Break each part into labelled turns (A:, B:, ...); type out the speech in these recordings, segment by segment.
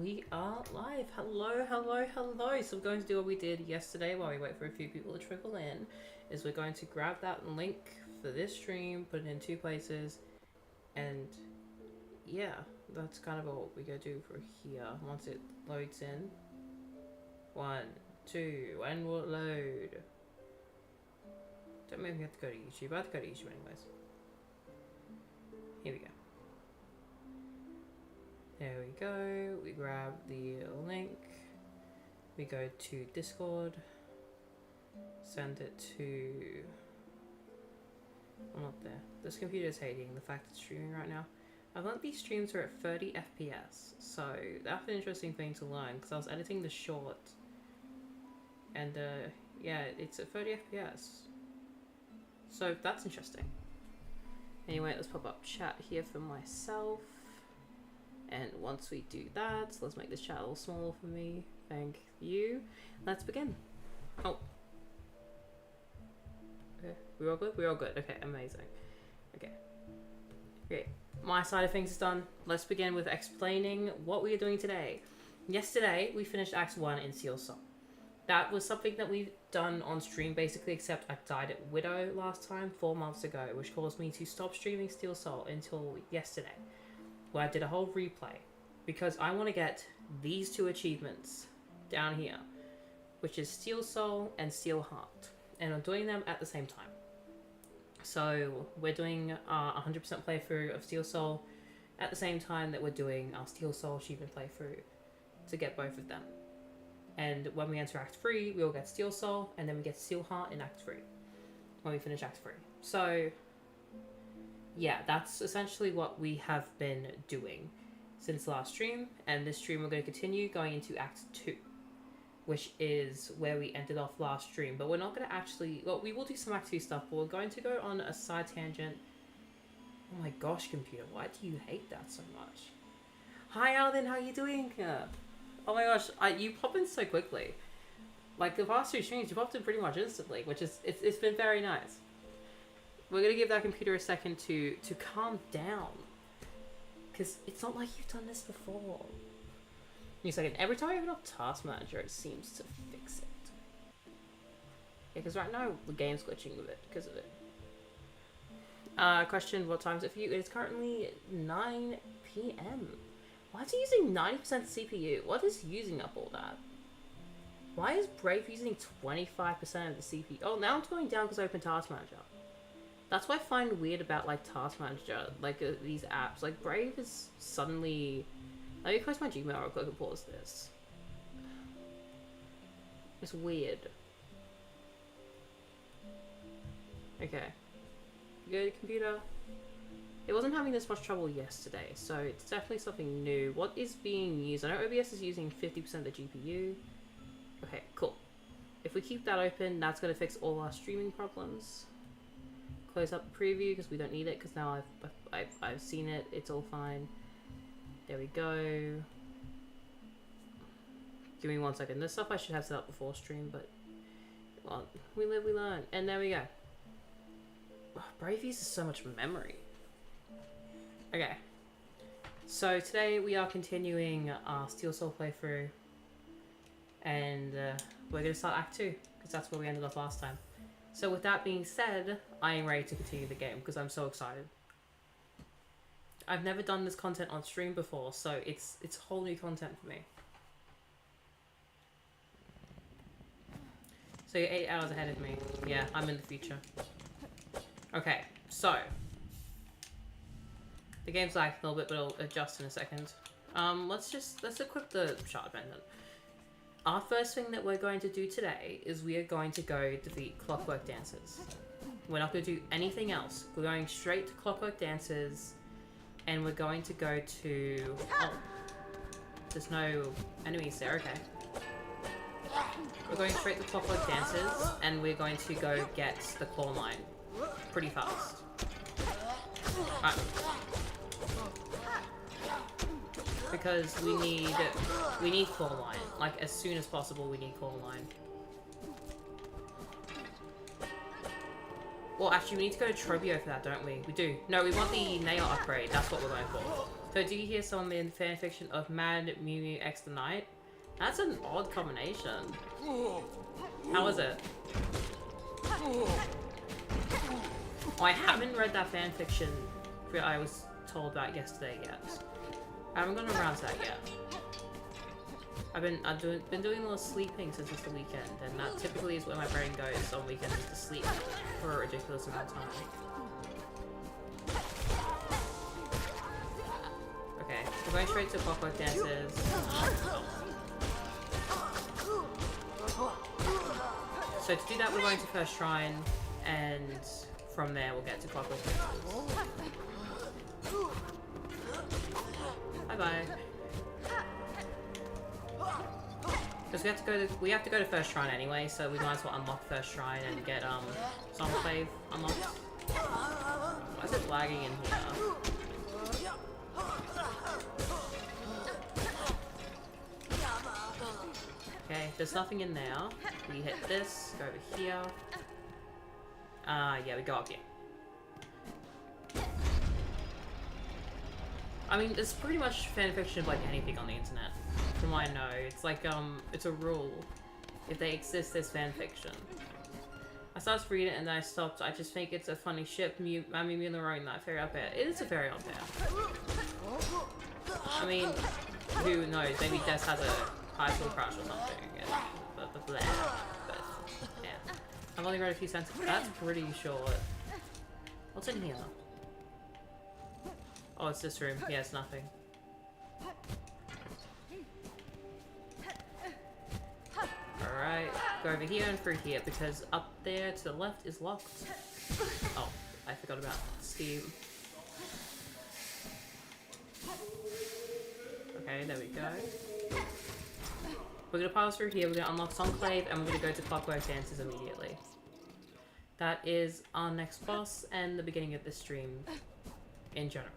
A: we are live. Hello, hello, hello. So we're going to do what we did yesterday while we wait for a few people to trickle in. Is we're going to grab that link for this stream, put it in two places, and yeah, that's kind of what we go do for here. Once it loads in. 1, 2, and we'll load. Don't make me have to go to YouTube. I have to go to YouTube anyways. Here we go. There we go. We grab the link. We go to Discord. Send it to... I'm not there. This computer is hating the fact it's streaming right now. I've learned these streams are at 30 FPS. So that's an interesting thing to learn because I was editing the short. And yeah, it's at 30 FPS. So that's interesting. Anyway, let's pop up chat here for myself. And once we do that, let's make this chat a little smaller for me. Thank you. Let's begin. Oh. Okay, we're all good? We're all good. Okay, amazing. Okay. Great. My side of things is done. Let's begin with explaining what we are doing today. Yesterday, we finished Act 1 in Silksong. That was something that we've done on stream basically, except I died at Widow last time, 4 months ago, which caused me to stop streaming Steel Soul until yesterday, where I did a whole replay, because I want to get these two achievements down here, which is Steel Soul and Steel Heart, and I'm doing them at the same time. So we're doing a 100% playthrough of Steel Soul at the same time that we're doing our Steel Soul achievement playthrough to get both of them. And when we enter Act 3, we will get Steel Soul, and then we get Steel Heart in Act 3 when we finish Act 3. So yeah, that's essentially what we have been doing since the last stream, and this stream we're going to continue going into Act 2, which is where we ended off last stream. But we're not going to actually, well, we will do some Act 2 stuff, but we're going to go on a side tangent. Oh my gosh, computer, why do you hate that so much? Hi Alden, how are you doing? Oh my gosh, you pop in so quickly. Like the past 2 streams, you popped in pretty much instantly, which is, it's been very nice. We're going to give that computer a second to calm down. Because it's not like you've done this before. Give me a second. Every time I open up Task Manager, it seems to fix it. Yeah, because right now the game's glitching a bit because of it. Question, what time is it for you? It's currently 9 PM. Why is it using 90% CPU? What is using up all that? Why is Brave using 25% of the CPU? Oh, now it's going down because I opened Task Manager. That's what I find weird about, like, Task Manager, like, these apps. Like, Brave is suddenly... Let me close my Gmail real quick and pause this. It's weird. Okay. Good, computer. It wasn't having this much trouble yesterday, so it's definitely something new. What is being used? I know OBS is using 50% of the GPU. Okay, cool. If we keep that open, that's going to fix all our streaming problems. Close up the preview because we don't need it, because now I've seen it. It's all fine. There we go. Give me 1 second. This stuff I should have set up before stream, but well, we live, we learn. And there we go. Oh, Brave uses so much memory. Okay, so today we are continuing our Steel Soul playthrough, and we're going to start Act 2, because that's where we ended up last time. So with that being said, I am ready to continue the game, because I'm so excited. I've never done this content on stream before, so it's whole new content for me. So you're 8 hours ahead of me. Yeah, I'm in the future. Okay, so... The game's lagging a little bit, but it'll adjust in a second. Let's equip the shard pendant. Our first thing that we're going to do today is we are going to go defeat Clockwork Dancers. We're not going to do anything else. We're going straight to Clockwork Dancers, and we're going to go to... Oh, there's no enemies there, okay. We're going straight to Clockwork Dancers, and we're going to go get the claw mine pretty fast. Because we need claw line. Like, as soon as possible, we need claw line. Well, actually, we need to go to Trobio for that, don't we? We do. No, we want the nail upgrade. That's what we're going for. So do you hear someone in fanfiction of Mad Mew Mew X the Knight? That's an odd combination. How is it? Oh, I haven't read that fanfiction that I was told about yesterday yet. I haven't gone around to that yet. I've been doing a lot of sleeping since it's the weekend, and that typically is where my brain goes on weekends, is to sleep for a ridiculous amount of time. Okay, we're going straight to Clockwork Dances. So to do that, we're going to First Shrine, and from there we'll get to Clockwork Dances. Bye bye. Because we have to go to First Shrine anyway, so we might as well unlock First Shrine and get Enclave unlocked. Why is it lagging in here? Okay, there's nothing in there. We hit this, go over here. Yeah, we go up here. I mean, it's pretty much fanfiction of like anything on the internet. From what I know, it's like, it's a rule. If they exist, there's fanfiction. I started to read it and then I stopped. I just think it's a funny ship. Mew Mew and the Rowing Knight, very up there. It is a very up there. I mean, who knows? Maybe Des has a high school crush or something. But yeah. I've only read a few sentences. That's pretty short. What's in here? Oh, it's this room. Yeah, it's nothing. Alright, go over here and through here, because up there to the left is locked. Oh, I forgot about Steam. Okay, there we go. We're gonna pass through here, we're gonna unlock Enclave, and we're gonna go to Clockwork Dances immediately. That is our next boss, and the beginning of the stream in general.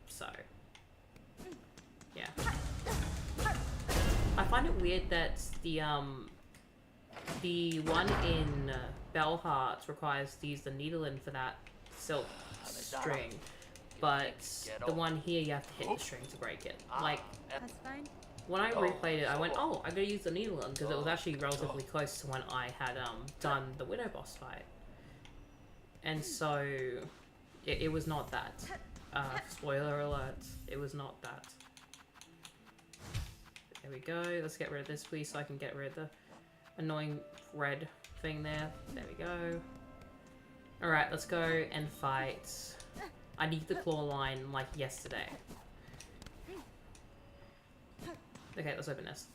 A: So, yeah. I find it weird that the one in Bellheart requires to use the needle in for that silk string, but the one here you have to hit the string to break it. Like,
B: That's fine.
A: when I replayed it, I went, oh, I'm gonna use the needle in, because it was actually relatively close to when I had done the Widow boss fight. And so, it was not that. Spoiler alert, it was not that. There we go, let's get rid of this please so I can get rid of the annoying red thing there. There we go. Alright, let's go and fight. I need the claw line like yesterday. Okay, let's open this.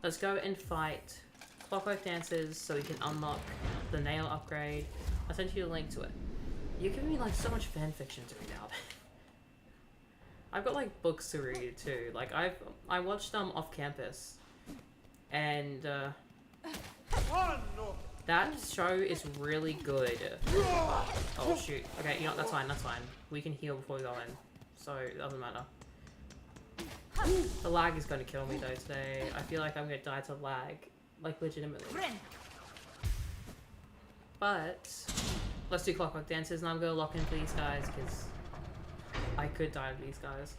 A: Let's go and fight Clockwork Dances so we can unlock the nail upgrade. I'll send you a link to it. You're giving me like so much fanfiction to read out. I've got like books to read too. Like I watched Off Campus, and that show is really good. Oh shoot. Okay, you know what, that's fine, that's fine. We can heal before we go in, so it doesn't matter. The lag is gonna kill me though today. I feel like I'm gonna die to lag, like legitimately. But let's do Clockwork Dances, and I'm gonna lock in for these guys because I could die to these guys.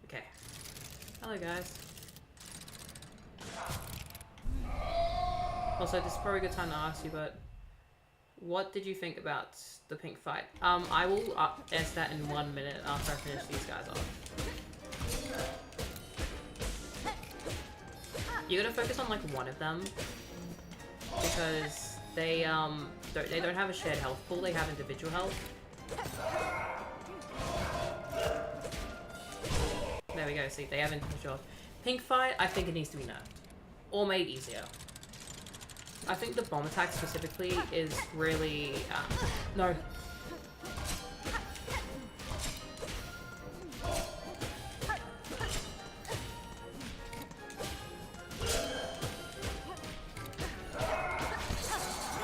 A: Okay. Hello guys. Also, this is probably a good time to ask you, but what did you think about the pink fight? I will ask that in 1 minute after I finish these guys off. You're gonna focus on like one of them because they don't have a shared health pool, they have individual health. There we go, see, they have individual health. Pink fight, I think it needs to be nerfed. Or made easier. I think the bomb attack specifically is really, no.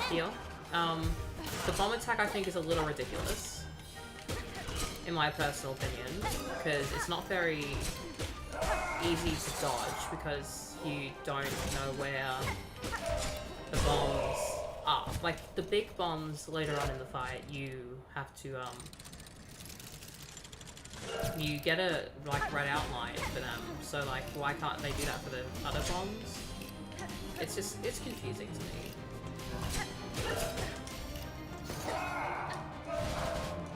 A: Heal. The bomb attack I think is a little ridiculous, in my personal opinion, because it's not very easy to dodge because you don't know where the bombs are. like the big bombs later on in the fight, you have to you get a like red outline for them. So like, why can't they do that for the other bombs? It's confusing to me.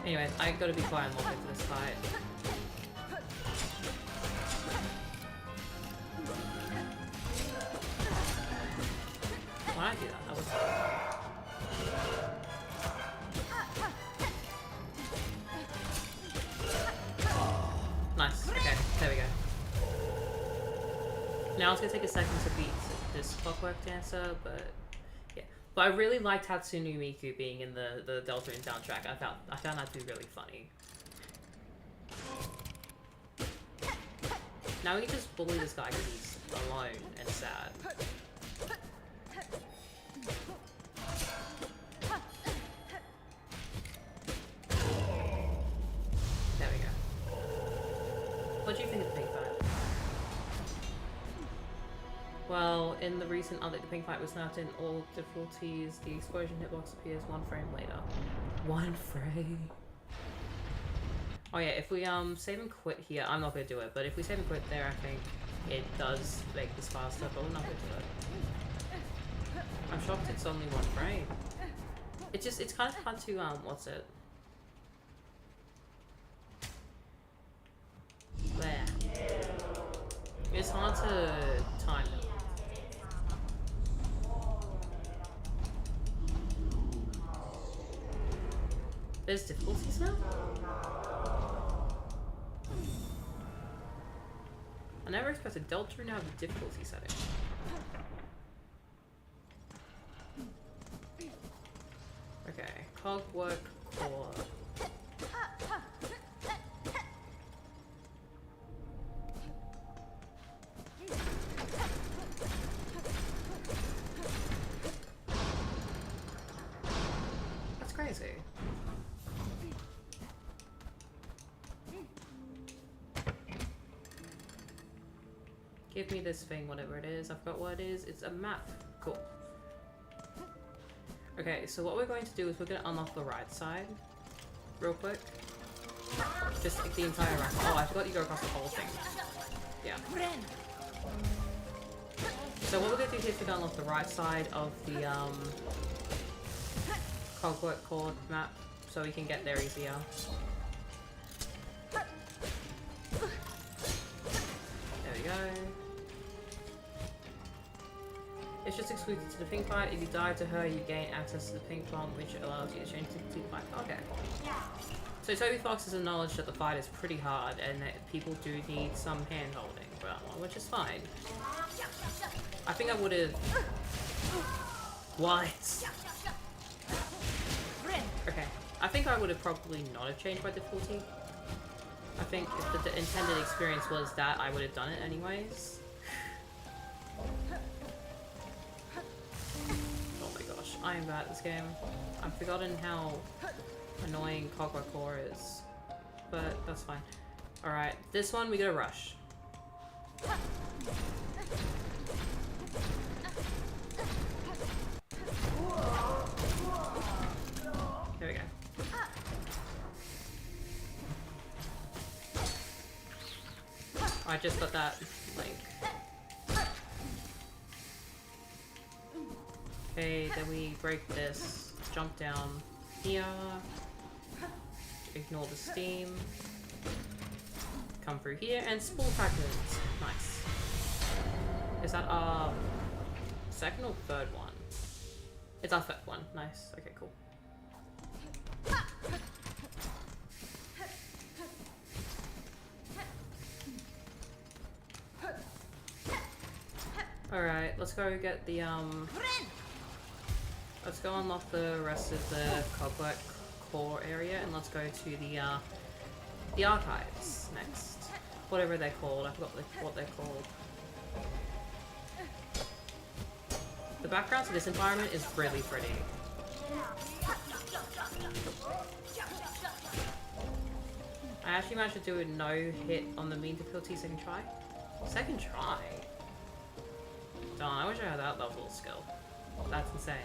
A: Anyways, I gotta be quiet and look into this fight. Why did I do that? That was nice. Okay, there we go. Now it's gonna take a second to beat this Clockwork Dancer, but yeah. But I really liked Hatsune Miku being in the Deltarune soundtrack. I found that to be really funny. Now we can just bully this guy because he's alone and sad. There we go. What do you think of the pink fight? Well, in the recent update, the pink fight was nerfed in all difficulties. The explosion hitbox appears 1 frame later. 1 frame. Oh yeah, if we save and quit here, I'm not gonna do it, but if we save and quit there, I think it does make this faster, but we're not gonna do it. I'm shocked it's only 1 frame. It's kind of hard to what's it? There. It's hard to time it. There's difficulties now? I never expected Deltarune to have a difficulty setting. Okay, Cogwork Core. That's crazy. Give me this thing, whatever it is. I forgot what it is. It's a map. Cool. Okay, so what we're going to do is we're going to unlock the right side real quick. Just like the entire rack. Oh, I forgot you go across the whole thing. Yeah. So what we're going to do here is we're going to unlock the right side of the Cogwork Core map so we can get there easier. There we go. It's just exclusive to the pink fight. If you die to her, you gain access to the pink bomb, which allows you to change to the fight. Okay. So Toby Fox has acknowledged that the fight is pretty hard and that people do need some hand holding, which is fine. I think I would have. What? Okay. I think I would have probably not have changed my difficulty. I think if the intended experience was that, I would have done it anyways. I am bad at this game. I've forgotten how annoying Cogwork Core is. But that's fine. Alright, this one we gotta rush. Here we go. I just got that link. Okay, then we break this, jump down here, ignore the steam, come through here, and spool fragments. Nice. Is that our second or third one? It's our third one. Nice. Okay, cool. Alright, let's go get the let's go unlock the rest of the Cogwork Core area, and let's go to the archives next. Whatever they're called, I forgot what they're called. The background to this environment is really pretty. I actually managed to do a no hit on the mean difficulty second try. Second try? Darn, I wish I had that level of skill. That's insane.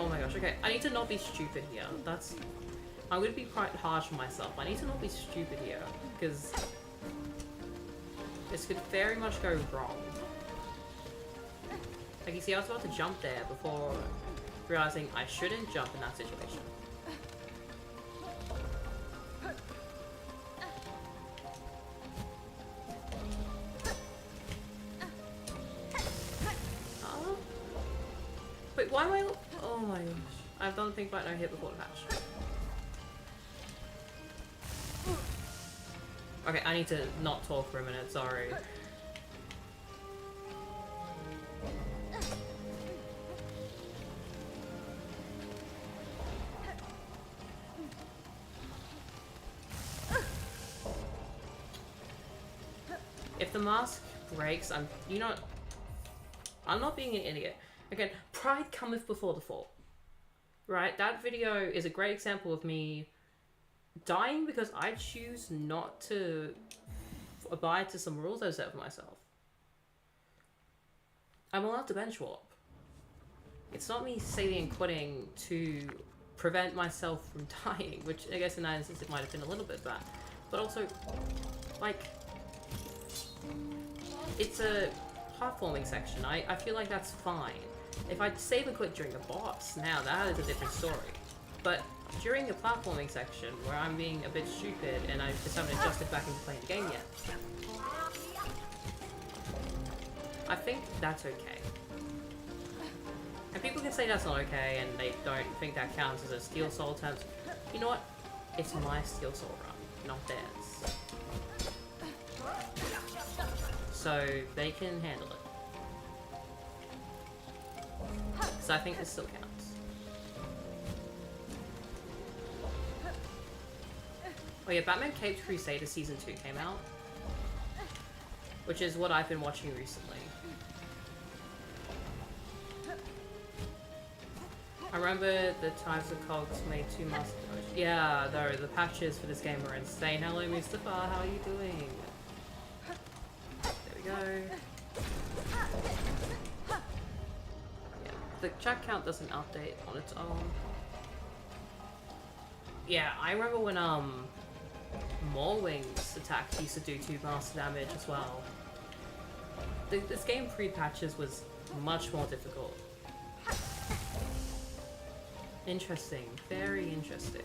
A: Oh my gosh, okay. I need to not be stupid here. That's... I'm gonna be quite harsh on myself. I need to not be stupid here, because this could very much go wrong. Like, you see, I was about to jump there before realizing I shouldn't jump in that situation. Wait, why am I... Oh my gosh. I've done think about no hit before the patch. Okay, I need to not talk for a minute, sorry. If the mask breaks, I'm not being an idiot. Again, pride cometh before the fall. Right? That video is a great example of me dying because I choose not to abide to some rules I've set for myself. I'm allowed to bench warp. It's not me saving and quitting to prevent myself from dying, which I guess in that instance it might have been a little bit bad. But also, like, it's a platforming section. I feel like that's fine. If I save and quit during the boss, now that is a different story. But during the platforming section, where I'm being a bit stupid and I just haven't adjusted back into playing the game yet, I think that's okay. And people can say that's not okay and they don't think that counts as a Steel Soul attempt. You know what? It's my Steel Soul run, not theirs. So they can handle it. Because I think this still counts. Oh yeah, Batman Caped Crusader Season 2 came out. Which is what I've been watching recently. I remember the times of cogs made 2 months ago. Yeah, though, the patches for this game are insane. Hello Mustafa, how are you doing? There we go. Yeah, the chat count doesn't update on its own. Yeah, I remember when Maulwing's attack used to do 2 master damage as well. This game pre-patches was much more difficult. Interesting, very interesting.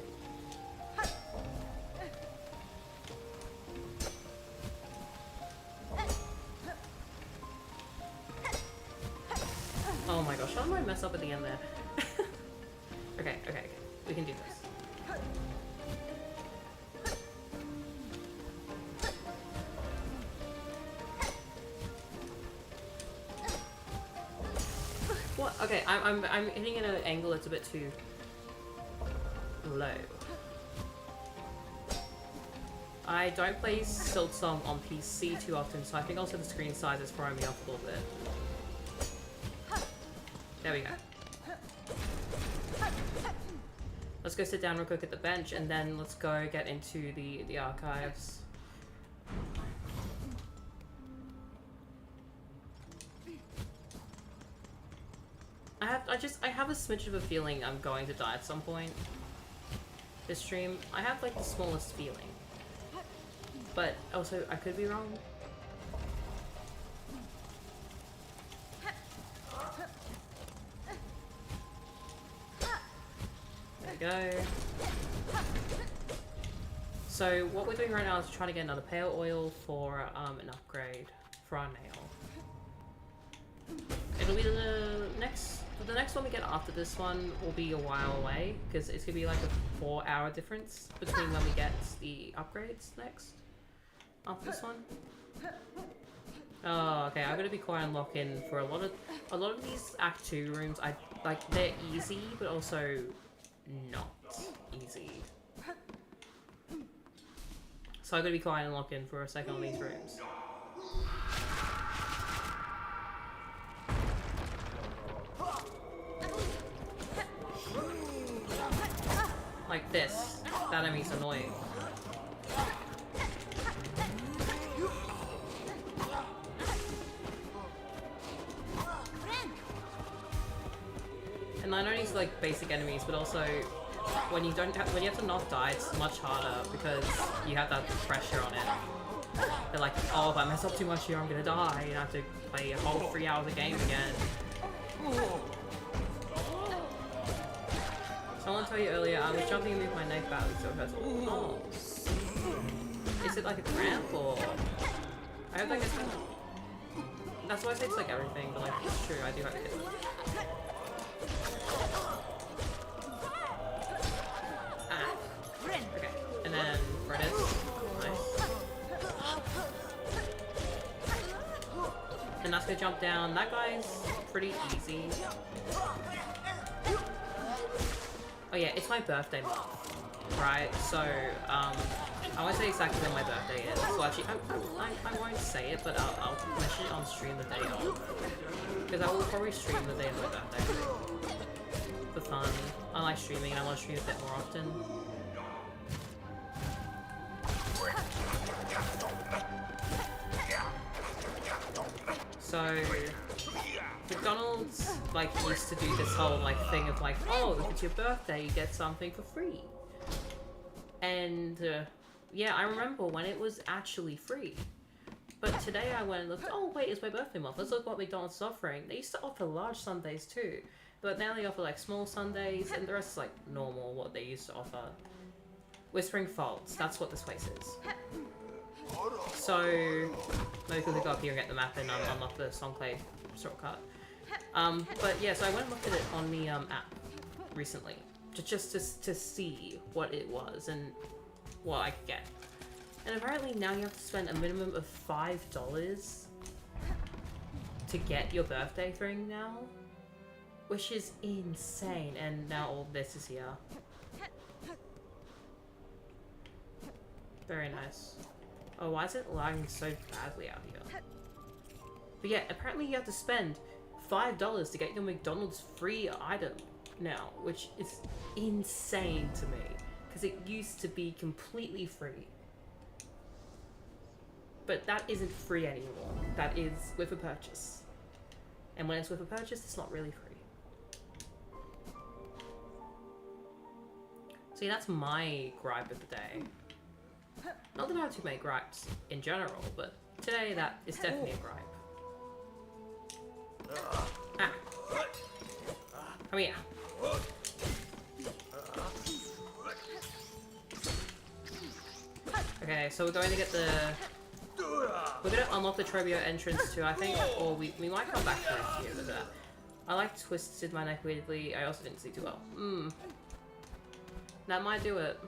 A: Oh my gosh, how did I mess up at the end there? Okay, we can do this. What? Okay, I'm hitting at an angle that's a bit too low. I don't play Silksong on PC too often, so I think also the screen size is throwing me off a little bit. There we go. Let's go sit down real quick at the bench, and then let's go get into the archives. I have a smidge of a feeling I'm going to die at some point. This stream, I have like the smallest feeling. But also, I could be wrong. There we go. So what we're doing right now is trying to get another pale oil for an upgrade for our nail. It'll be the next one we get after this one will be a while away, because it's gonna be like a 4-hour difference between when we get the upgrades next after this one. Oh, okay. I'm gonna be quite unlocked in for a lot of these Act 2 rooms. They're easy, but also not easy. So I'm gonna be quite unlocked in for a second on these rooms. Like this. That enemy's annoying. And I know he's like basic enemies, but also when you have to not die, it's much harder because you have that pressure on it. They're like, oh, if I mess up too much here, I'm gonna die, and I have to play a whole 3 hours of game again. Someone told you earlier, I was jumping and moved my neck badly, so it hurts. Oh. Is it like a cramp, or... I hope that gets better. That's why I say it's like everything, but like, it's true, I do have to get it. Okay, and then Reddit. Nice. And that's gonna jump down. That guy's pretty easy. Oh yeah, it's my birthday month, right? So, I won't say exactly when my birthday is. So actually, I won't say it, but I'll mention it on stream the day of. Because I will probably stream the day of my birthday. For fun. I like streaming and I want to stream a bit more often. So, McDonald's like used to do this whole like thing of like, oh, if it's your birthday, you get something for free. And yeah, I remember when it was actually free. But today I went and looked, oh wait, it's my birthday month. Let's look what McDonald's is offering. They used to offer large sundaes too. But now they offer like small sundaes and the rest is like normal, what they used to offer. Whispering Faults, that's what this place is. So, maybe we can go up here and get the map and unlock the Songclave shortcut. But yeah, so I went and looked at it on the app recently. Just to see what it was and what I could get. And apparently now you have to spend a minimum of $5 to get your birthday thing now. Which is insane, and now all this is here. Very nice. Oh, why is it lagging so badly out here? But yeah, apparently you have to spend $5 to get your McDonald's free item now, which is insane to me, because it used to be completely free. But that isn't free anymore. That is with a purchase. And when it's with a purchase, it's not really free. See, that's my gripe of the day. Not that I have too many gripes in general, but today that is definitely a gripe. Ah. Come here. Okay, so we're going to get the... We're going to unlock the Trebio entrance too, I think, or we might come back to it here with that. I like twisted my neck weirdly. I also didn't see too well. That might do it.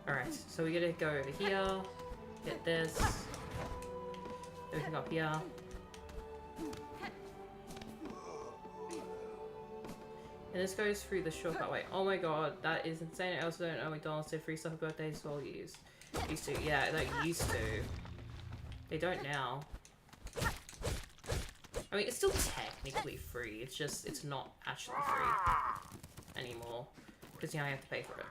A: Alright, so we're gonna go over here, get this, then we can go up here. And this goes through the shortcut way. Oh my god, that is insane. I also don't know McDonald's did free stuff for birthdays, so I'll use. Used to, yeah, like used to. They don't now. I mean, it's still technically free, it's just, it's not actually free anymore. Because now you have to pay for it.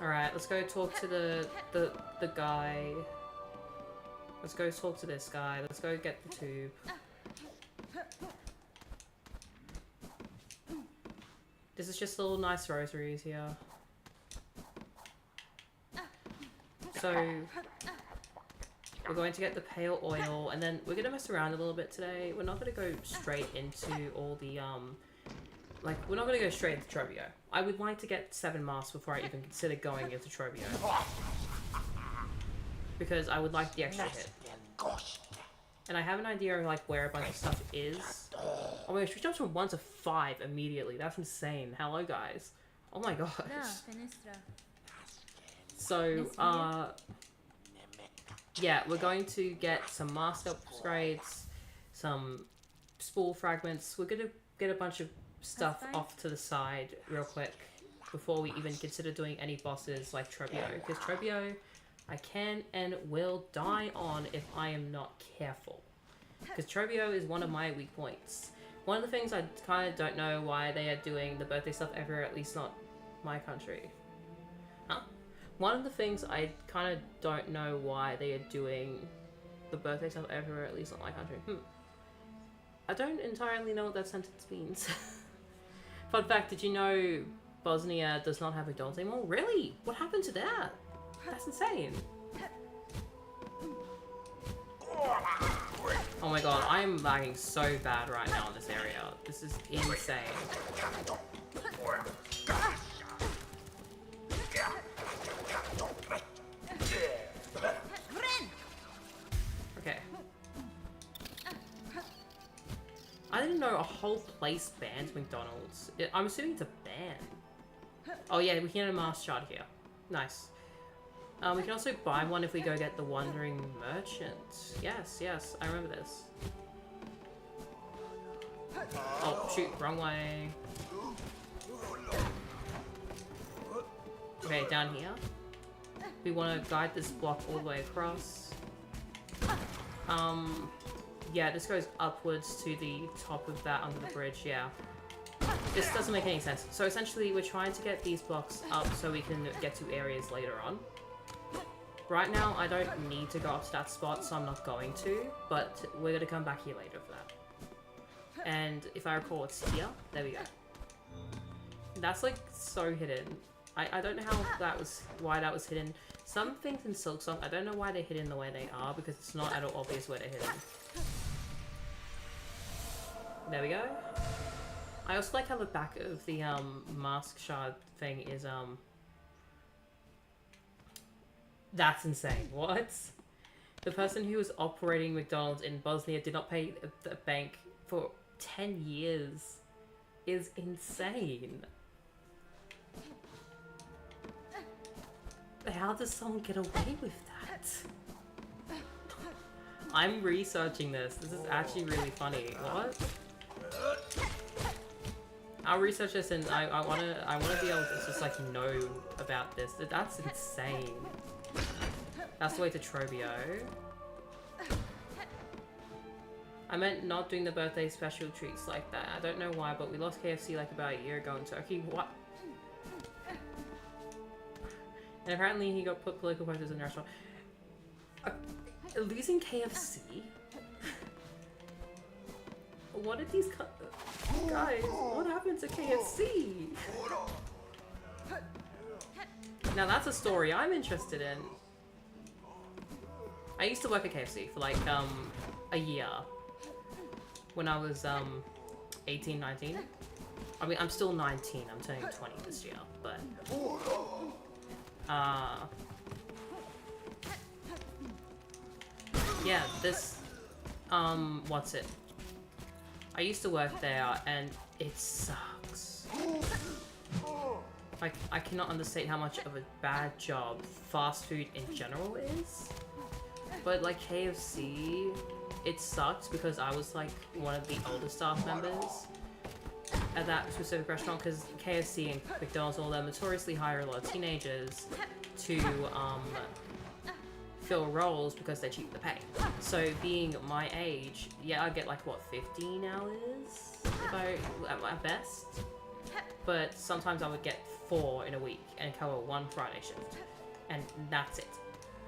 A: Alright, let's go talk to the guy. Let's go talk to this guy. Let's go get the tube. This is just little nice rosaries here. So, we're going to get the pale oil, and then we're going to mess around a little bit today. We're not going to go straight into all the, like, we're not going to go straight into Trebio. I would like to get 7 masks before I even consider going into Trebio. Because I would like the extra hit. And I have an idea of, like, where a bunch of stuff is. Oh my gosh, we jumped from 1 to 5 immediately. That's insane. Hello, guys. Oh my gosh. So, yeah, we're going to get some mask upgrades, some spool fragments. We're going to get a bunch of stuff off to the side real quick before we even consider doing any bosses like Trebio. Because Trebio, I can and will die on if I am not careful. Because Trebio is one of my weak points. One of the things I kind of don't know why they are doing the birthday stuff ever, at least not my country. Huh? One of the things I kind of don't know why they are doing the birthday stuff everywhere, at least not my country. I don't entirely know what that sentence means. Fun fact, did you know Bosnia does not have McDonald's anymore? Really? What happened to that? That's insane. Oh my god, I am lagging so bad right now in this area. This is insane. Okay. I didn't know a whole place bans McDonald's. I'm assuming it's a ban. Oh yeah, we can get a mask shard here. Nice. We can also buy one if we go get the Wandering Merchant. Yes, yes, I remember this. Oh, shoot, wrong way. Okay, down here. We want to guide this block all the way across. Yeah, this goes upwards to the top of that under the bridge, yeah. This doesn't make any sense. So essentially, we're trying to get these blocks up so we can get to areas later on. Right now, I don't need to go up to that spot, so I'm not going to, but we're going to come back here later for that. And if I recall, it's here. There we go. That's, like, so hidden. I don't know how that was, why that was hidden. Some things in Silksong, I don't know why they're hidden the way they are, because it's not at all obvious where they're hidden. There we go. I also like how the back of the, mask shard thing is, That's insane. What? The person who was operating McDonald's in Bosnia did not pay the bank for 10 years. Is insane. How does someone get away with that? I'm researching this. This is actually really funny. What? I'll research this and I wanna be able to just like know about this. That's insane. That's the way to Trobio. I meant not doing the birthday special treats like that. I don't know why, but we lost KFC like about a year ago in Turkey. What? And apparently he got put political posters in the restaurant. Losing KFC? What did these guys, what happened to KFC? Now that's a story I'm interested in. I used to work at KFC for like a year when I was 18, 19. I mean, I'm still 19. I'm turning 20 this year, but yeah, this what's it? I used to work there and it sucks. Like, I cannot understate how much of a bad job fast food in general is. But like KFC, it sucks because I was like one of the older staff members at that specific restaurant, because KFC and McDonald's, all them notoriously hire a lot of teenagers to fill roles because they're cheap to pay. So being my age, yeah, I get like what, 15 hours if I at my best. But sometimes I would get 4 in a week and cover 1 Friday shift, and that's it.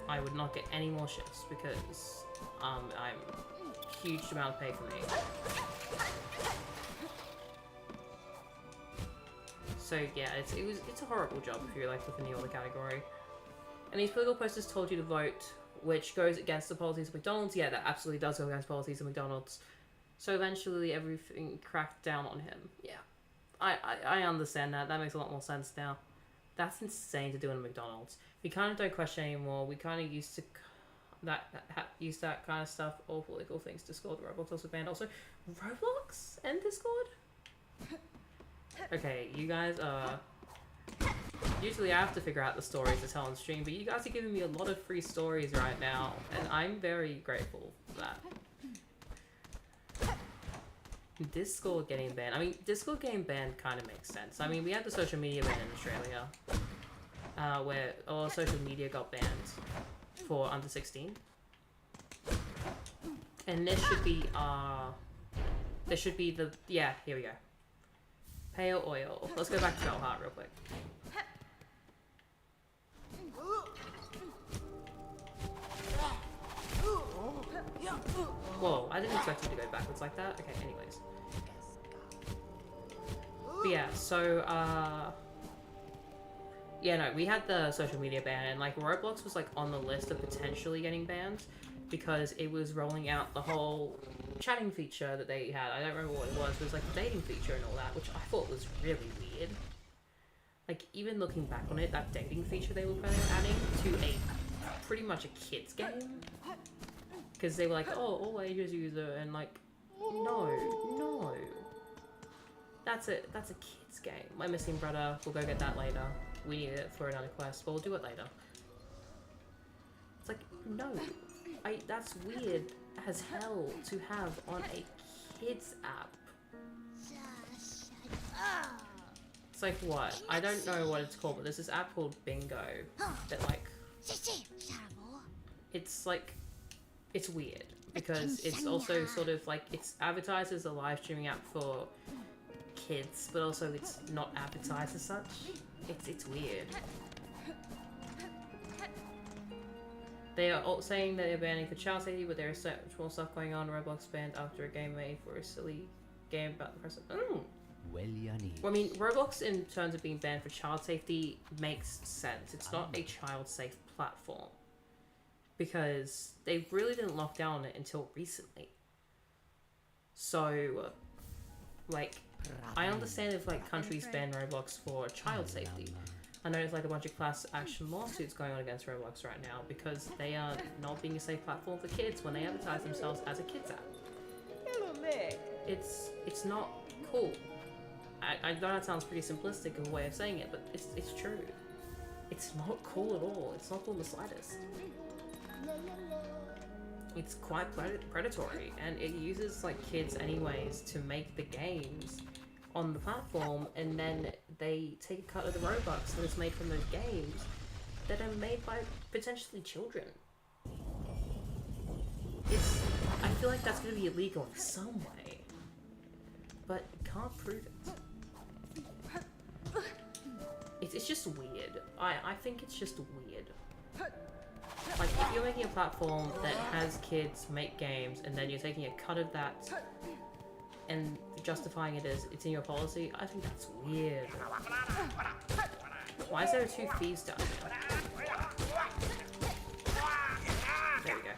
A: I would not get any more shifts because I'm huge amount of pay for me. So yeah, it's a horrible job if you're like within the older category. And these political posters told you to vote, which goes against the policies of McDonald's. Yeah, that absolutely does go against policies of McDonald's. So eventually everything cracked down on him. Yeah, I understand that. That makes a lot more sense now. That's insane to do in a McDonald's. We kind of don't question anymore. We kind of used to use that kind of stuff. All political things. Discord, Roblox also banned. Also, Roblox and Discord. Okay, you guys are. Usually I have to figure out the stories to tell on stream, but you guys are giving me a lot of free stories right now, and I'm very grateful for that. Discord getting banned. I mean, Discord getting banned kind of makes sense. I mean, we had the social media ban in Australia, where all social media got banned for under 16. And this should be, this should be the, yeah, here we go. Pale oil. Let's go back to Belheart real quick. Whoa, I didn't expect you to go backwards like that. Okay, anyways. But yeah, so, yeah, no, we had the social media ban, and, like, Roblox was, like, on the list of potentially getting banned because it was rolling out the whole chatting feature that they had. I don't remember what it was. It was, like, the dating feature and all that, which I thought was really weird. Like, even looking back on it, that dating feature they were planning on adding to a pretty much a kid's game. Because they were like, oh, all ages user, and, like, no. That's a kid's game. My missing brother, we'll go get that later. We need it for another quest, but we'll do it later. It's like, no. That's weird as hell to have on a kids app. It's like what? I don't know what it's called, but there's this app called Bingo that, like, it's like, it's weird because it's also sort of like, it's advertised as a live streaming app for kids, but also it's not advertised as such. It's weird. They are all saying that they're banning for child safety, but there is so much more stuff going on. Roblox banned after a game made for a silly game about the person. Well, I mean, Roblox in terms of being banned for child safety makes sense. It's not a child-safe platform because they really didn't lock down it until recently. So, like, I understand if, like, countries ban Roblox for child safety. I know there's, like, a bunch of class action lawsuits going on against Roblox right now because they are not being a safe platform for kids when they advertise themselves as a kids app. It's not cool. I know that sounds pretty simplistic of a way of saying it, but it's true. It's not cool at all. It's not cool in the slightest. It's quite predatory, and it uses, like, kids anyways to make the games on the platform, and then they take a cut of the Robux that is made from those games that are made by potentially children. I feel like that's going to be illegal in some way, but can't prove it. It's just weird. I think it's just weird. Like, if you're making a platform that has kids make games and then you're taking a cut of that and justifying it as it's in your policy, I think that's weird. Why is there 2 thieves down here? There we go.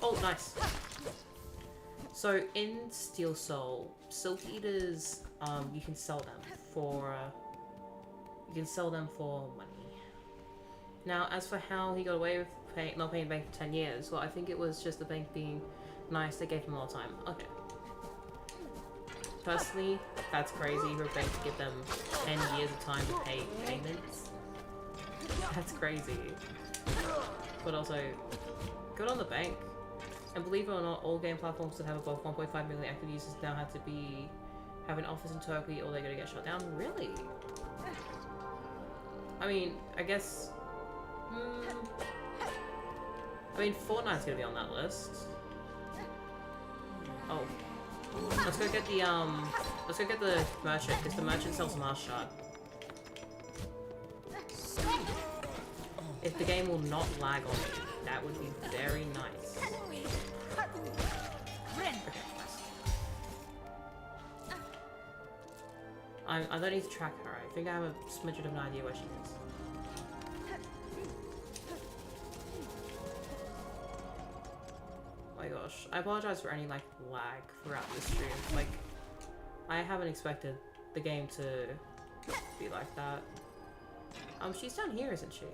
A: Oh, nice. So in Steel Soul, Silk Eaters, you can sell them for money. Now, as for how he got away with not paying the bank for 10 years, well, I think it was just the bank being nice. They gave him a lot of time. Okay. Personally, that's crazy for a bank to give them 10 years of time to pay payments. That's crazy. But also, good on the bank. And believe it or not, all game platforms that have above 1.5 million active users now have an office in Turkey or they're gonna get shut down. Really? I mean, I guess... I mean, Fortnite's gonna be on that list. Oh. Let's go get the merchant, because the merchant sells Mars Shard. If the game will not lag on me, that would be very nice. Okay. I don't need to track her. I think I have a smidgen of an idea where she is. Oh my gosh. I apologize for any, like, lag throughout this stream. Like, I haven't expected the game to be like that. She's down here, isn't she?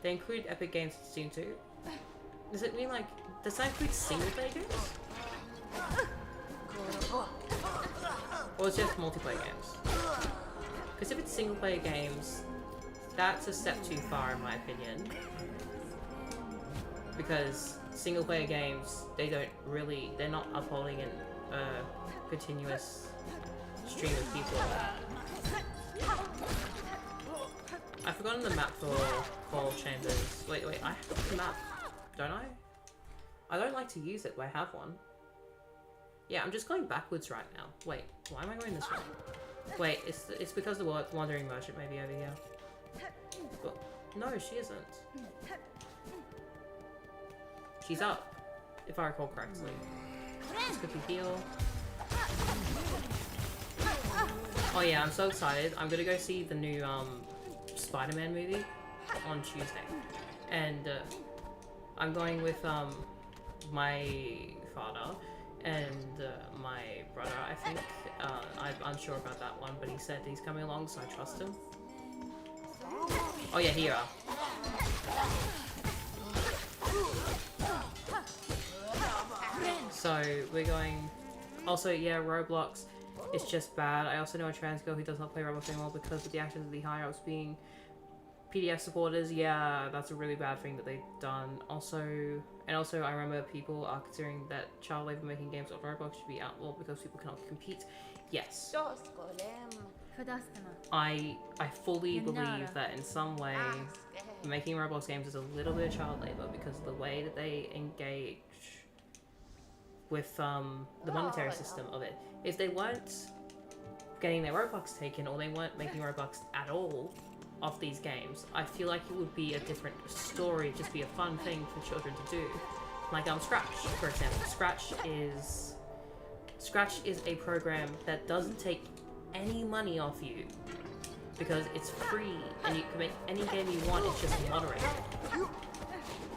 A: They include Epic Games in Steam too? Does it mean, like, does that include single-player games? Or it's just multiplayer games? Because if it's single-player games, that's a step too far in my opinion. Because single-player games, they're not upholding a continuous stream of people. I've forgotten the map for Coral Chambers. Wait, I have the map, don't I? I don't like to use it, but I have one. Yeah, I'm just going backwards right now. Wait, why am I going this way? Wait, it's because the Wandering Merchant may be over here. But, no, she isn't. She's up. if I recall correctly. Let's quickly heal. Oh yeah, I'm so excited. I'm gonna go see the new Spider-Man movie on Tuesday. And I'm going with my father and my brother, I think. I'm unsure about that one, but he said he's coming along, so I trust him. Oh yeah, here you are. So we're going. Also, yeah, Roblox. It's just bad. I also know a trans girl who does not play Roblox anymore because of the actions of the higher ups being PDF supporters. Yeah, that's a really bad thing that they've done. Also, I remember people are considering that child labor making games on Roblox should be outlawed because people cannot compete. Yes. I fully believe that in some way making Roblox games is a little bit of child labor because of the way that they engage with the monetary system of it. If they weren't getting their Robux taken or they weren't making Robux at all off these games, I feel like it would be a different story, just be a fun thing for children to do. Like Scratch, for example. Scratch is a program that doesn't take any money off you because it's free and you can make any game you want, it's just moderated.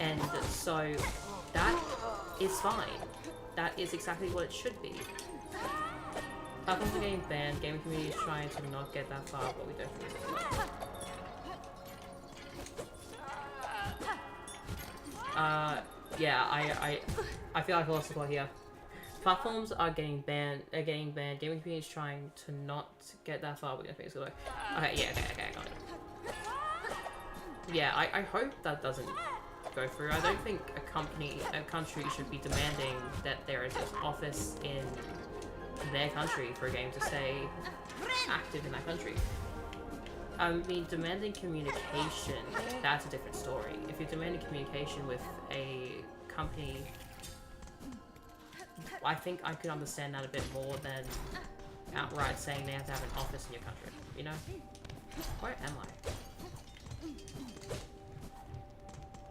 A: And so that is fine. That is exactly what it should be. Platforms are getting banned, gaming community is trying to not get that far, but we don't think so. Yeah, I feel like I lost the plot here. Platforms are getting banned, gaming community is trying to not get that far, but we don't think it's gonna work. Okay, yeah, okay, I got it. Yeah, I hope that doesn't go through. I don't think a country should be demanding that there is an office in their country for a game to stay active in that country. I mean, demanding communication, that's a different story. If you're demanding communication with a company, I think I could understand that a bit more than outright saying they have to have an office in your country, you know? Where am I?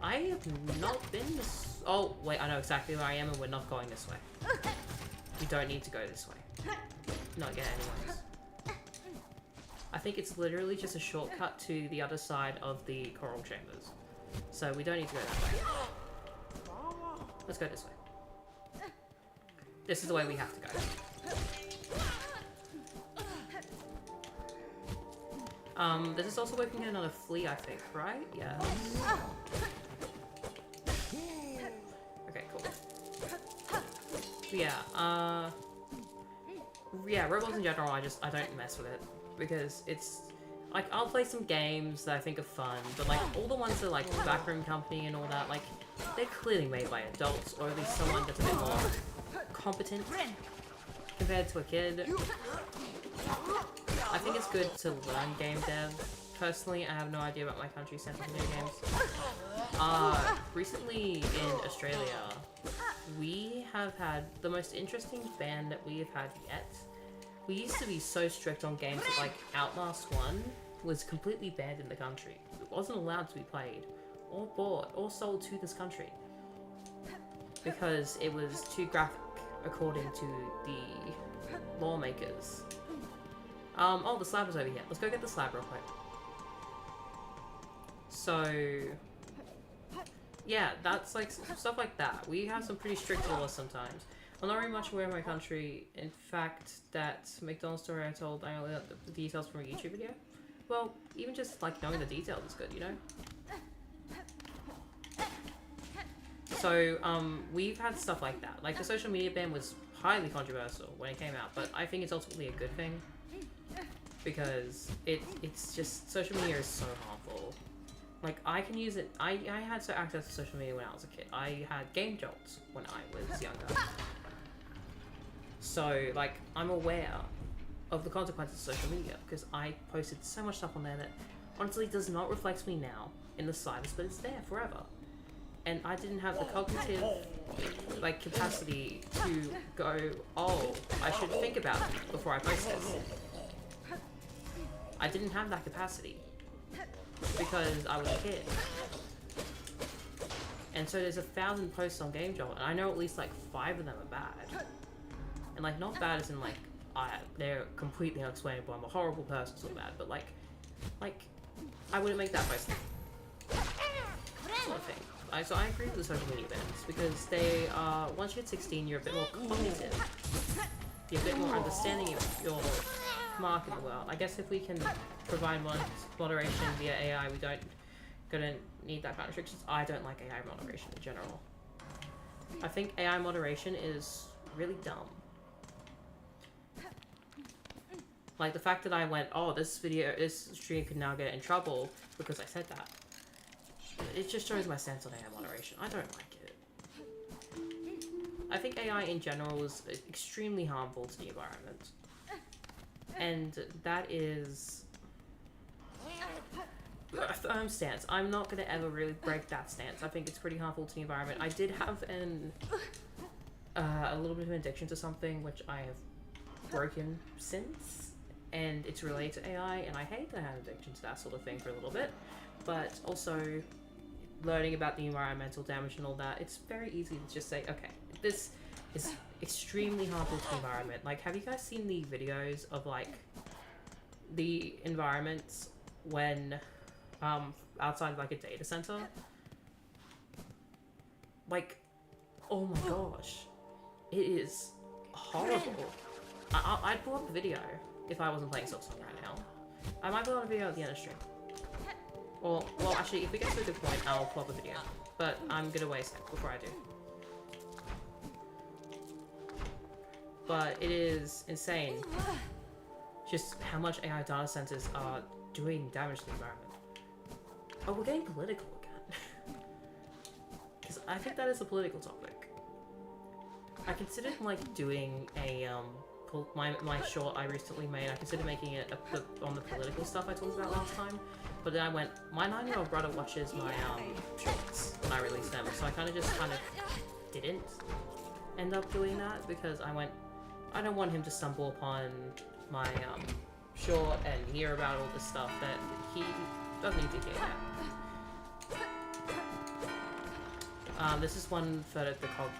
A: I have not been this... Oh, wait, I know exactly where I am and we're not going this way. We don't need to go this way. Not yet, anyways. I think it's literally just a shortcut to the other side of the coral chambers. So we don't need to go that way. Let's go this way. This is the way we have to go. This is also working on a flea, I think, right? Yeah. Okay, cool. Yeah, yeah, Roblox in general, I don't mess with it. Because it's, like, I'll play some games that I think are fun, but, like, all the ones that, like, Backroom Company and all that, like, they're clearly made by adults, or at least someone that's a bit more competent compared to a kid. I think it's good to learn game dev. Personally, I have no idea about my country's sense of video games. Recently in Australia, we have had the most interesting ban that we have had yet. We used to be so strict on games that, like, Outlast 1 was completely banned in the country. It wasn't allowed to be played, or bought, or sold to this country. Because it was too graphic, according to the lawmakers. Oh, the slab is over here. Let's go get the slab real quick. So... yeah, that's, like, stuff like that. We have some pretty strict laws sometimes. I'm not very much aware of my country. In fact, that McDonald's story I told, I only got the details from a YouTube video. Well, even just, like, knowing the details is good, you know? So, we've had stuff like that. Like, the social media ban was highly controversial when it came out, but I think it's ultimately a good thing. Because it's just, social media is so harmful. Like, I can use it, I had access to social media when I was a kid. I had game jolts when I was younger. So, like, I'm aware of the consequences of social media because I posted so much stuff on there that honestly does not reflect me now in the slightest, but it's there forever. And I didn't have the cognitive, like, capacity to go, oh, I should think about it before I post this. I didn't have that capacity because I was a kid. And so there's 1,000 posts on Game Jolt, and I know at least like 5 of them are bad. And like not bad as in like they're completely unexplainable. I'm a horrible person, so bad. But like I wouldn't make that post. Sort of thing. So I agree with the social media bans because they are, once you hit 16, you're a bit more cognitive. You're a bit more understanding of your mark in the world. I guess if we can provide moderation via AI, we don't gonna need that kind of restrictions. I don't like AI moderation in general. I think AI moderation is really dumb. Like the fact that I went, oh, this stream could now get in trouble because I said that. It just shows my stance on AI moderation. I don't like it. I think AI in general is extremely harmful to the environment. And that is a firm stance. I'm not going to ever really break that stance. I think it's pretty harmful to the environment. I did have a little bit of an addiction to something which I have broken since. And it's related to AI, and I hate that I had an addiction to that sort of thing for a little bit. But also learning about the environmental damage and all that, it's very easy to just say, okay, this is extremely harmful to the environment. Like, have you guys seen the videos of like the environments when outside of like a data center? Like, oh my gosh, it is horrible. I'd pull up a video if I wasn't playing Silksong right now. I might pull up a video at the end of the stream. Or, well, actually, if we get to a good point, I'll pull up a video. But I'm gonna wait a sec before I do. But it is insane just how much AI data centers are doing damage to the environment. Oh, we're getting political again. Because I think that is a political topic. I considered like doing a my short I recently made. I considered making it on the political stuff I talked about last time, but then I went, my 9-year-old brother watches my shorts when I release them, so I kind of didn't end up doing that because I went, I don't want him to stumble upon my short and hear about all this stuff that he doesn't need to hear yet. This is one for the cog.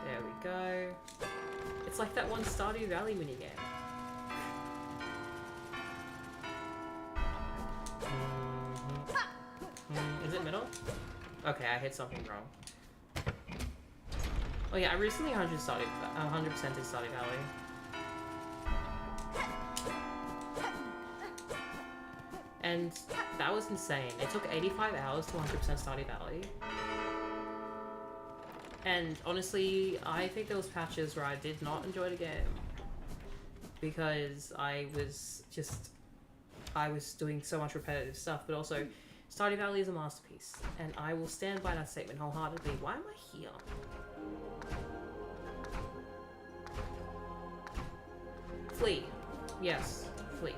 A: There we go. It's like that one Stardew Valley minigame. Is it middle? Okay, I hit something wrong. Oh yeah, I recently 100% in Stardew Valley. And that was insane. It took 85 hours to 100% Stardew Valley. And honestly, I think there was patches where I did not enjoy the game. Because I was doing so much repetitive stuff, but also Stardew Valley is a masterpiece. And I will stand by that statement wholeheartedly. Why am I here? Flee. Yes, flee.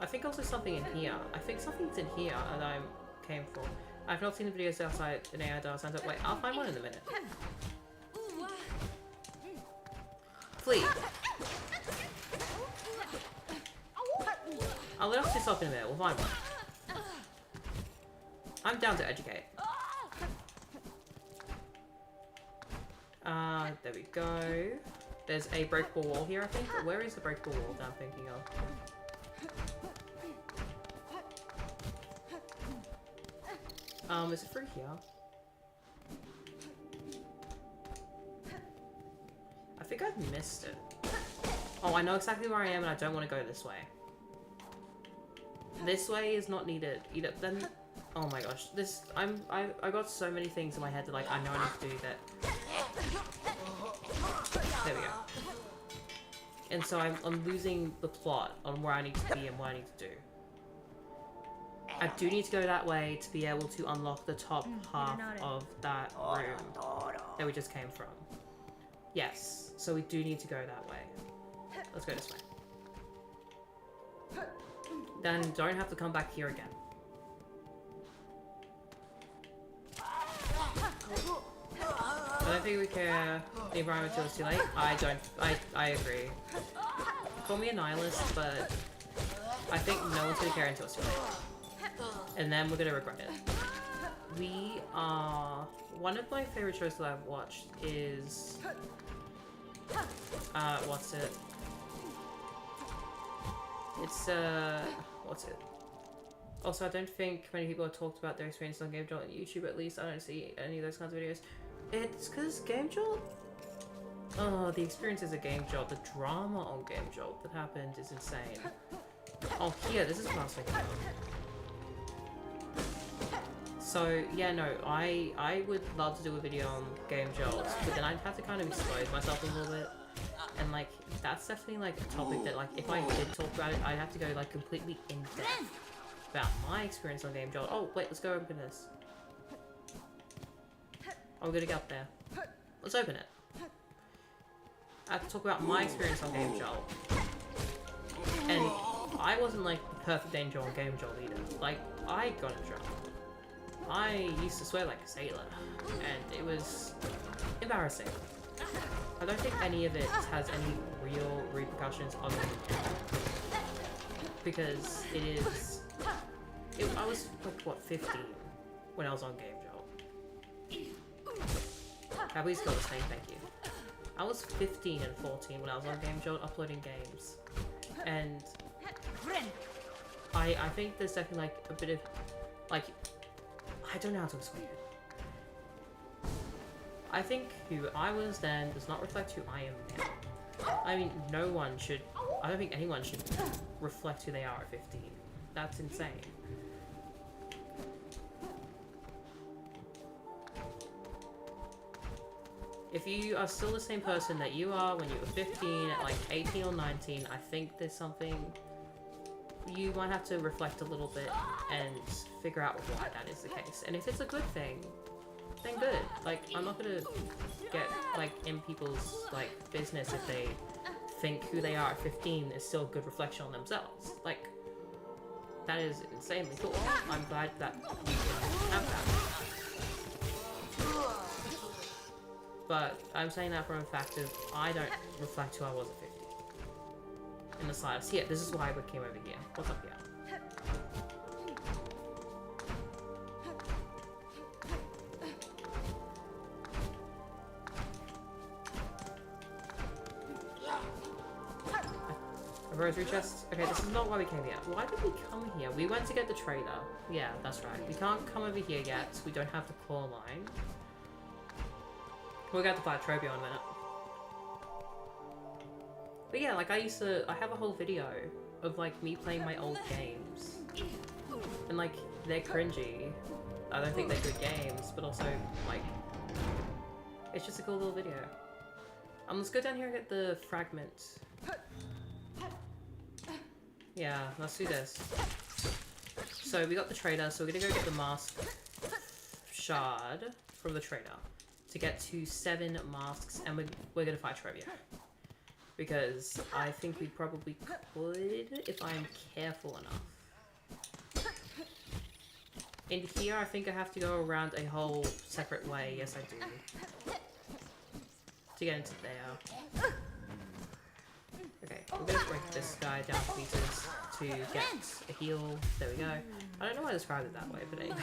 A: I think also something in here. I think something's in here that I came for. I've not seen the videos outside an AI data center. Wait, I'll find one in a minute. Flee. I'll let off this up in a minute. We'll find one. I'm down to educate. There we go. There's a breakable wall here, I think. Where is the breakable wall that I'm thinking of? Is it through here? I think I've missed it. Oh, I know exactly where I am and I don't want to go this way. This way is not needed. Either then, oh my gosh, this, I got so many things in my head that like, I know I need to do that. There we go. And so I'm losing the plot on where I need to be and what I need to do. I do need to go that way to be able to unlock the top half of that room that we just came from. Yes, so we do need to go that way. Let's go this way. Then don't have to come back here again. I don't think we care the environment till it's too late. I agree. Call me a nihilist, but I think no one's gonna care until it's too late. And then we're gonna regret it. We are... One of my favorite shows that I've watched is... what's it? It's, what's it? Also, I don't think many people have talked about their experience on Game Jolt on YouTube, at least. I don't see any of those kinds of videos. It's because Game Jolt... Oh, the experiences of Game Jolt, the drama on Game Jolt that happened is insane. Oh, here, this is what I was thinking of. So, yeah, no, I would love to do a video on Game Jolt, but then I'd have to kind of expose myself a little bit. And, like, that's definitely, like, a topic that, like, if I did talk about it, I'd have to go, like, completely in-depth about my experience on Game Jolt. Oh, wait, let's go open this. Oh, we're gonna get up there. Let's open it. I have to talk about my experience on Game Jolt. And I wasn't, like, the perfect angel on Game Jolt either. Like, I got in trouble. I used to swear like a sailor, and it was embarrassing. I don't think any of it has any real repercussions other than because it is... I was, like, what, 15 when I was on Game Jolt. At least got the same, thank you. I was 15 and 14 when I was on Game Jolt uploading games. And I think there's definitely, like, a bit of, like, I don't know how to explain it. I think who I was then does not reflect who I am now. I mean, no one should... I don't think anyone should reflect who they are at 15. That's insane. If you are still the same person that you are when you were 15, at like 18 or 19, I think there's something you might have to reflect a little bit and figure out why that is the case. And if it's a good thing, then good. Like, I'm not gonna get, like, in people's, like, business if they think who they are at 15 is still a good reflection on themselves. Like, that is insanely cool. I'm glad that you can have that. But I'm saying that from a fact of I don't reflect who I was at 15. In the slightest. Yeah, this is why we came over here. What's up here? A rosary chest? Okay, this is not why we came here. Why did we come here? We went to get the trader. Yeah, that's right. We can't come over here yet, so we don't have the core line. We'll get to fight Trobio in a minute. But yeah, like I have a whole video of like me playing my old games. And like, they're cringy. I don't think they're good games, but also like, it's just a cool little video. Let's go down here and get the fragment. Yeah, let's do this. So we got the trader, so we're gonna go get the mask shard from the trader to get to 7 masks, and we're gonna fight Trobio. Because I think we probably could if I'm careful enough. In here, I think I have to go around a whole separate way. Yes, I do. To get into there. Okay, we're gonna break this guy down to pieces to get a heal. There we go. I don't know why I described it that way, but anyway.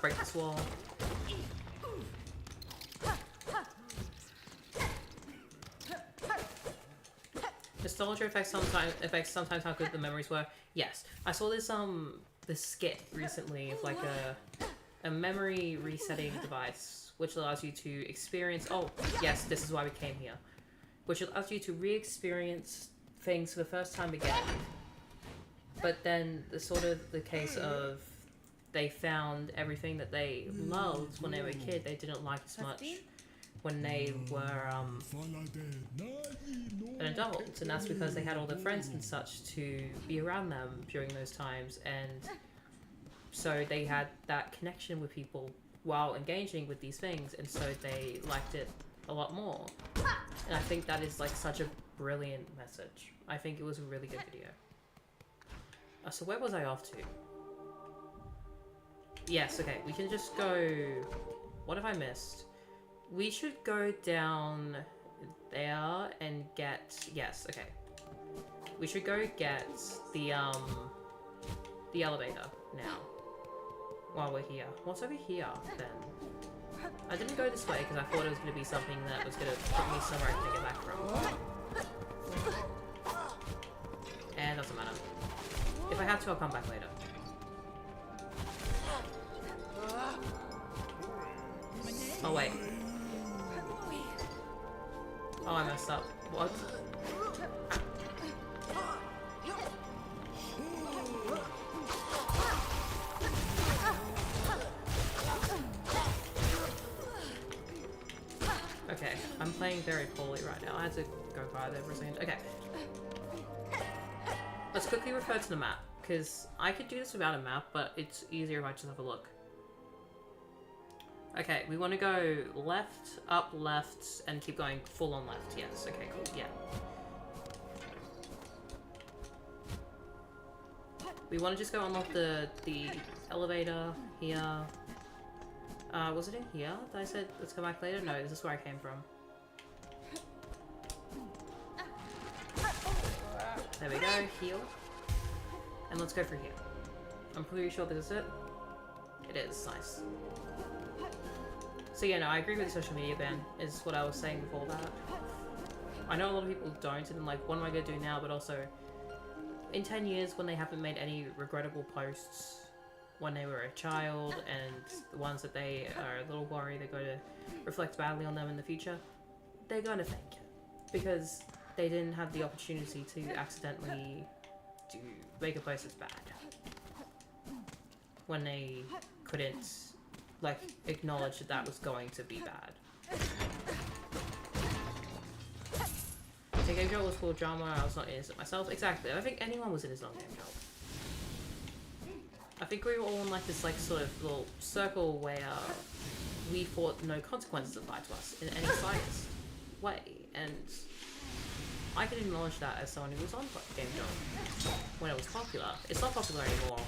A: Break this wall. Nostalgia affects sometimes how good the memories were. Yes, I saw this skit recently of like a memory resetting device which allows you to experience. Oh yes, this is why we came here. Which allows you to re-experience things for the first time again. But then the sort of the case of they found everything that they loved when they were a kid they didn't like as much when they were an adult, and that's because they had all their friends and such to be around them during those times, and so they had that connection with people while engaging with these things, and so they liked it a lot more. And I think that is like such a brilliant message. I think it was a really good video. So where was I off to? Yes, okay, we can just go... What have I missed? We should go down there and get... Yes, okay. we should go get the elevator now. While we're here. What's over here, then? I didn't go this way because I thought it was going to be something that was going to put me somewhere I can get back from. And doesn't matter. If I have to, I'll come back later. Oh, wait. Oh, I messed up. What? Okay, I'm playing very poorly right now. I had to go by there for a second. Okay. Let's quickly refer to the map, because I could do this without a map, but it's easier if I just have a look. Okay, we want to go left, up, left, and keep going full on left. Yes, okay, cool, yeah. We want to just go unlock the elevator here. Was it in here that I said let's go back later? No, this is where I came from. There we go, heal. And let's go through here. I'm pretty sure this is it. It is, nice. So yeah, no, I agree with the social media ban, is what I was saying before that. I know a lot of people don't, and like, what am I going to do now? But also, in 10 years, when they haven't made any regrettable posts when they were a child, and the ones that they are a little worried they're going to reflect badly on them in the future, they're going to thank you. Because they didn't have the opportunity to accidentally make a post that's bad. When they couldn't, like, acknowledge that that was going to be bad. The game job was full of drama, I was not innocent myself. Exactly, I don't think anyone was in his own game job. I think we were all in like this like sort of little circle where we thought no consequences applied to us in any slightest way, and I can acknowledge that as someone who was on Game Job when it was popular. It's not popular anymore.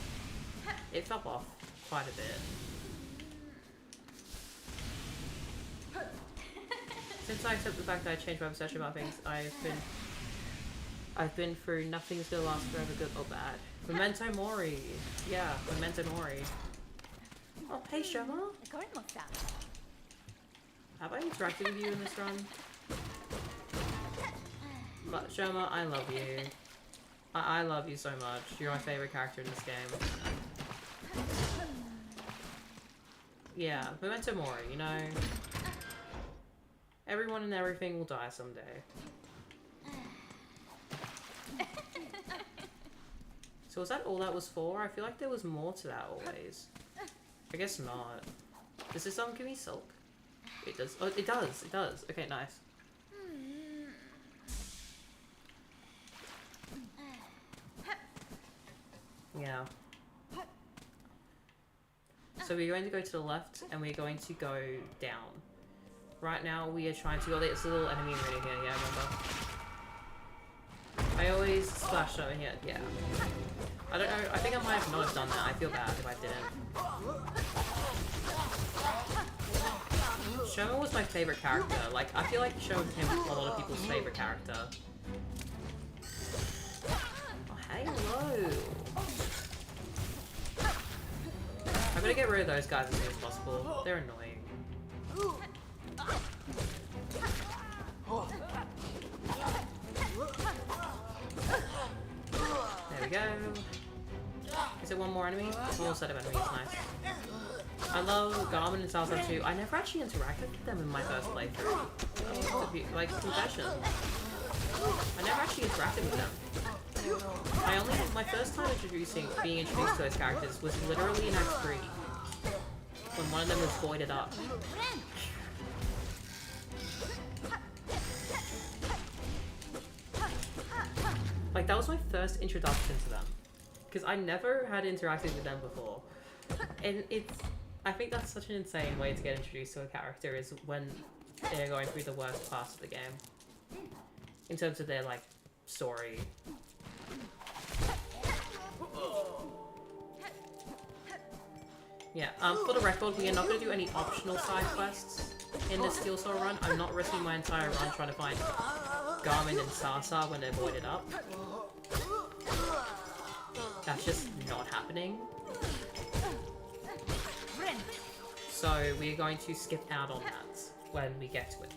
A: It fell off quite a bit. Since I accept the fact that I changed my perception about things, I've been through nothing's gonna last forever, good or bad. Memento Mori. Yeah, Memento Mori. Oh, hey Shoma. Have I interacted with you in this run? But Shoma, I love you. I love you so much. You're my favorite character in this game. Yeah, Memento Mori, you know. Everyone and everything will die someday. So was that all that was for? I feel like there was more to that always. I guess not. Does this give me silk? It does. Oh, it does. It does. Okay, nice. Yeah. So we're going to go to the left and we're going to go down. Right now we are trying to go. There's a little enemy right here. Yeah, remember? I always splashed over here. Yeah. I don't know. I think I might have not have done that. I feel bad if I didn't. Shoma was my favorite character. Like, I feel like Shoma became a lot of people's favorite character. Oh, hey, hello. I'm gonna get rid of those guys as soon as possible. They're annoying. There we go. Is it one more enemy? It's a whole set of enemies, nice. I love Garmin and Silksong too. I never actually interacted with them in my first playthrough. Like, confession. I never actually interacted with them. My first time being introduced to those characters was literally in Act 3. When one of them was voided up. Like, that was my first introduction to them. Because I never had interacted with them before. And I think that's such an insane way to get introduced to a character, is when they're going through the worst parts of the game. In terms of their, like, story. Yeah, for the record, we are not going to do any optional side quests in this Silksong run. I'm not risking my entire run trying to find Garmin and Sasa when they're voided up. it's just not happening. So we're going to skip out on that when we get to it.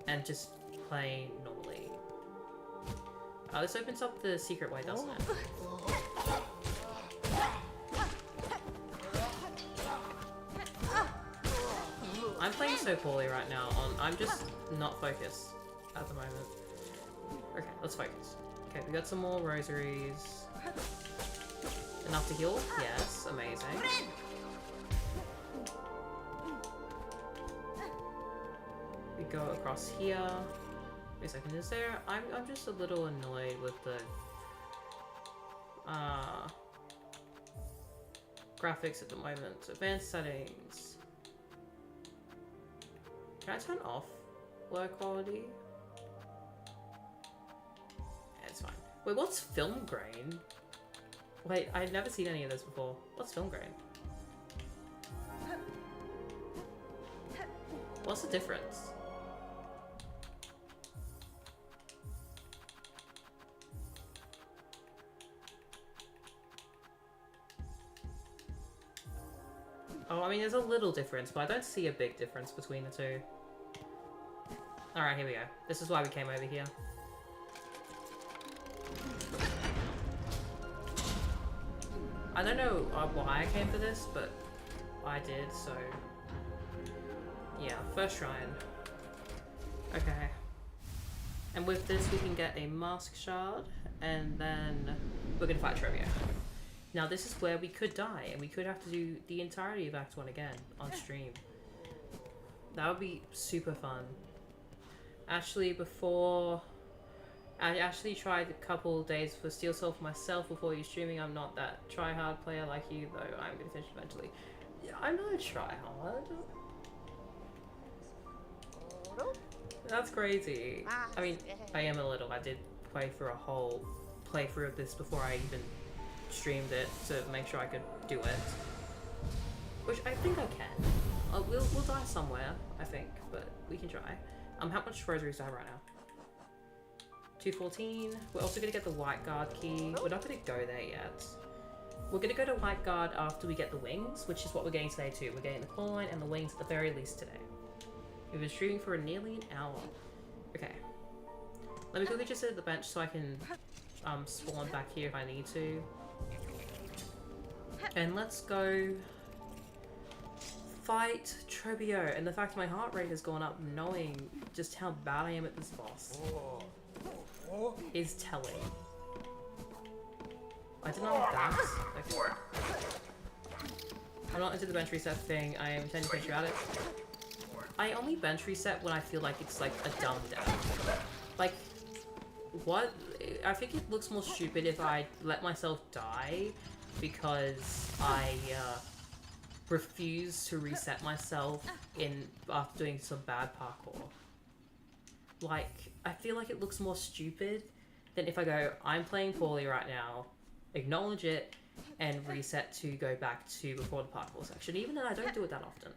A: And just play normally. This opens up the secret way, doesn't it? I'm playing so poorly right now. I'm just not focused at the moment. Okay, let's focus. Okay, we got some more rosaries. Enough to heal? Yes, amazing. We go across here. Wait a second, is there... I'm just a little annoyed with the... graphics at the moment. Advanced settings. Can I turn off blur quality? Yeah, it's fine. Wait, what's film grain? Wait, I've never seen any of this before. What's film grain? What's the difference? Oh, I mean, there's a little difference, but I don't see a big difference between the two. Alright, here we go. This is why we came over here. I don't know why I came for this, but I did, so... yeah, first shrine. Okay. And with this, we can get a mask shard, and then we're gonna fight Trevio. Now this is where we could die, and we could have to do the entirety of Act 1 again on stream. That would be super fun. Actually, I actually tried a couple days for Steel Soul for myself before you streaming. I'm not that try-hard player like you, though. I'm gonna finish eventually. Yeah, I'm not a try-hard. That's crazy. I mean, I am a little. I did play for a whole playthrough of this before I even streamed it to make sure I could do it, which I think I can. We'll die somewhere, I think, but we can try. How much rosaries do I have right now? 214. We're also gonna get the white guard key. We're not gonna go there yet. We're gonna go to white guard after we get the wings, which is what we're getting today too. We're getting the claw line and the wings at the very least today. We've been streaming for nearly an hour. Okay. Let me quickly just sit at the bench so I can spawn back here if I need to. And let's go fight Trebio. And the fact my heart rate has gone up knowing just how bad I am at this boss is telling. I did not have that. Okay. I'm not into the bench reset thing. I am intending to finish out it. I only bench reset when I feel like it's like a dumb death. Like, what? I think it looks more stupid if I let myself die because I refuse to reset myself after doing some bad parkour. Like, I feel like it looks more stupid than if I go, I'm playing poorly right now, acknowledge it, and reset to go back to before the parkour section. Even then, I don't do it that often.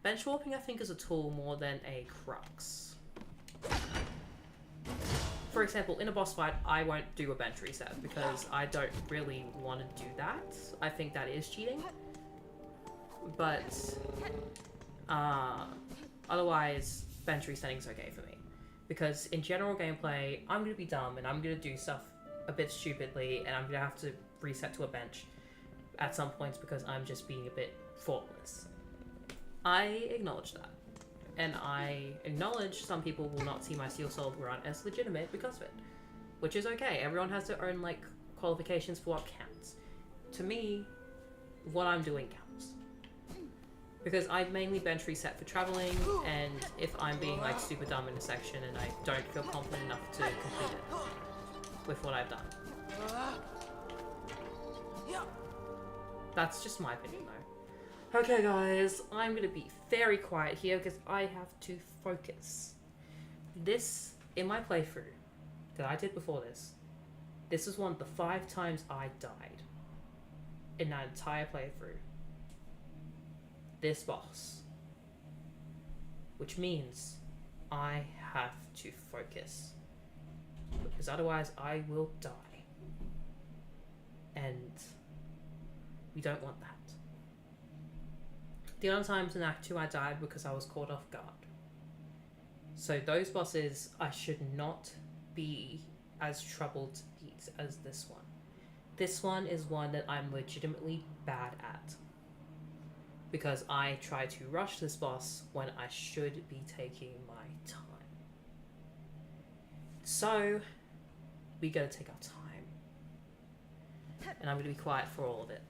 A: Bench warping, I think, is a tool more than a crux. For example, in a boss fight, I won't do a bench reset because I don't really want to do that. I think that is cheating. But, otherwise, bench resetting is okay for me. Because in general gameplay, I'm going to be dumb and I'm going to do stuff a bit stupidly and I'm going to have to reset to a bench at some points because I'm just being a bit thoughtless. I acknowledge that. And I acknowledge some people will not see my Steel Soul run as legitimate because of it. Which is okay. Everyone has their own, like, qualifications for what counts. To me, what I'm doing counts. Because I mainly bench reset for traveling, and if I'm being, like, super dumb in a section and I don't feel confident enough to complete it with what I've done. That's just my opinion, though. Okay, guys, I'm gonna be very quiet here because I have to focus. This, in my playthrough that I did before this is one of the 5 times I died in that entire playthrough. This boss. Which means I have to focus. Because otherwise I will die. and we don't want that. The other times in Act 2 I died because I was caught off guard. So those bosses I should not be as troubled to beat as this one. This one is one that I'm legitimately bad at, because I try to rush this boss when I should be taking my time. So we gotta take our time. And I'm gonna be quiet for all of it,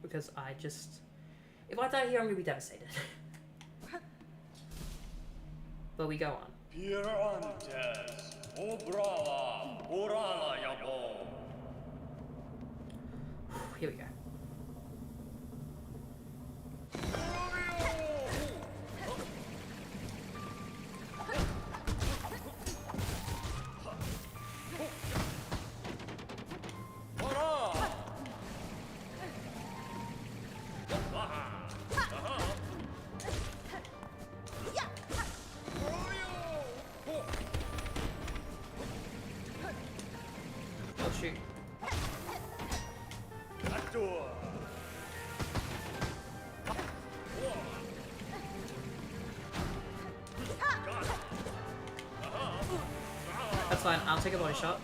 A: because if I die here, I'm gonna be devastated. But we go on. Here we go. Oh shoot. That's fine, I'll take a body shot.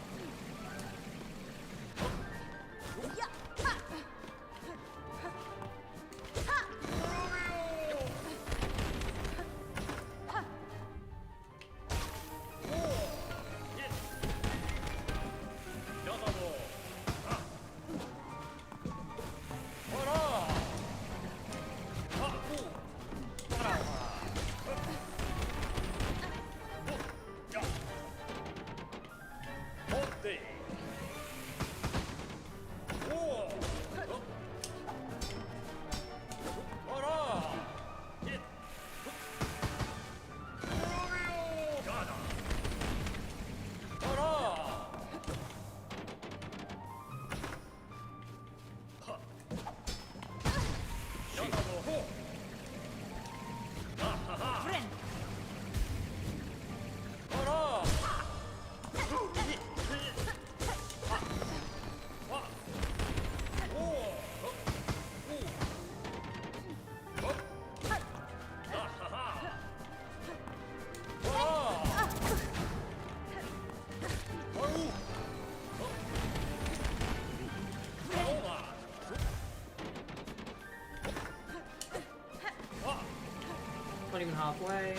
A: Not even halfway.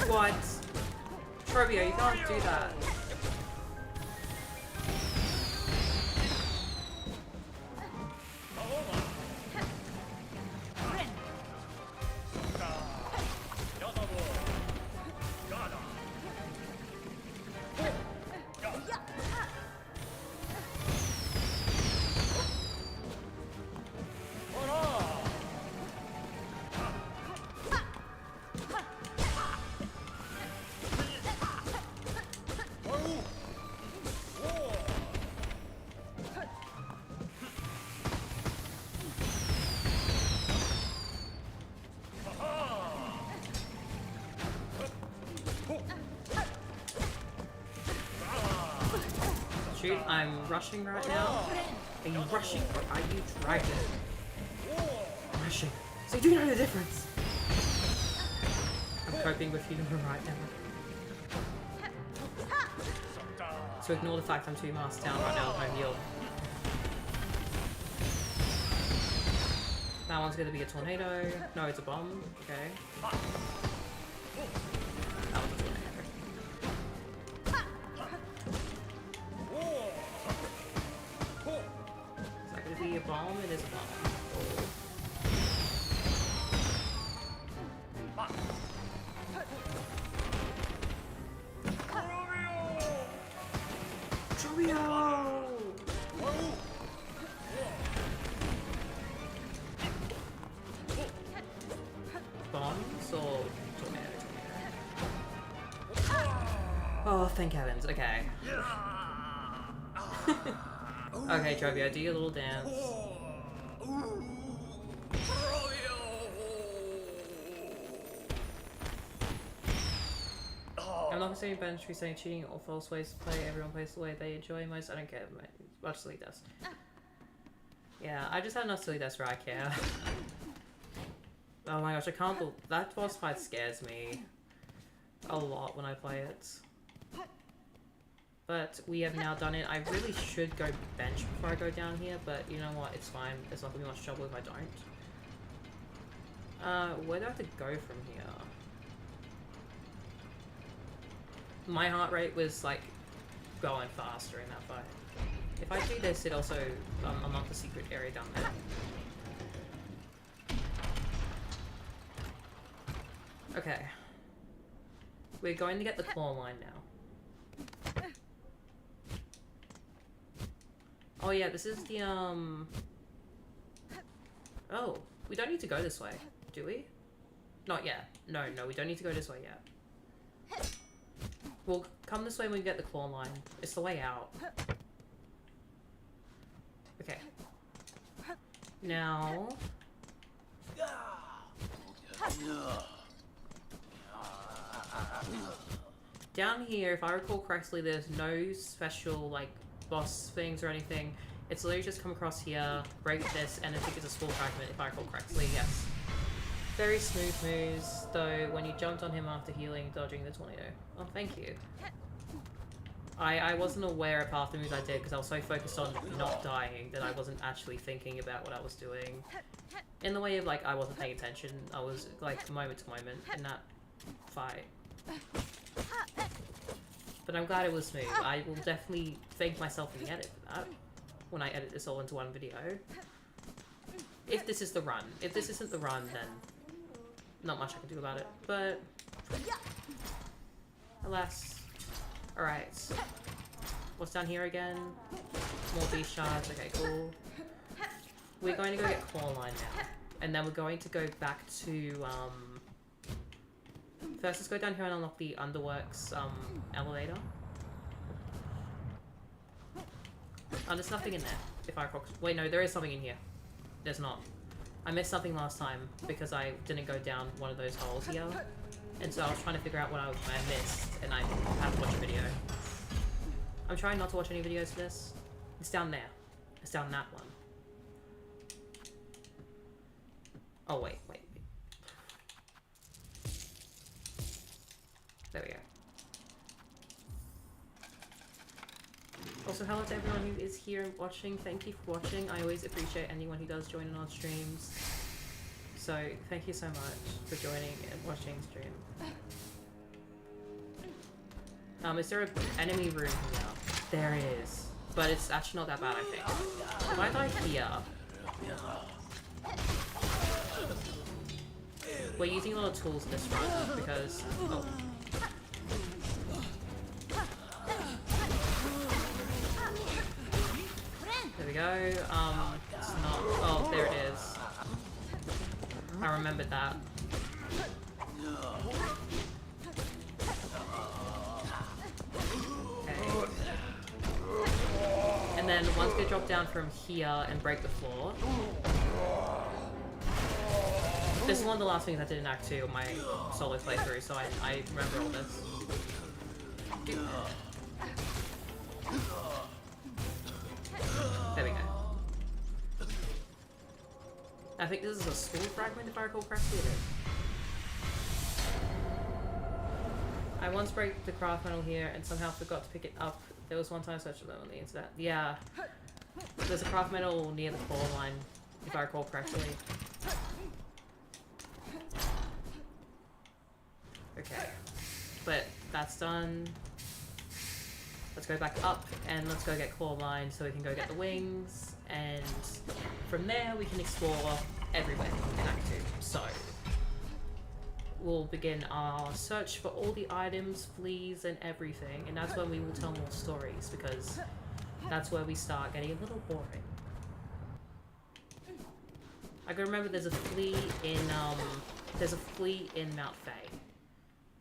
A: What? Trobio, you can't do that. Shoot, I'm rushing right now. Are you rushing or are you dragging? Rushing. So you do know the difference. I'm coping with you right now. So ignore the fact I'm 2 masks down right now with my heal. That one's gonna be a tornado. No, it's a bomb. Okay. That one's a tornado. Is that gonna be a bomb? It is a bomb. Bombs or tornado? Oh, thank heavens. Okay. Okay, Trobio, do your little dance. I'm not considering bench saying cheating or false ways to play. Everyone plays the way they enjoy most. I don't care much silly does. Yeah, I just had enough silly deaths where I care. Oh my gosh, I can't believe that boss fight scares me a lot when I play it. But we have now done it. I really should go bench before I go down here, but you know what? It's fine. There's not gonna be much trouble if I don't. Where do I have to go from here? My heart rate was like going faster in that fight. If I do this, it also unlock the secret area down there. Okay. We're going to get the claw line now. Oh yeah, this is the Oh, we don't need to go this way, do we? Not yet. No, we don't need to go this way yet. We'll come this way when we get the claw line. It's the way out. Okay. Now... Down here, if I recall correctly, there's no special, like, boss things or anything. It's literally just come across here, break this, and I think it's a small fragment, if I recall correctly, yes. Very smooth moves, though, when you jumped on him after healing, dodging the tornado. Oh, thank you. I wasn't aware of half the moves I did because I was so focused on not dying that I wasn't actually thinking about what I was doing. In the way of, like, I wasn't paying attention. I was, like, moment to moment in that fight. But I'm glad it was smooth. I will definitely thank myself in the edit for that when I edit this all into one video. If this is the run. If this isn't the run, then not much I can do about it. But alas. Alright. What's down here again? More beast shards. Okay, cool. We're going to go get claw line now. And then we're going to go back to first, let's go down here and unlock the Underworks elevator. Oh, there's nothing in there. If I recall. Wait, no, there is something in here. There's not. I missed something last time because I didn't go down one of those holes here. And so I was trying to figure out what I missed, and I had to watch a video. I'm trying not to watch any videos for this. It's down there. It's down that one. Oh, wait. There we go. Also, hello to everyone who is here and watching. Thank you for watching. I always appreciate anyone who does join in on streams. So, thank you so much for joining and watching stream. Is there an enemy room here? There is. But it's actually not that bad, I think. If I die here... We're using a lot of tools in this run, because... Oh. There we go. It's not... Oh, there it is. I remembered that. Okay. And then once we drop down from here and break the floor... This is one of the last things I did in Act 2 of my solo playthrough, so I remember all this. There we go. I think this is a school fragment, if I recall correctly. It is. I once broke the craft metal here and somehow forgot to pick it up. There was one time I searched for them on the internet. Yeah. There's a craft metal near the core line, if I recall correctly. Okay. But that's done. Let's go back up and let's go get claw line so we can go get the wings, and from there we can explore everywhere in Act 2. So we'll begin our search for all the items, fleas and everything, and that's when we will tell more stories, because that's where we start getting a little boring. I can remember there's a flea in Mount Fae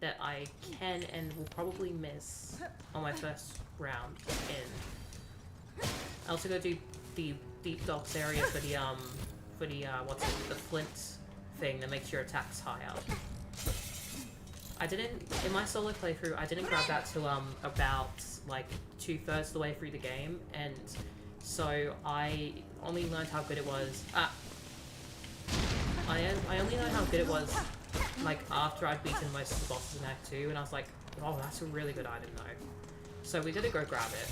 A: that I can and will probably miss on my first round in. I also go do the deep docks area for the the flint thing that makes your attacks higher. I didn't, in my solo playthrough, I didn't grab that till about like 2/3 the way through the game, and so I only learned how good it was. I only learned how good it was like after I'd beaten most of the bosses in Act 2, and I was like, oh, that's a really good item though. So we gotta go grab it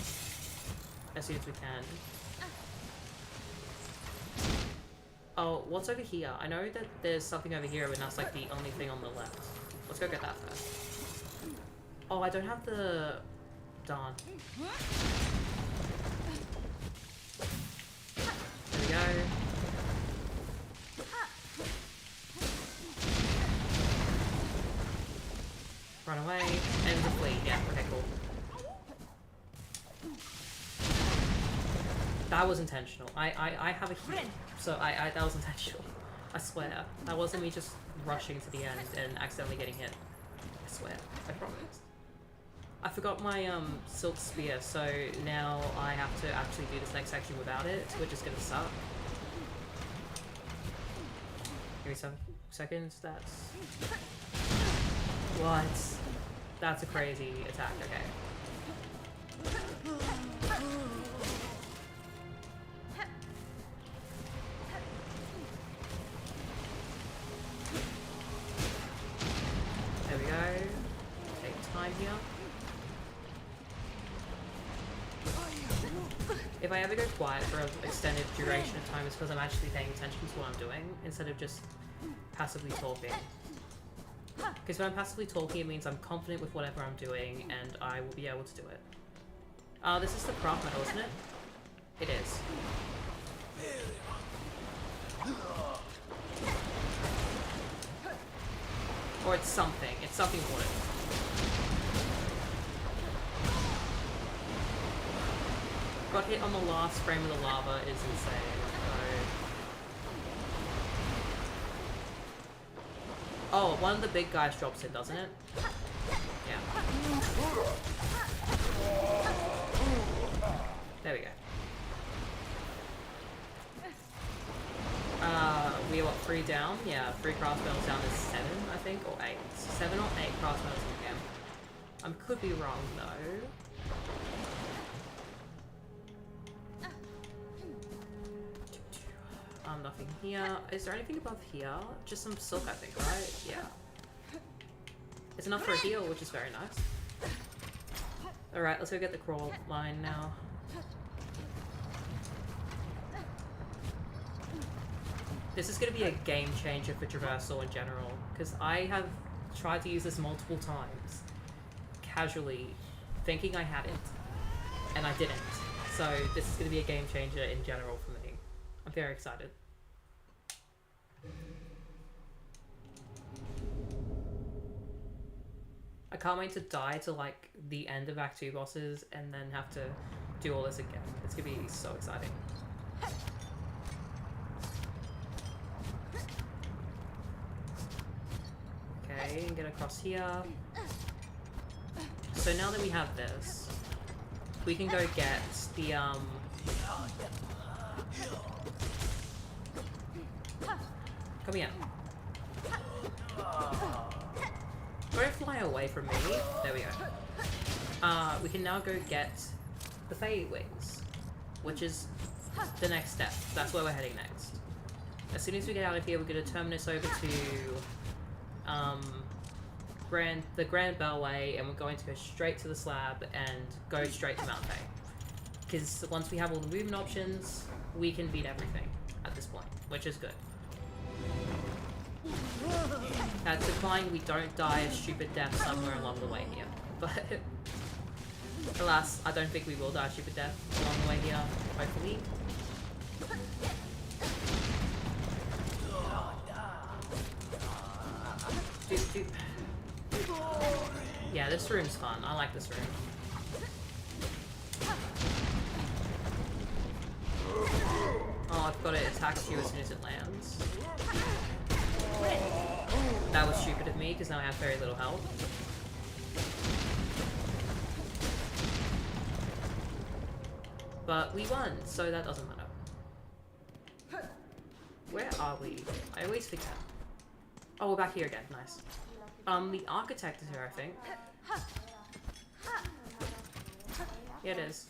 A: as soon as we can. Oh, what's over here? I know that there's something over here, and that's like the only thing on the left. Let's go get that first. Oh, I don't have the... Darn. There we go. Run away. And the fleet. Yeah, okay, cool. That was intentional. I have a heal, so that was intentional. I swear. That wasn't me just rushing to the end and accidentally getting hit. I swear. I promise. I forgot my silk spear, so now I have to actually do this next section without it, which is gonna suck. Give me some seconds. That's... What? That's a crazy attack, okay. There we go. Take time here. If I ever go quiet for an extended duration of time, it's because I'm actually paying attention to what I'm doing, instead of just passively talking. Because when I'm passively talking, it means I'm confident with whatever I'm doing, and I will be able to do it. This is the craft medal, isn't it? It is. Or it's something. It's something important. Got hit on the last frame of the lava is insane. Oh, one of the big guys drops it, doesn't it? Yeah. There we go. We are what, 3 down? Yeah, 3 craft medals down is 7, I think, or 8. 7 or 8 craft medals in the game. Could be wrong though. Nothing here. Is there anything above here? Just some silk, I think, right? Yeah. It's enough for a heal, which is very nice. Alright, let's go get the crawl line now. This is going to be a game changer for traversal in general, because I have tried to use this multiple times, casually, thinking I hadn't, and I didn't. So this is going to be a game changer in general for me. I'm very excited. I can't wait to die to like the end of Act 2 bosses and then have to do all this again. It's gonna be so exciting. Okay, and get across here. So now that we have this, we can go get the come here. Don't fly away from me. There we go. We can now go get the Fey Wings, which is the next step. That's where we're heading next. As soon as we get out of here, we're going to terminus over to the Grand Bellway, and we're going to go straight to the slab and go straight to Mount Fey. Because once we have all the movement options, we can beat everything at this point, which is good. At Decline, we don't die a stupid death somewhere along the way here. But alas, I don't think we will die a stupid death along the way here, hopefully. Yeah, this room's fun. I like this room. Oh, I've got to attack you as soon as it lands. That was stupid of me, because now I have very little health. But we won, so that doesn't matter. Where are we? I always forget. Oh, we're back here again. Nice. The architect is here, I think. Yeah, it is.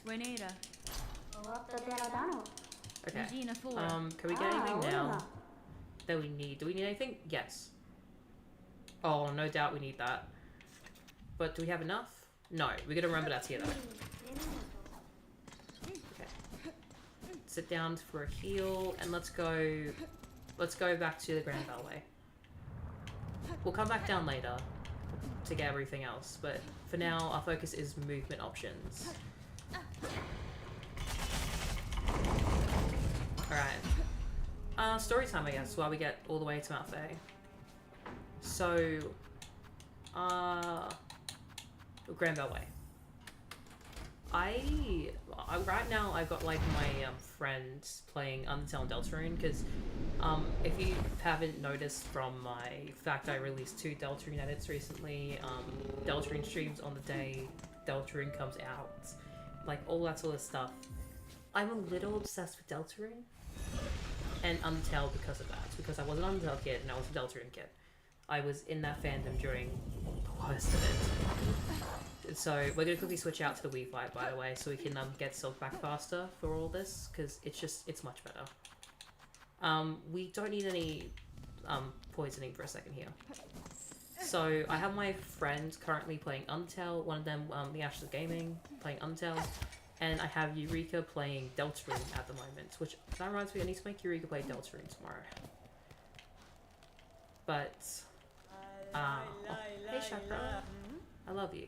A: Okay. Can we get anything now that we need? Do we need anything? Yes. Oh, no doubt we need that. But do we have enough? No. We gotta remember that's here though. Okay. Sit down for a heal and let's go back to the Grand Ballet. We'll come back down later to get everything else, but for now our focus is movement options. Alright. Story time, I guess, while we get all the way to Mount Faye. So, Grand Ballet. Right now I've got like my friends playing Undertale and Deltarune, because if you haven't noticed from my fact, I released 2 Deltarune edits recently. Deltarune streams on the day Deltarune comes out, like all that sort of stuff. I'm a little obsessed with Deltarune and Undertale because of that, because I was an Undertale kid and I was a Deltarune kid. I was in that fandom during the worst of it. So we're gonna quickly switch out to the Wii fight, by the way, so we can get Silk back faster for all this, because it's much better. We don't need any poisoning for a second here. So I have my friends currently playing Undertale, one of them, the Ashes of Gaming, playing Undertale, and I have Eureka playing Deltarune at the moment, which, that reminds me, I need to make Eureka play Deltarune tomorrow. But, oh, hey Chakra, I love you.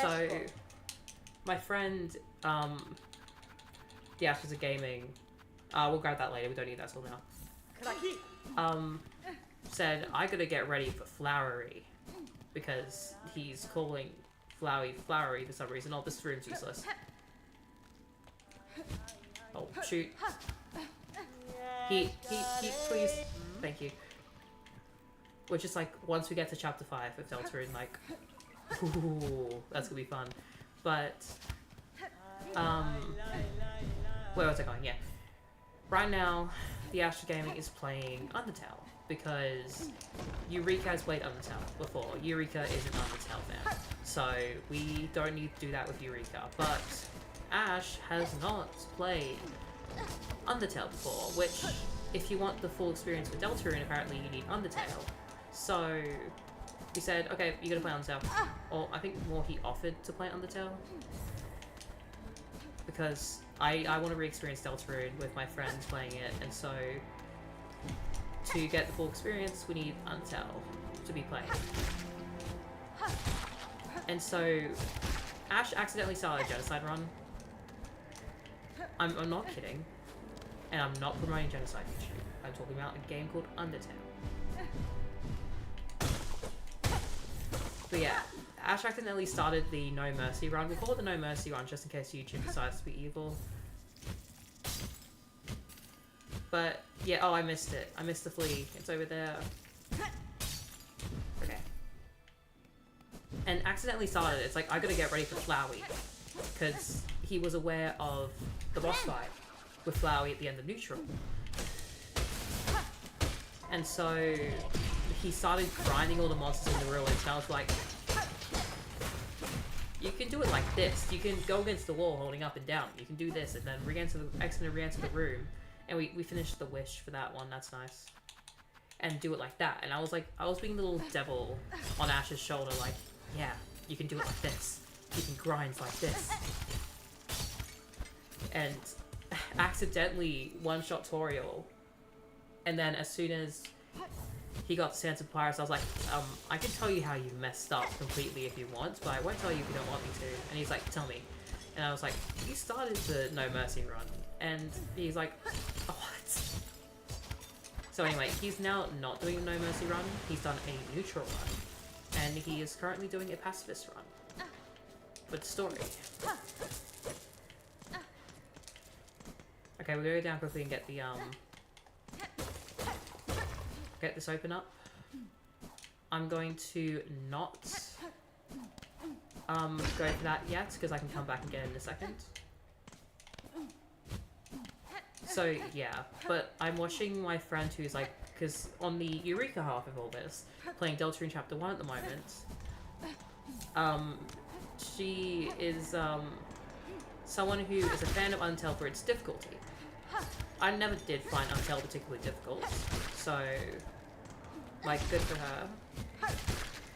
A: So, my friend, the Ashes of Gaming, we'll grab that later, we don't need that till now, said, I gotta get ready for Flowery, because he's calling Flowery for some reason. Oh, this room's useless. Oh, shoot. He, please. Thank you. Which is like, once we get to chapter 5 of Deltarune, like, ooh, that's gonna be fun. But, where was I going? Yeah. Right now, the Astra Gaming is playing Undertale, because Eureka has played Undertale before. Eureka is an Undertale fan, so we don't need to do that with Eureka. But Ash has not played Undertale before, which, if you want the full experience with Deltarune, apparently you need Undertale. So we said, okay, you're gonna play Undertale. Or I think more he offered to play Undertale, because I want to re-experience Deltarune with my friends playing it, and so to get the full experience, we need Undertale to be playing. And so Ash accidentally started a genocide run. I'm not kidding, and I'm not promoting genocide YouTube. I'm talking about a game called Undertale. But yeah, Ash accidentally started the No Mercy run. We call it the No Mercy run just in case YouTube decides to be evil. But yeah, oh, I missed it. I missed the flea. It's over there. Okay. And accidentally started it. It's like, I gotta get ready for Flowey, because he was aware of the boss fight with Flowey at the end of Neutral. And so he started grinding all the monsters in the ruins, and I was like, you can do it like this. You can go against the wall holding up and down. You can do this and then re-enter the room. And we finished the wish for that one, that's nice. And do it like that. And I was like, I was being the little devil on Ash's shoulder, like, yeah, you can do it like this. You can grind like this. And accidentally one-shot Toriel. And then as soon as he got the Sands of Pirates, I was like, I can tell you how you messed up completely if you want, but I won't tell you if you don't want me to. And he's like, tell me. And I was like, you started the No Mercy run. And he's like, oh, what? So anyway, he's now not doing a No Mercy run. He's done a neutral run. And he is currently doing a pacifist run. With story. Okay, we'll go down quickly and get the, get this open up. I'm going to not go for that yet, because I can come back and get it in a second. So yeah, but I'm watching my friend who's like, because on the Eureka half of all this, playing Deltarune Chapter 1 at the moment, she is someone who is a fan of Untail for its difficulty. I never did find Untail particularly difficult, so like good for her.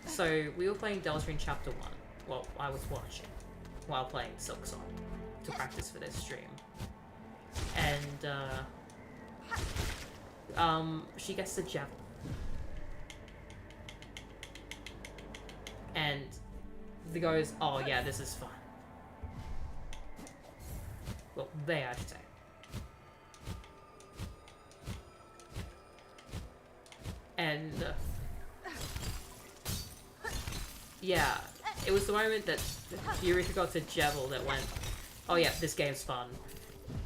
A: So we were playing Deltarune Chapter 1. Well, I was watching while playing Silksong to practice for this stream. And she gets the javelin. And the goes, oh yeah, this is fun. Well, I should say. And yeah, it was the moment that Eureka got to Jebel that went, oh yeah, this game's fun.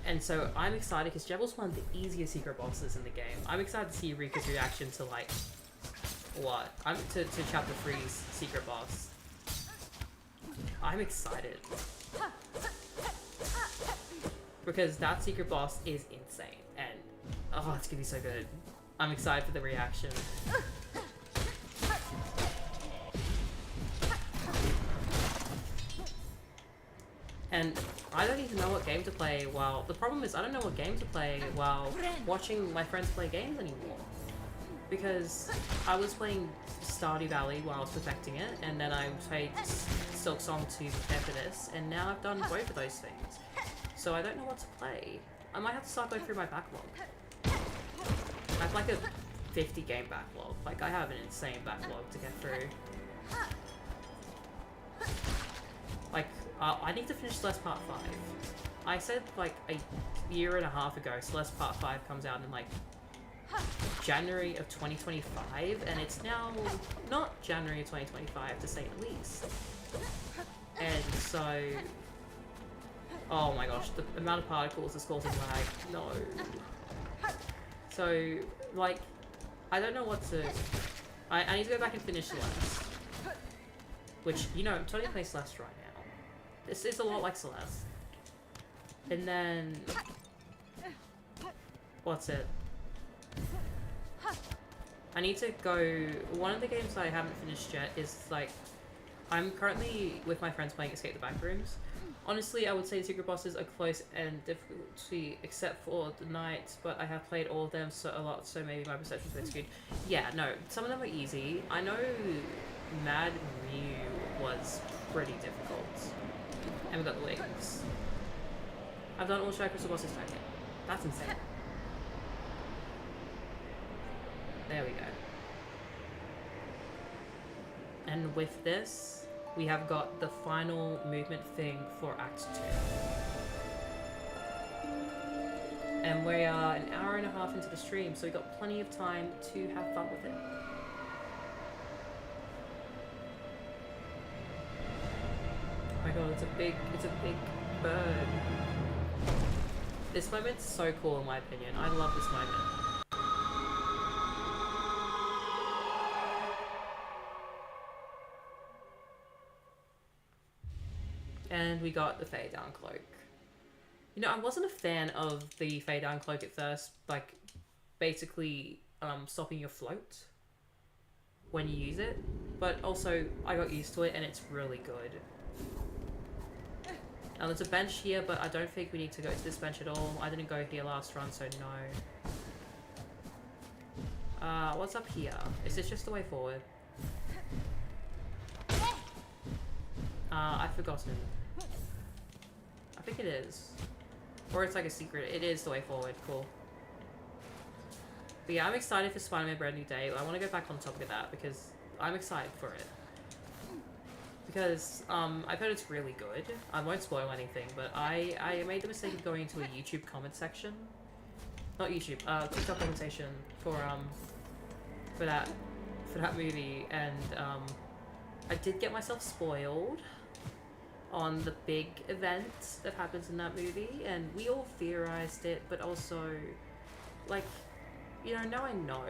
A: And so I'm excited because Jebel's one of the easiest secret bosses in the game. I'm excited to see Eureka's reaction to like, what? To Chapter 3's secret boss. I'm excited. Because that secret boss is insane. And, oh, it's gonna be so good. I'm excited for the reaction. And I don't even know what game to play while... The problem is I don't know what game to play while watching my friends play games anymore. Because I was playing Stardew Valley while I was perfecting it, and then I played Silksong to prepare for this, and now I've done both of those things. So I don't know what to play. I might have to start going through my backlog. I have like a 50 game backlog. Like, I have an insane backlog to get through. Like, I need to finish Celeste Part 5. I said like a year and a half ago Celeste Part 5 comes out in like January of 2025, and it's now not January of 2025 to say the least. And so, oh my gosh, the amount of particles is causing lag. No. So, like, I don't know what to... I need to go back and finish Celeste. Which, you know, I'm totally playing Celeste right now. This is a lot like Celeste. And then... What's it? I need to go... One of the games I haven't finished yet is, like... I'm currently with my friends playing Escape the Backrooms. Honestly, I would say the secret bosses are close and difficult except for the night, but I have played all of them a lot, so maybe my perception's a bit skewed. Yeah, no, some of them are easy. I know Mad Mew was pretty difficult. And we got the wings. I've done all Shadow Crystal bosses okay. That's insane. There we go. And with this, we have got the final movement thing for Act 2. And we are an hour and a half into the stream, so we've got plenty of time to have fun with it. Oh my god, it's a big bird. This moment's so cool in my opinion. I love this moment. And we got the Fade Down Cloak. You know, I wasn't a fan of the Fade Down Cloak at first, like, basically stopping your float when you use it. But also, I got used to it and it's really good. Now there's a bench here, but I don't think we need to go to this bench at all. I didn't go here last run, so no. What's up here? Is this just the way forward? I've forgotten. I think it is. Or it's like a secret. It is the way forward. Cool. But yeah, I'm excited for Spider-Man Brand New Day. I want to go back on topic of that because I'm excited for it. Because I've heard it's really good. I won't spoil anything, but I made the mistake of going into a YouTube comment section. Not YouTube, TikTok commentation for that movie, and I did get myself spoiled on the big event that happens in that movie, and we all theorized it, but also, like, you know, now I know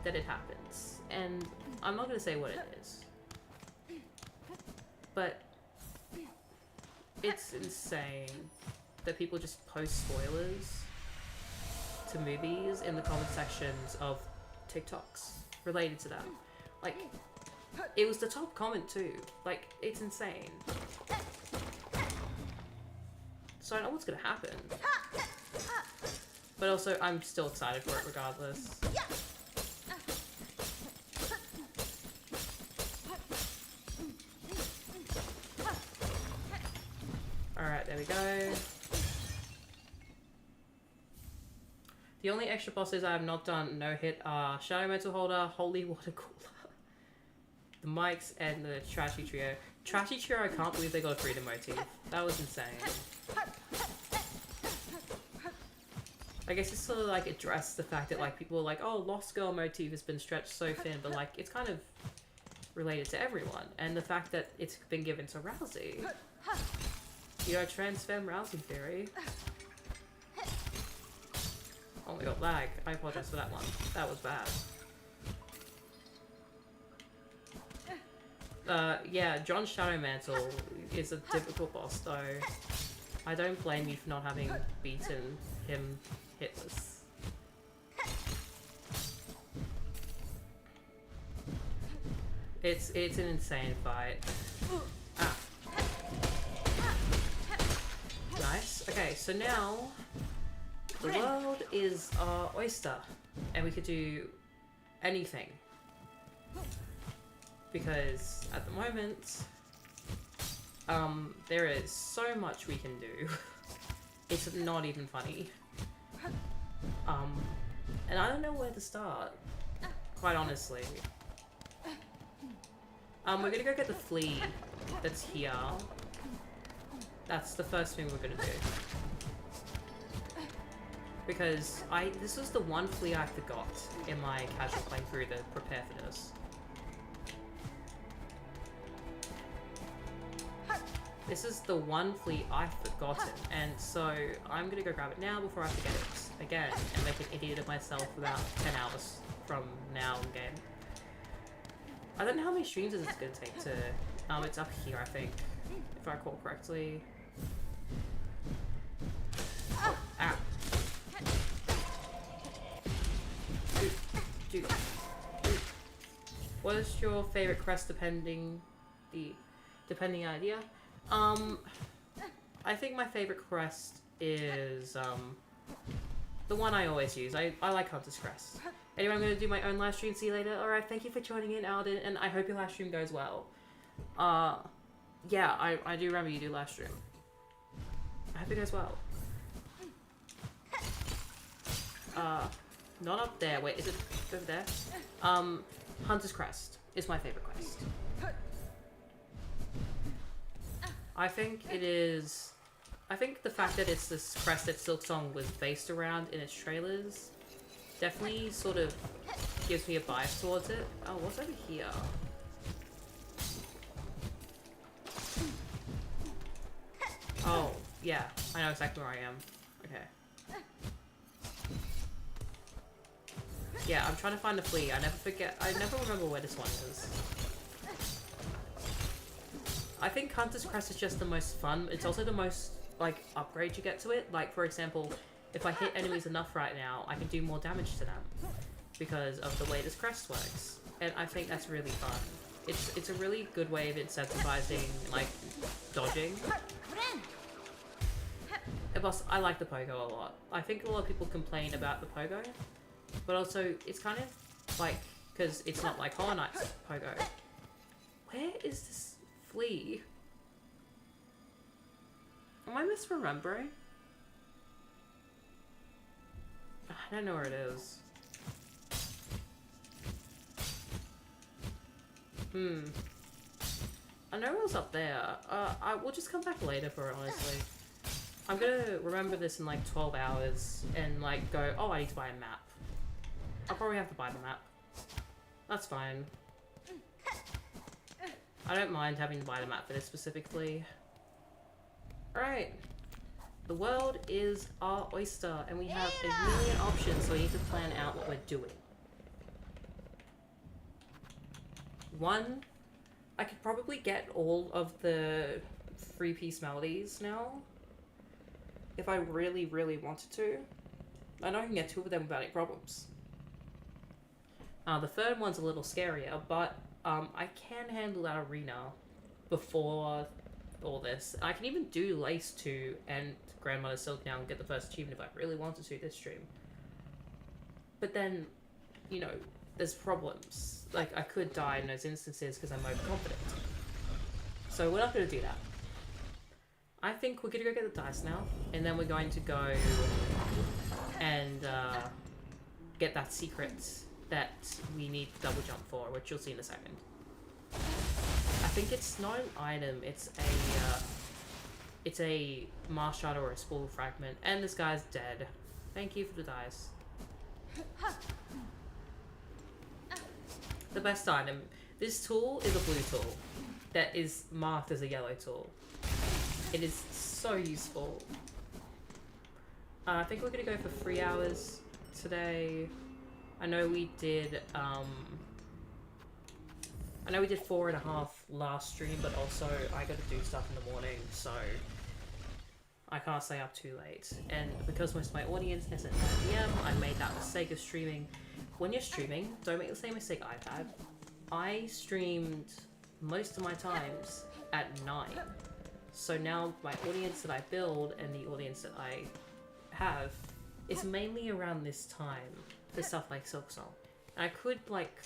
A: that it happens, and I'm not going to say what it is, but it's insane that people just post spoilers to movies in the comment sections of TikToks related to that. Like, it was the top comment too. Like, it's insane. So I know what's gonna happen. But also, I'm still excited for it regardless. Alright, there we go. The only extra bosses I have not done no hit are Shadow Metal Holder, Holy Water Cooler, the mics, and the Trashy Trio. Trashy Trio, I can't believe they got a freedom motif. That was insane. I guess it's sort of like address the fact that like people are like, oh, Lost Girl motif has been stretched so thin, but like it's kind of related to everyone, and the fact that it's been given to Rousey. You know, trans femme Rousey theory. Oh my god, lag. I apologize for that one. That was bad. Yeah, John Shadowmantle is a difficult boss though. I don't blame you for not having beaten him hitless. It's an insane fight. Ah. Nice. Okay, so now the world is our oyster, and we could do anything. Because at the moment, there is so much we can do. It's not even funny. And I don't know where to start, quite honestly. We're gonna go get the flea that's here. That's the first thing we're gonna do. Because this was the one flea I forgot in my casual playthrough to prepare for this. This is the one flea I've forgotten, and so I'm gonna go grab it now before I forget it again and make an idiot of myself about 10 hours from now in game. I don't know how many streams it's gonna take to... it's up here, I think, if I recall correctly. Oh, ow. What is your favorite crest depending idea? I think my favorite crest is the one I always use. I like Hunter's Crest. Anyway, I'm going to do my own live stream. See you later. Alright, thank you for joining in, Alden, and I hope your live stream goes well. Yeah, I do remember you do live stream. I hope it goes well. Not up there. Wait, is it over there? Hunter's Crest is my favorite quest. I think it is... I think the fact that it's this crest that Silksong was based around in its trailers definitely sort of gives me a bias towards it. Oh, what's over here? Oh, yeah. I know exactly where I am. Okay. Yeah, I'm trying to find the flea. I never remember where this one is. I think Hunter's Crest is just the most fun. It's also the most, like, upgrade you get to it. Like, for example, if I hit enemies enough right now, I can do more damage to them because of the way this crest works. And I think that's really fun. It's a really good way of incentivizing, like, dodging. And plus, I like the pogo a lot. I think a lot of people complain about the pogo, but also it's kind of like, because it's not like Hollow Knight's pogo. Where is this flea? Am I misremembering? I don't know where it is. I know it was up there. I will just come back later for it, honestly. I'm gonna remember this in like 12 hours and like go, oh, I need to buy a map. I'll probably have to buy the map. That's fine. I don't mind having to buy the map for this specifically. Alright. The world is our oyster and we have a million options, so we need to plan out what we're doing. One, I could probably get all of the 3-piece melodies now. If I really, really wanted to. I know I can get 2 of them without any problems. The third one's a little scarier, but I can handle that arena before all this. I can even do Lace 2 and Grandmother Silk now and get the first achievement if I really wanted to this stream. But then, you know, there's problems. Like, I could die in those instances because I'm overconfident. So we're not going to do that. I think we're going to go get the dice now, and then we're going to go and get that secret that we need to double jump for, which you'll see in a second. I think it's not an item, it's a mask shard or a spool fragment, and this guy's dead. Thank you for the dice. The best item. This tool is a blue tool that is marked as a yellow tool. It is so useful. I think we're gonna go for 3 hours today. I know we did 4.5 last stream, but also I gotta do stuff in the morning, so I can't stay up too late. And because most of my audience is at 9 PM, I made that mistake of streaming. When you're streaming, don't make the same mistake I've had. I streamed most of my times at 9. So now my audience that I build and the audience that I have is mainly around this time for stuff like Silksong. And I could like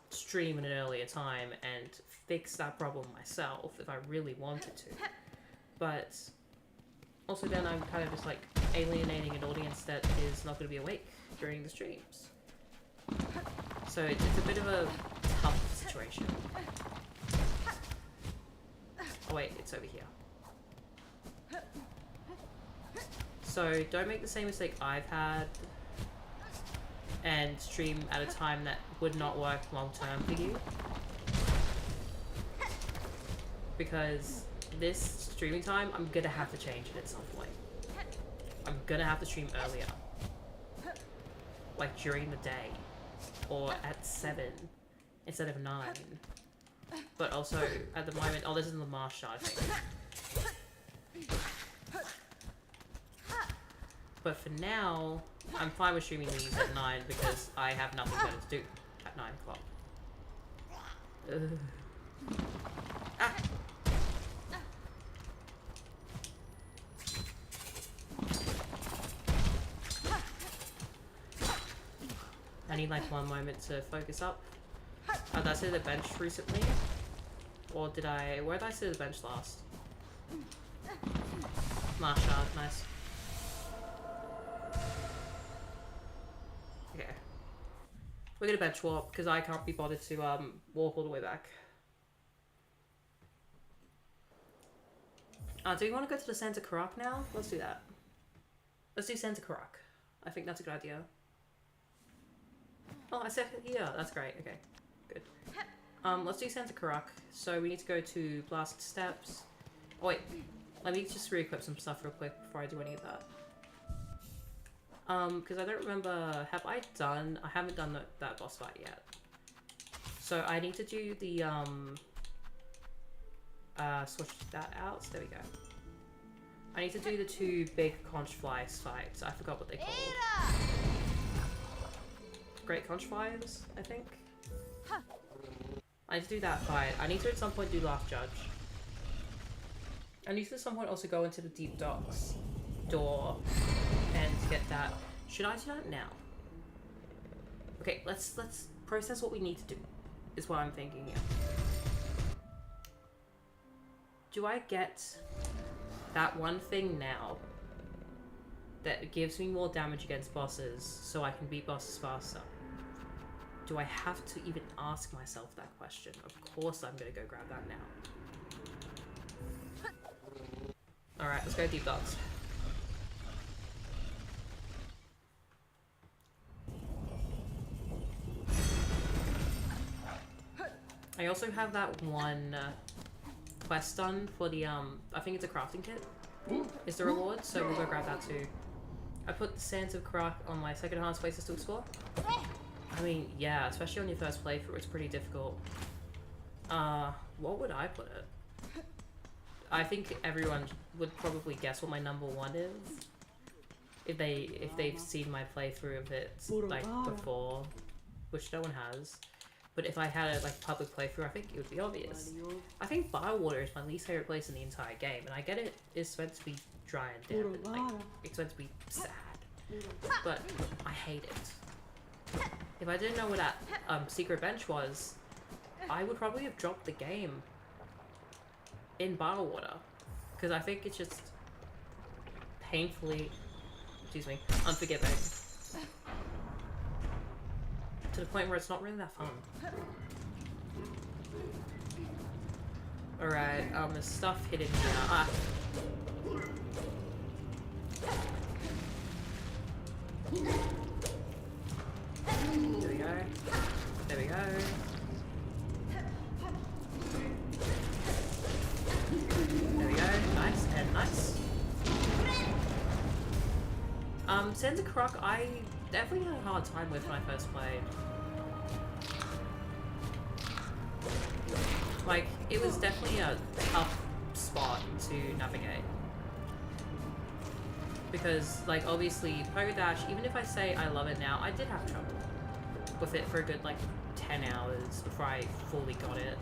A: stream at an earlier time and fix that problem myself if I really wanted to. But also then I'm kind of just like alienating an audience that is not going to be awake during the streams. So it's a bit of a tough situation. Oh wait, it's over here. So don't make the same mistake I've had and stream at a time that would not work long term for you. Because this streaming time, I'm gonna have to change it at some point. I'm gonna have to stream earlier. Like during the day. Or at 7 instead of 9. But also at the moment, oh, this is the mask shard thing. But for now, I'm fine with streaming these at 9 because I have nothing better to do at 9 o'clock. Ah! I need like one moment to focus up. Did I sit at the bench recently? Or did I... Where did I sit at the bench last? Mask shard, nice. Okay. We're gonna bench warp because I can't be bothered to walk all the way back. Do you want to go to the Santa Karak now? Let's do that. Let's do Santa Karak. I think that's a good idea. Oh, I said here. That's great. Okay, good. Let's do Santa Karak. So we need to go to Blast Steps. Oh wait, let me just re-equip some stuff real quick before I do any of that. Because I don't remember, I haven't done that boss fight yet. So I need to do the, switch that out, so there we go. I need to do the 2 big conch flies fights. I forgot what they called. Great conch flies, I think. I need to do that fight. I need to at some point do Last Judge. I need to at some point also go into the Deep Docks door and get that. Should I do that now? Okay, let's process what we need to do, is what I'm thinking here. Do I get that one thing now that gives me more damage against bosses so I can beat bosses faster? Do I have to even ask myself that question? Of course I'm gonna go grab that now. Alright, let's go Deep Docks. I also have that one quest done for the, I think it's a crafting kit, is the reward, so we'll go grab that too. I put the Sands of Karak on my second hardest places to explore. I mean, yeah, especially on your first playthrough, it's pretty difficult. What would I put it? I think everyone would probably guess what my number 1 is. if they've seen my playthrough of it like before, which no one has. But if I had a like public playthrough, I think it would be obvious. I think Bywater is my least favorite place in the entire game, and I get it's meant to be dry and damp, and like it's meant to be sad, but I hate it. If I didn't know what that secret bench was, I would probably have dropped the game in Bywater, because I think it's just painfully, excuse me, unforgiving. To the point where it's not really that fun. Alright, there's stuff hidden here. Ah. There we go. There we go. There we go. Nice and nice. Santa Croc, I definitely had a hard time with when I first played. Like, it was definitely a tough spot to navigate. Because, like, obviously, Pogo Dash, even if I say I love it now, I did have trouble with it for a good, like, 10 hours before I fully got it.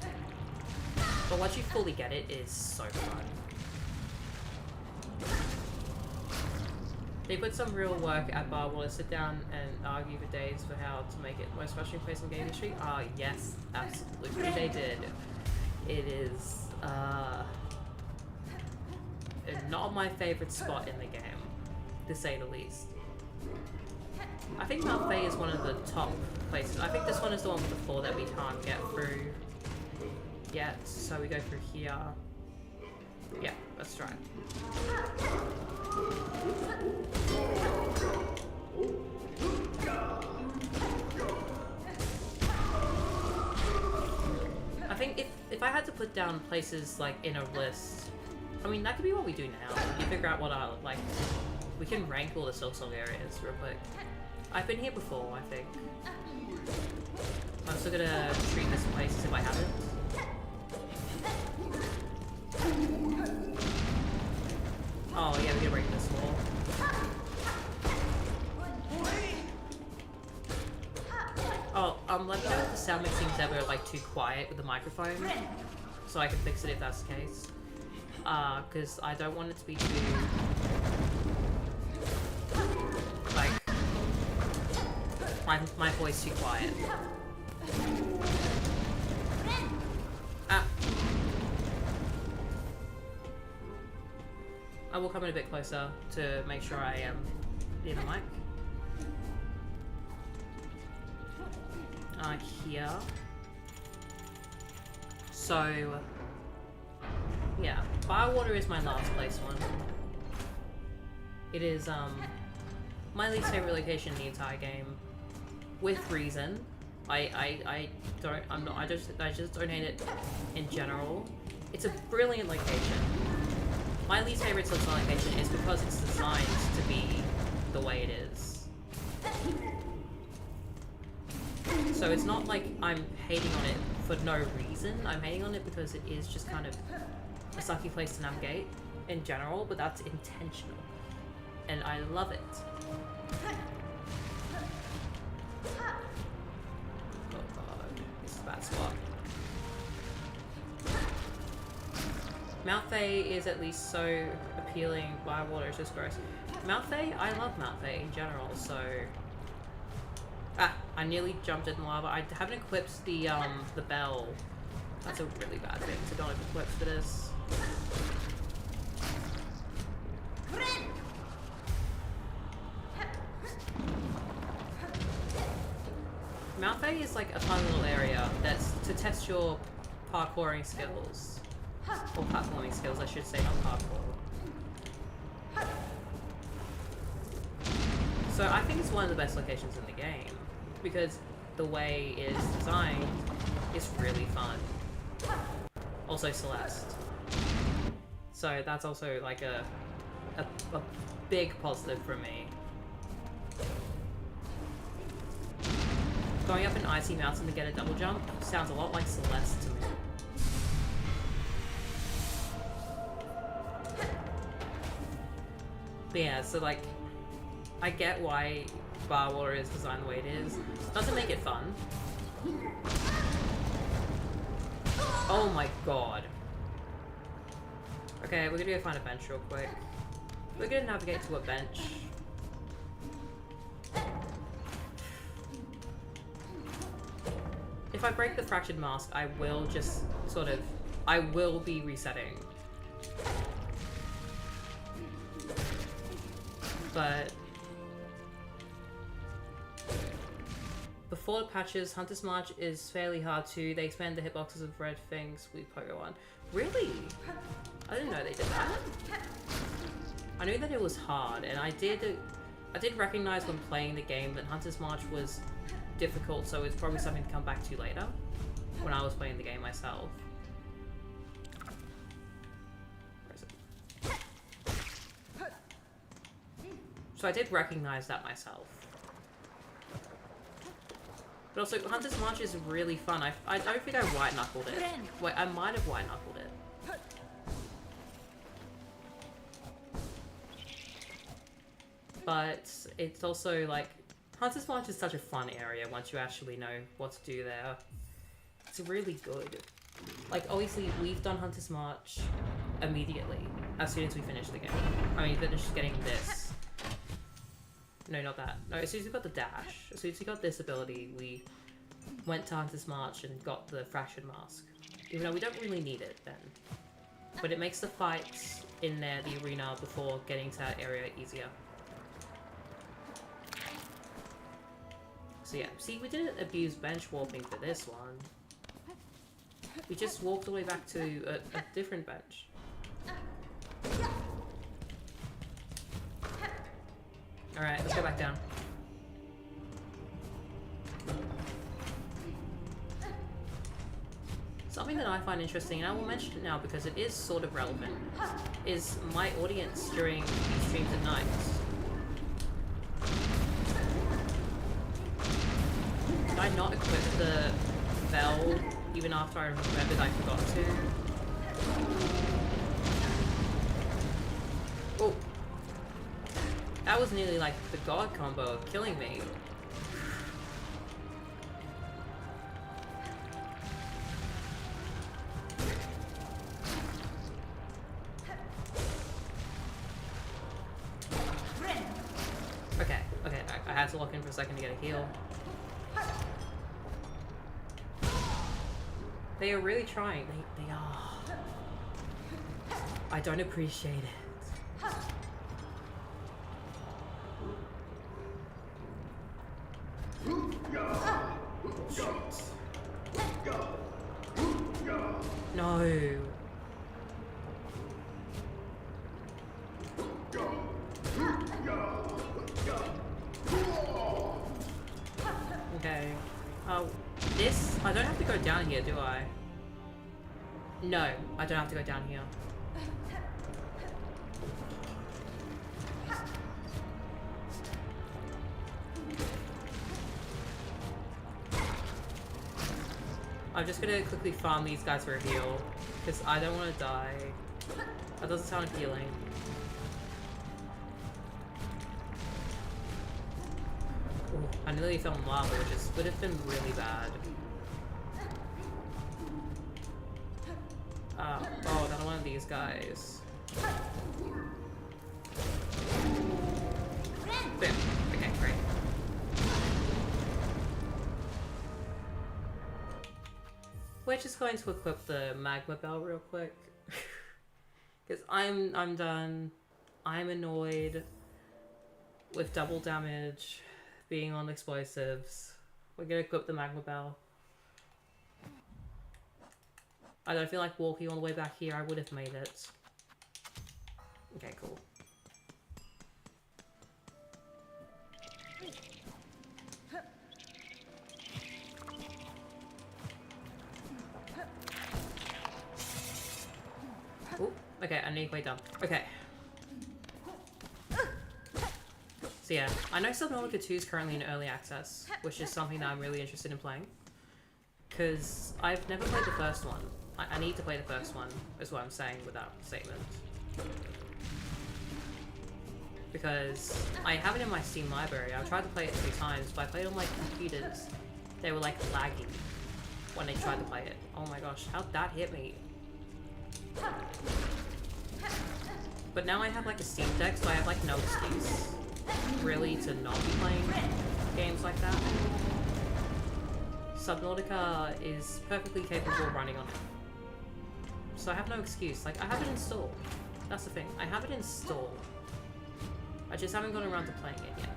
A: But once you fully get it, it's so fun. They put some real work at Bywater. Sit down and argue for days for how to make it the most frustrating place in the game industry. Ah, yes, absolutely, they did. It is, not my favorite spot in the game, to say the least. I think Mount Faye is one of the top places. I think this one is the one with the floor that we can't get through yet, so we go through here. Yeah, let's try. I think if I had to put down places like in a list, I mean that could be what we do now. You figure out what are like, we can rank all the Silksong areas real quick. I've been here before, I think. I'm still gonna treat this place as if I haven't. Oh yeah, we gotta break this wall. Oh, let me know if the sound mixing's ever like too quiet with the microphone, so I can fix it if that's the case. Because I don't want it to be too like my voice too quiet. Ah. I will come in a bit closer to make sure I am near the mic. Here. So, yeah, Bywater is my last place one. It is, my least favorite location in the entire game. With reason. I just don't hate it in general. It's a brilliant location. My least favorite Silksong location is because it's designed to be the way it is. So it's not like I'm hating on it for no reason. I'm hating on it because it is just kind of a sucky place to navigate in general, but that's intentional. And I love it. Oh god, this is a bad spot. Mount Faye is at least so appealing. Bywater is just gross. Mount Faye, I love Mount Faye in general, so... Ah, I nearly jumped in lava. I haven't equipped the bell. That's a really bad thing to not have equipped for this. Mount Faye is like a fun little area that's to test your parkouring skills. Or platforming skills, I should say, not parkour. So I think it's one of the best locations in the game, because the way it's designed is really fun. Also Celeste. So that's also like a big positive for me. Going up an icy mountain to get a double jump sounds a lot like Celeste to me. But yeah, so like, I get why Bar Water is designed the way it is. Doesn't make it fun. Oh my god. Okay, we're gonna go find a bench real quick. We're gonna navigate to a bench. If I break the fractured mask, I will just sort of... I will be resetting. But... before the patches, Hunter's March is fairly hard too. They expand the hitboxes of red things with Pokemon. Really? I didn't know they did that. I knew that it was hard, and I did recognize when playing the game that Hunter's March was difficult, so it's probably something to come back to later when I was playing the game myself. Where is it? So I did recognize that myself. But also, Hunter's March is really fun. I don't think I white-knuckled it. Wait, I might have white-knuckled it. But it's also, like... Hunter's March is such a fun area once you actually know what to do there. It's really good. Like, obviously, we've done Hunter's March immediately, as soon as we finish the game. I mean, finish getting this. No, not that. No, as soon as we got the dash, as soon as we got this ability, we went to Hunter's March and got the Fractured Mask. Even though we don't really need it then. But it makes the fights in there, the arena, before getting to that area easier. So yeah, see, we didn't abuse bench warping for this one. We just walked all the way back to a different bench. Alright, let's go back down. Something that I find interesting, and I will mention it now because it is sort of relevant, is my audience during these streams at night. Did I not equip the bell even after I remembered I forgot to? Oh! That was nearly like the god combo of killing me. Okay, I had to lock in for a second to get a heal. They are really trying. They are. I don't appreciate it. No. Okay. This... I don't have to go down here, do I? No, I don't have to go down here. I'm just gonna quickly farm these guys for a heal, because I don't want to die. That doesn't sound appealing. Ooh, I nearly fell in lava, which would have been really bad. Oh, another one of these guys. Boom. Okay, great. We're just going to equip the magma bell real quick. Because I'm done. I'm annoyed with double damage being on explosives. We're gonna equip the magma bell. I don't feel like walking all the way back here. I would have made it. Okay, cool. Ooh, okay, I need to wait down. Okay. So yeah, I know Subnautica 2 is currently in early access, which is something that I'm really interested in playing. Because I've never played the first one. I need to play the first one, is what I'm saying with that statement. because I have it in my Steam library. I've tried to play it 3 times, but I played on like computers. They were like laggy when they tried to play it. Oh my gosh, how'd that hit me? But now I have like a Steam Deck, so I have like no excuse really to not be playing games like that. Subnautica is perfectly capable of running on it. So I have no excuse. Like, I have it installed. That's the thing. I have it installed. I just haven't gotten around to playing it yet.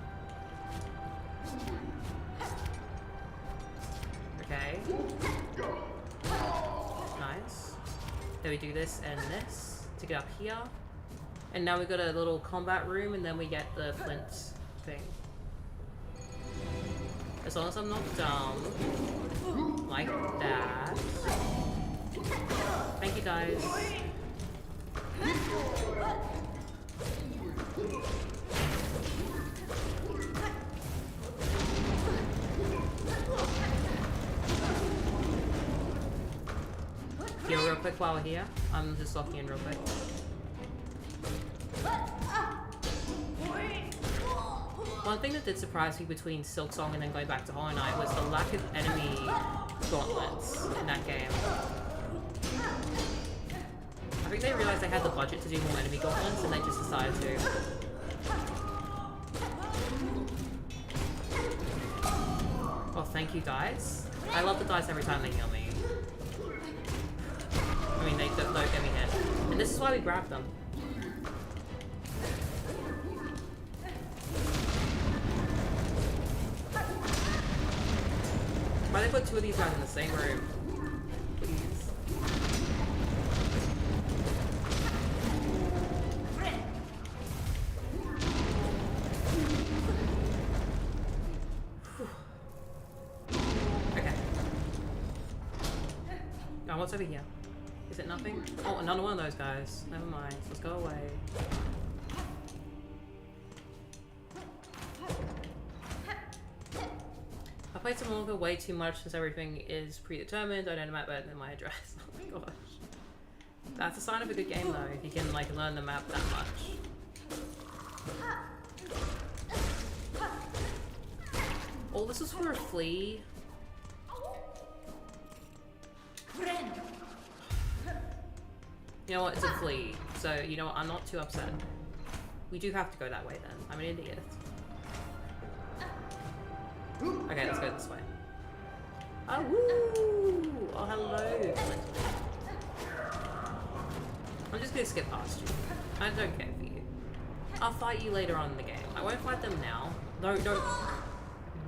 A: Okay. Nice. Then we do this and this to get up here. And now we got a little combat room, and then we get the flint thing. As long as I'm not dumb. Like that. Thank you guys. Heal real quick while we're here. I'm just locking in real quick. One thing that did surprise me between Silksong and then going back to Hollow Knight was the lack of enemy gauntlets in that game. I think they realized they had the budget to do more enemy gauntlets and they just decided to. Oh, thank you guys. I love the dice every time they heal me. I mean, they don't get me hit. And this is why we grab them. Why they put 2 of these guys in the same room? Please. Okay. Now what's over here? Is it nothing? Oh, another one of those guys. Never mind. Let's go away. I played some longer way too much since everything is predetermined. I know the map better than my address. Oh my gosh. That's a sign of a good game though, if you can like learn the map that much. Oh, this is for a flea. You know what, it's a flea. So, you know what, I'm not too upset. We do have to go that way then. I'm an idiot. Okay, let's go this way. Oh, woo! Oh, hello. I'm just gonna skip past you. I don't care for you. I'll fight you later on in the game. I won't fight them now. No, don't.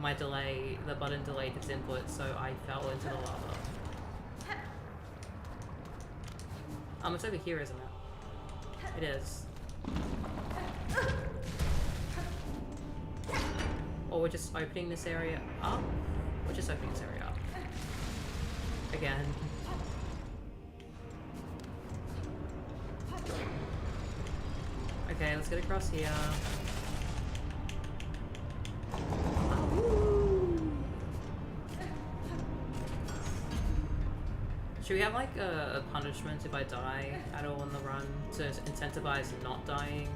A: My delay, the button delayed its input, so I fell into the lava. It's over here, isn't it? It is. Or we're just opening this area up? We're just opening this area up. Again. Okay, let's get across here. Should we have like a punishment if I die at all on the run to incentivize not dying?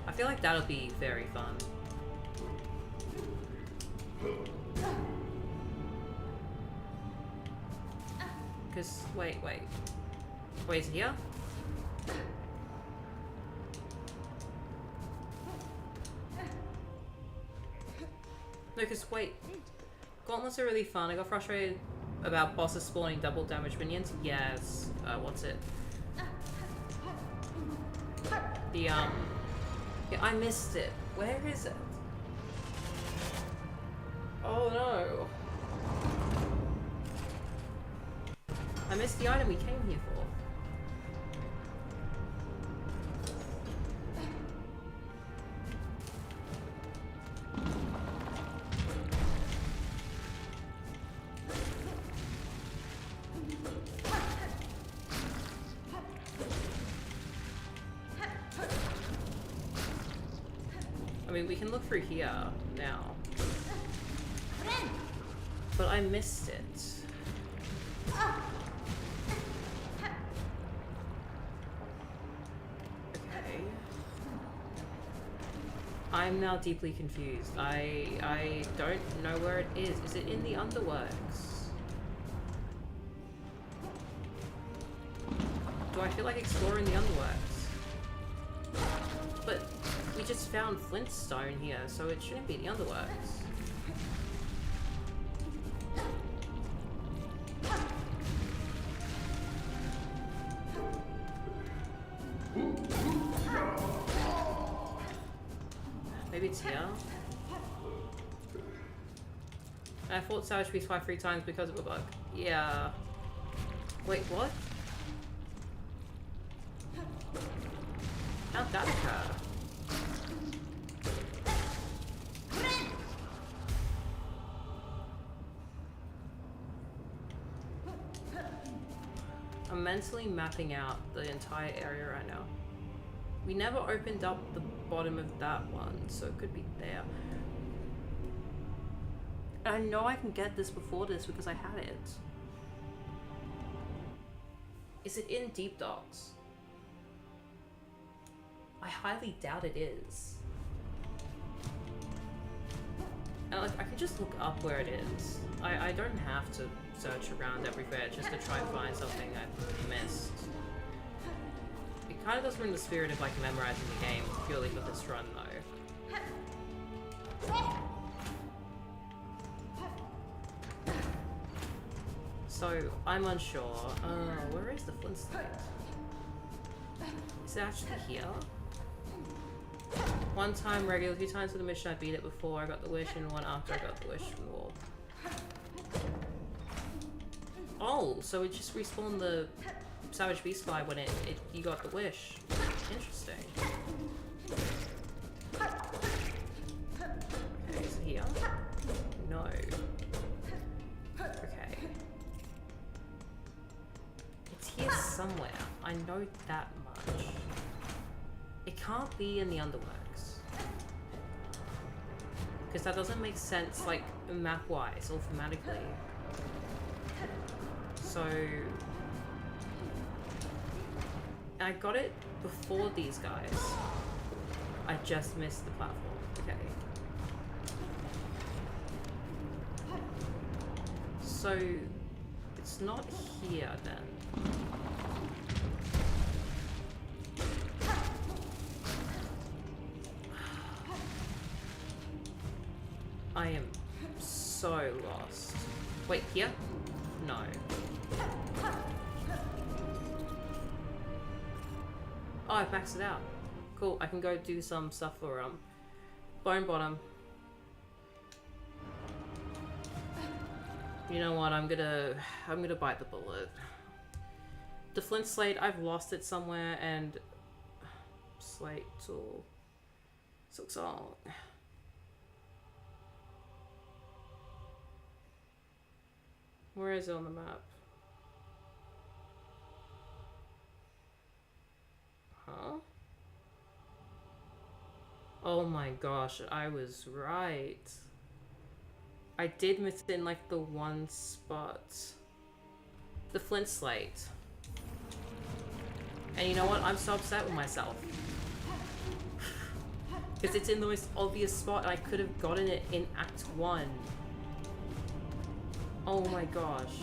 A: I feel like that'll be very fun. Cause wait, is it here? No, cause wait. Gauntlets are really fun. I got frustrated about bosses spawning double damage minions. Yes. What's it? The, yeah, I missed it. Where is it? Oh no. I missed the item we came here for. I mean, we can look through here now. But I missed it. I'm now deeply confused. I don't know where it is. Is it in the underworks? Do I feel like exploring the underworks? But we just found Flintstone here, so it shouldn't be the underworks. Maybe it's here. I fought Savage Beast 3 times because of a bug. Yeah. Wait, what? How'd that occur? I'm mentally mapping out the entire area right now. We never opened up the bottom of that one, so it could be there. I know I can get this before this because I had it. Is it in Deep Docks? I highly doubt it is. And like, I can just look up where it is. I don't have to search around everywhere just to try and find something I missed. It kind of does bring the spirit of like memorizing the game purely for this run though. So, I'm unsure. Where is the Flintstone? Is it actually here? One time regular, 2 times for the mission I beat it before I got the wish, and one after I got the wish from the wall. Oh, so it just respawned the Savage Beast guy when you got the wish. Interesting. Okay, is it here? No. Okay. It's here somewhere. I know that much. It can't be in the underworks. Because that doesn't make sense, like, map-wise or thematically. So... I got it before these guys. I just missed the platform. Okay. So... it's not here, then. I am so lost. Wait, here? No. Oh, I maxed it out. Cool, I can go do some stuff for Bone Bottom. You know what, I'm gonna bite the bullet. The Flint Slate, I've lost it somewhere, and Slate or Silksong. Where is it on the map? Huh? Oh my gosh, I was right. I did miss it in like the one spot. The Flint Slate. And you know what? I'm so upset with myself. Because it's in the most obvious spot and I could have gotten it in Act 1. Oh my gosh.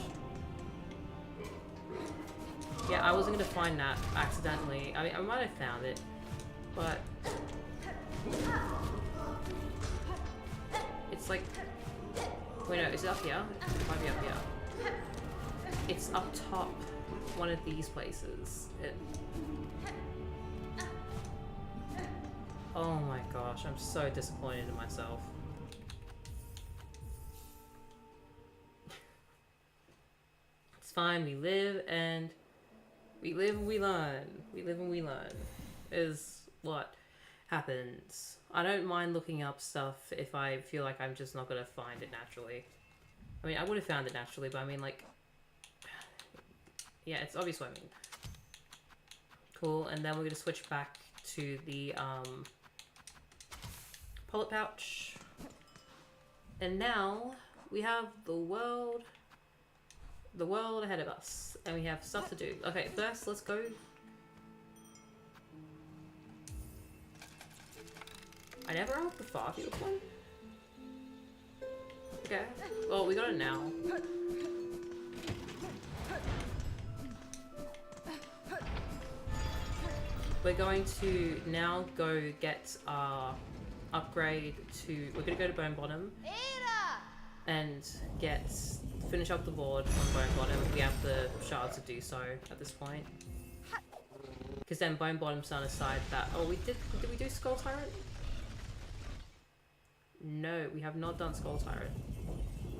A: Yeah, I wasn't gonna find that accidentally. I mean, I might have found it, but... it's like... wait, no, is it up here? It might be up here. It's up top, one of these places. Oh my gosh, I'm so disappointed in myself. It's fine, we live and we learn. We live and we learn is what happens. I don't mind looking up stuff if I feel like I'm just not gonna find it naturally. I mean, I would have found it naturally, but I mean, like... yeah, it's obvious what I mean. Cool, and then we're gonna switch back to the, Pullet Pouch. And now, we have the world ahead of us. And we have stuff to do. Okay, first, let's go... I never rolled the far-field one. Okay. Well, we got it now. We're going to now go get our upgrade to... We're going to go to Bone Bottom and finish up the board on Bone Bottom. We have the shards to do so at this point. Because then Bone Bottom's on a side that... Oh, did we do Skull Tyrant? No, we have not done Skull Tyrant.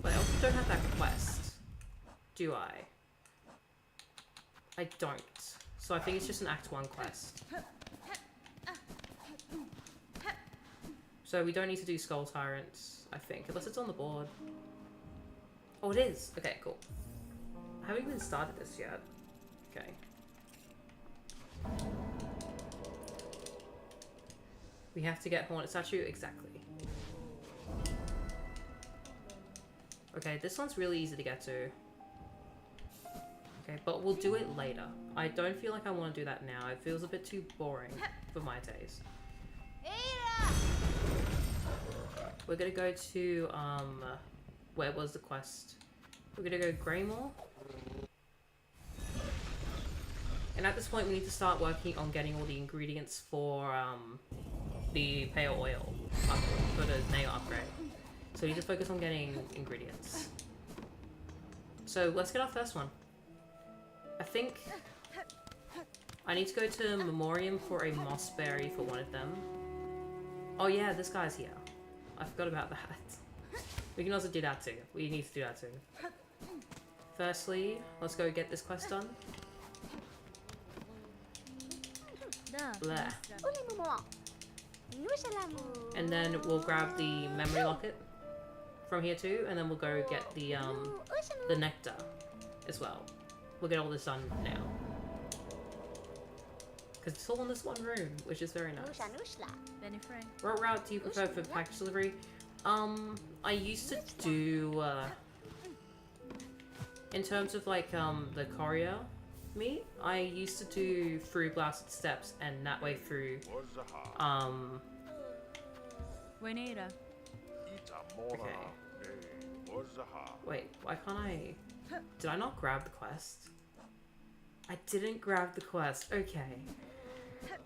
A: But I also don't have that quest. Do I? I don't. So I think it's just an Act 1 quest. So we don't need to do Skull Tyrants, I think, unless it's on the board. Oh, it is! Okay, cool. I haven't even started this yet. Okay. We have to get Hornet Statue? Exactly. Okay, this one's really easy to get to. Okay, but we'll do it later. I don't feel like I want to do that now. It feels a bit too boring for my taste. We're gonna go to, where was the quest? We're gonna go Greymore. And at this point, we need to start working on getting all the ingredients for, the pale oil for the nail upgrade. So we need to focus on getting ingredients. So let's get our first one. I think I need to go to Memoriam for a moss berry for one of them. Oh yeah, this guy's here. I forgot about that. We can also do that too. We need to do that too. Firstly, let's go get this quest done. Blah. And then we'll grab the memory locket from here too, and then we'll go get the nectar as well. We'll get all this done now. Because it's all in this one room, which is very nice. What route do you prefer for package delivery? I used to do, in terms of like, the courier meat, I used to do through Blasted Steps and that way through, okay. Wait, why can't I... Did I not grab the quest? I didn't grab the quest. Okay.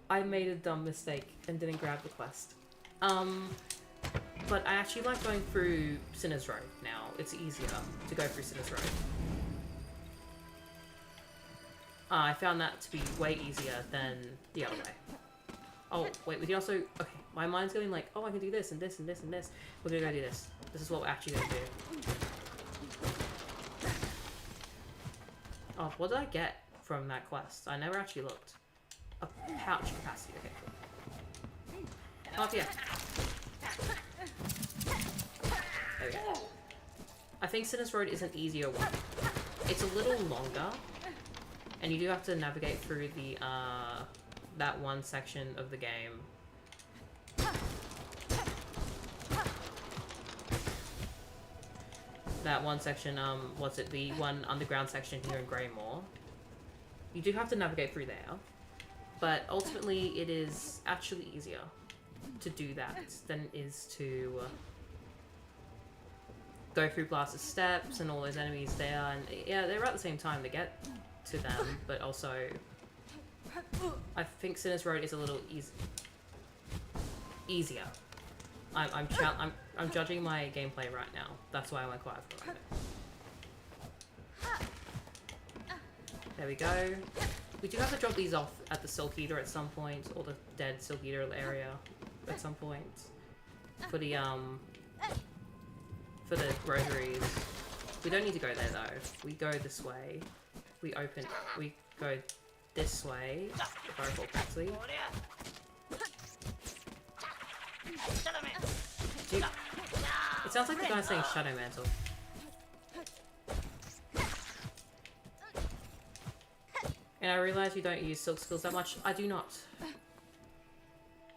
A: I made a dumb mistake and didn't grab the quest. But I actually like going through Sinner's Road now. It's easier to go through Sinner's Road. I found that to be way easier than the other way. Oh, wait, we can also... Okay, my mind's going like, oh, I can do this and this and this and this. We're gonna go do this. This is what we're actually gonna do. Oh, what did I get from that quest? I never actually looked. A pouch capacity. Okay, cool. Oh, yeah. There we go. I think Sinner's Road is an easier one. It's a little longer, and you do have to navigate through the, that one section of the game. That one section, what's it, the one underground section here in Greymore. You do have to navigate through there, but ultimately it is actually easier to do that than it is to go through Blasted Steps and all those enemies there, and yeah, they're at the same time to get to them, but also I think Sinner's Road is a little easier. I'm judging my gameplay right now. That's why I went quiet for a minute. There we go. We do have to drop these off at the Silk Eater at some point, or the dead Silk Eater area at some point. For the rosaries. We don't need to go there though. We go this way. We go this way, if I recall correctly. Dude, it sounds like the guy's saying Shadow Mantle. And I realize you don't use silk skills that much. I do not.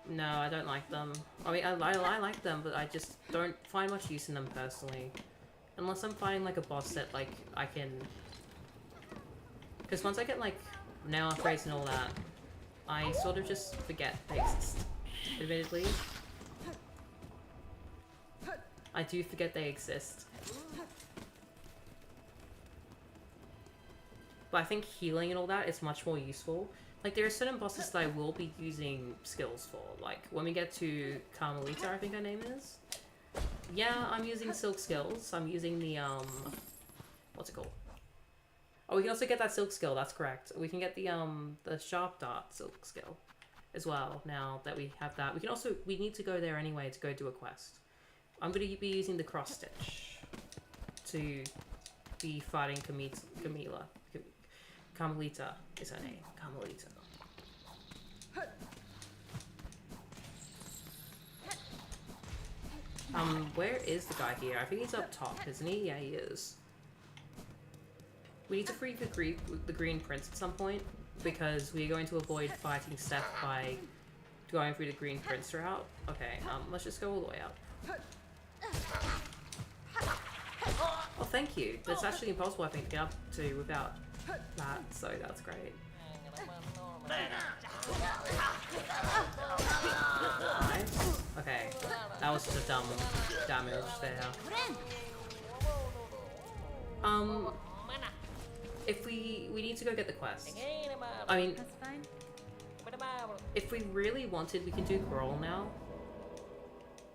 A: No, I don't like them. I mean, I like them, but I just don't find much use in them personally. Unless I'm fighting like a boss that like I can... Because once I get like nail upgrades and all that, I sort of just forget they exist, admittedly. I do forget they exist. But I think healing and all that is much more useful. Like, there are certain bosses that I will be using skills for. Like, when we get to Carmelita, I think her name is. Yeah, I'm using silk skills. I'm using the, what's it called? Oh, we can also get that silk skill, that's correct. We can get the sharp dart silk skill as well, now that we have that. We can also, we need to go there anyway to go do a quest. I'm going to be using the cross stitch to be fighting Carmelita is her name. Carmelita. Where is the guy here? I think he's up top, isn't he? Yeah, he is. We need to free the green prince at some point, because we're going to avoid fighting Steph by going through the green prince route. Okay, let's just go all the way up. Oh, thank you. That's actually impossible, I think, to get up to without that, so that's great. Nice. Okay, that was just a dumb damage there. If we need to go get the quest. I mean,
B: That's fine.
A: if we really wanted, we can do Growl now.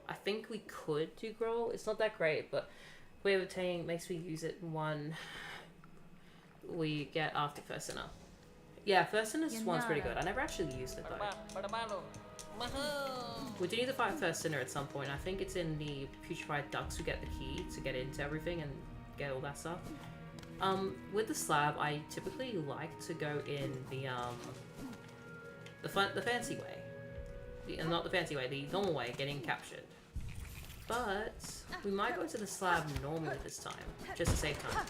A: I think we could do Growl. It's not that great, but way of obtaining makes me use it one we get after First Sinner. Yeah, First Sinner's one's pretty good. I never actually used it though. We do need to fight First Sinner at some point. I think it's in the Putrefied Ducks we get the key to get into everything and get all that stuff. With the slab, I typically like to go in the fancy way. Not the fancy way, the normal way, getting captured. But we might go to the slab normally this time, just to save time.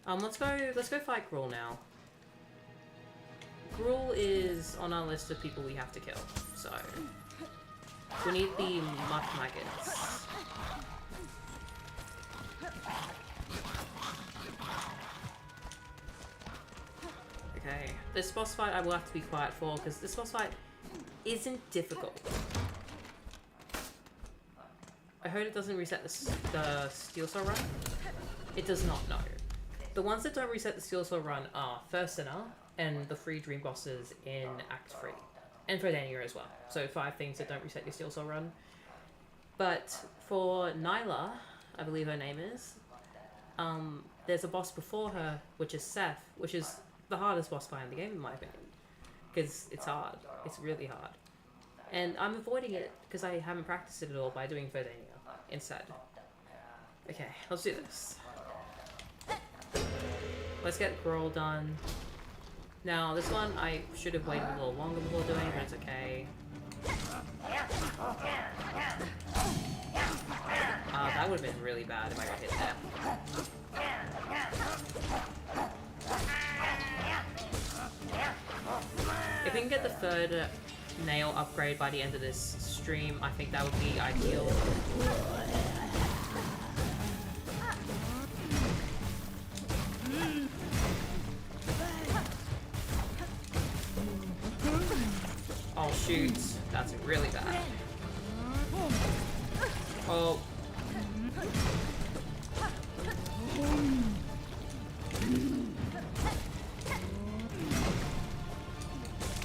A: Let's go fight Gruul now. Gruul is on our list of people we have to kill, so we need the muck maggots. Okay, this boss fight I will have to be quiet for, because this boss fight isn't difficult. I heard it doesn't reset the Steel Soul run. It does not, no. The ones that don't reset the Steel Soul run are First Sinner and the 3 dream bosses in Act 3. And Fredania as well. So 5 things that don't reset your Steel Soul run. But for Nyla, I believe her name is, there's a boss before her, which is Seth, which is the hardest boss fight in the game, in my opinion. Because it's hard. It's really hard. And I'm avoiding it because I haven't practiced it at all by doing Fredania instead. Okay, let's do this. Let's get Gruul done. Now, this one I should have waited a little longer before doing, but it's okay. That would have been really bad if I got hit there. If we can get the 3rd nail upgrade by the end of this stream, I think that would be ideal. Oh shoot, that's really bad. Oh.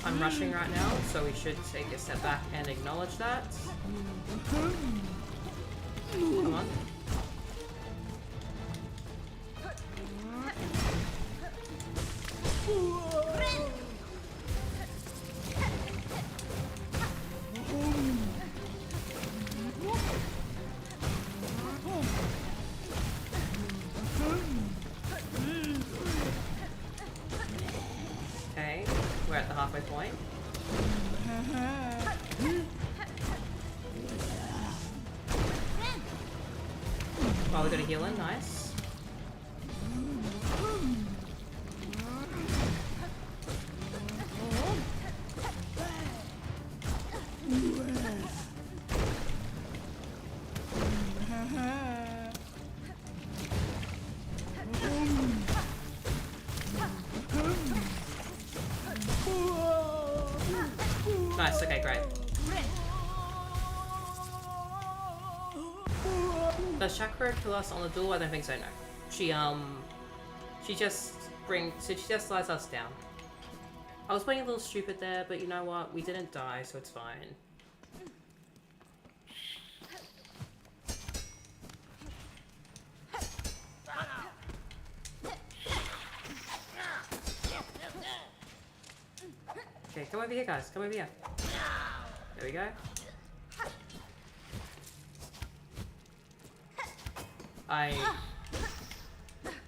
A: I'm rushing right now, so we should take a step back and acknowledge that. Come on. Okay, we're at the halfway point. Oh, we got a heal in, nice. Nice, okay, great. Does Chakra kill us on the duel? I don't think so, no. She just slides us down. I was playing a little stupid there, but you know what? We didn't die, so it's fine. Okay, come over here, guys. Come over here. There we go.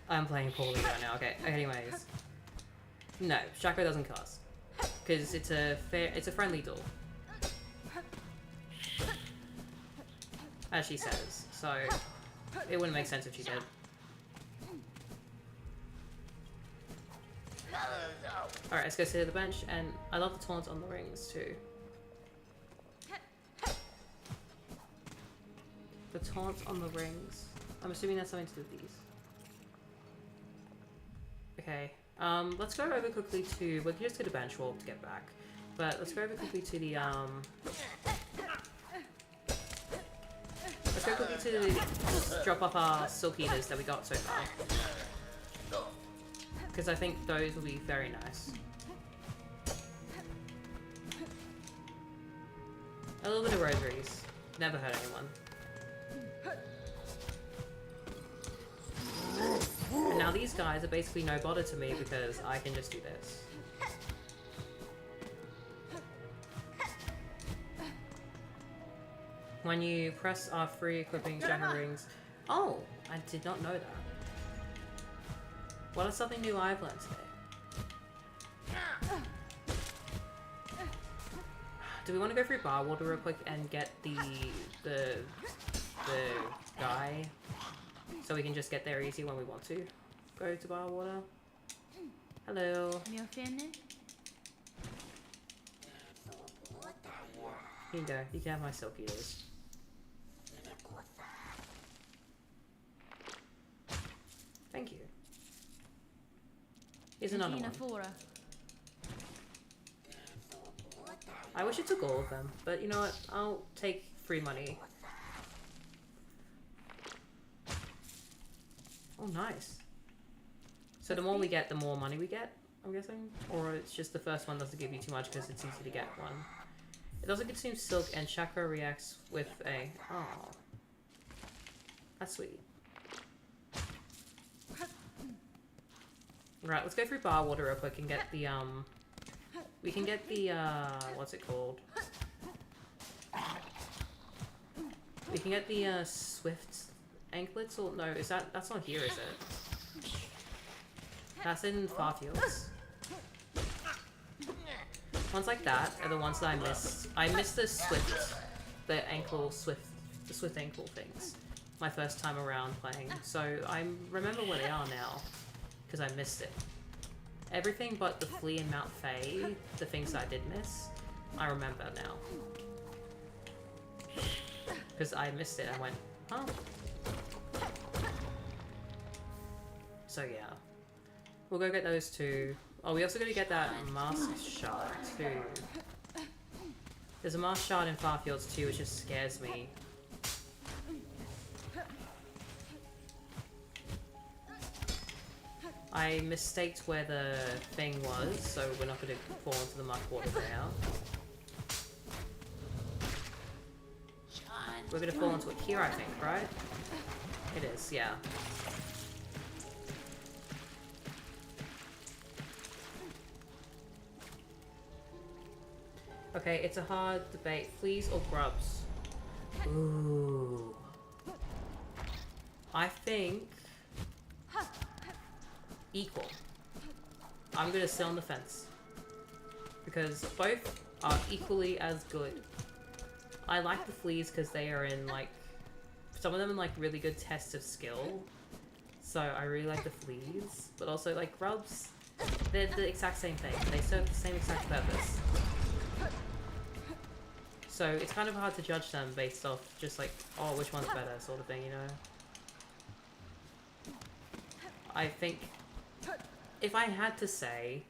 A: I'm playing poorly right now. Okay, anyways. No, Shaco doesn't kill us. Because it's a friendly duel. As she says. So, it wouldn't make sense if she did. Alright, let's go sit at the bench, and I love the taunts on the rings too. The taunts on the rings. I'm assuming that's something to do with these. Okay, let's go over quickly to, we can just go to bench warp to get back. But let's go over quickly to the, let's go quickly to drop off our silk eaters that we got so far. Because I think those will be very nice. A little bit of rosaries. Never hurt anyone. And now these guys are basically no bother to me because I can just do this. When you press R3 equipping Shadow Rings... Oh! I did not know that. What is something new I've learned today? Do we want to go through bar water real quick and get the guy so we can just get there easy when we want to go to bar water? Hello. Here you go. You can have my silk eaters. Thank you. Here's another one. I wish it took all of them, but you know what? I'll take free money. Oh, nice. So the more we get, the more money we get, I'm guessing? Or it's just the first one doesn't give you too much because it's easy to get one. It doesn't consume silk, and chakra reacts with a... Oh. That's sweet. Right, let's go through bar water real quick and get the, we can get the, what's it called? We can get the, swift anklets, or no, is that's not here, is it? That's in Farfields. Ones like that are the ones that I miss. I missed the swift ankle things my first time around playing, so I remember where they are now. Because I missed it. Everything but the flea and Mount Faye, the things that I did miss, I remember now. Because I missed it, I went, huh? So yeah. We'll go get those two. Oh, we also gotta get that mask shard too. There's a mask shard in Farfields too, which just scares me. I mistaked where the thing was, so we're not going to fall into the muck water now. We're going to fall into it here, I think, right? It is, yeah. Okay, it's a hard debate. Fleas or grubs? Ooh. I think... equal. I'm gonna sit on the fence. Because both are equally as good. I like the fleas because they are in, like... some of them are, like, really good tests of skill. So I really like the fleas. But also, like, grubs, they're the exact same thing. They serve the same exact purpose. So it's kind of hard to judge them based off just, like, oh, which one's better sort of thing, you know? I think... if I had to say,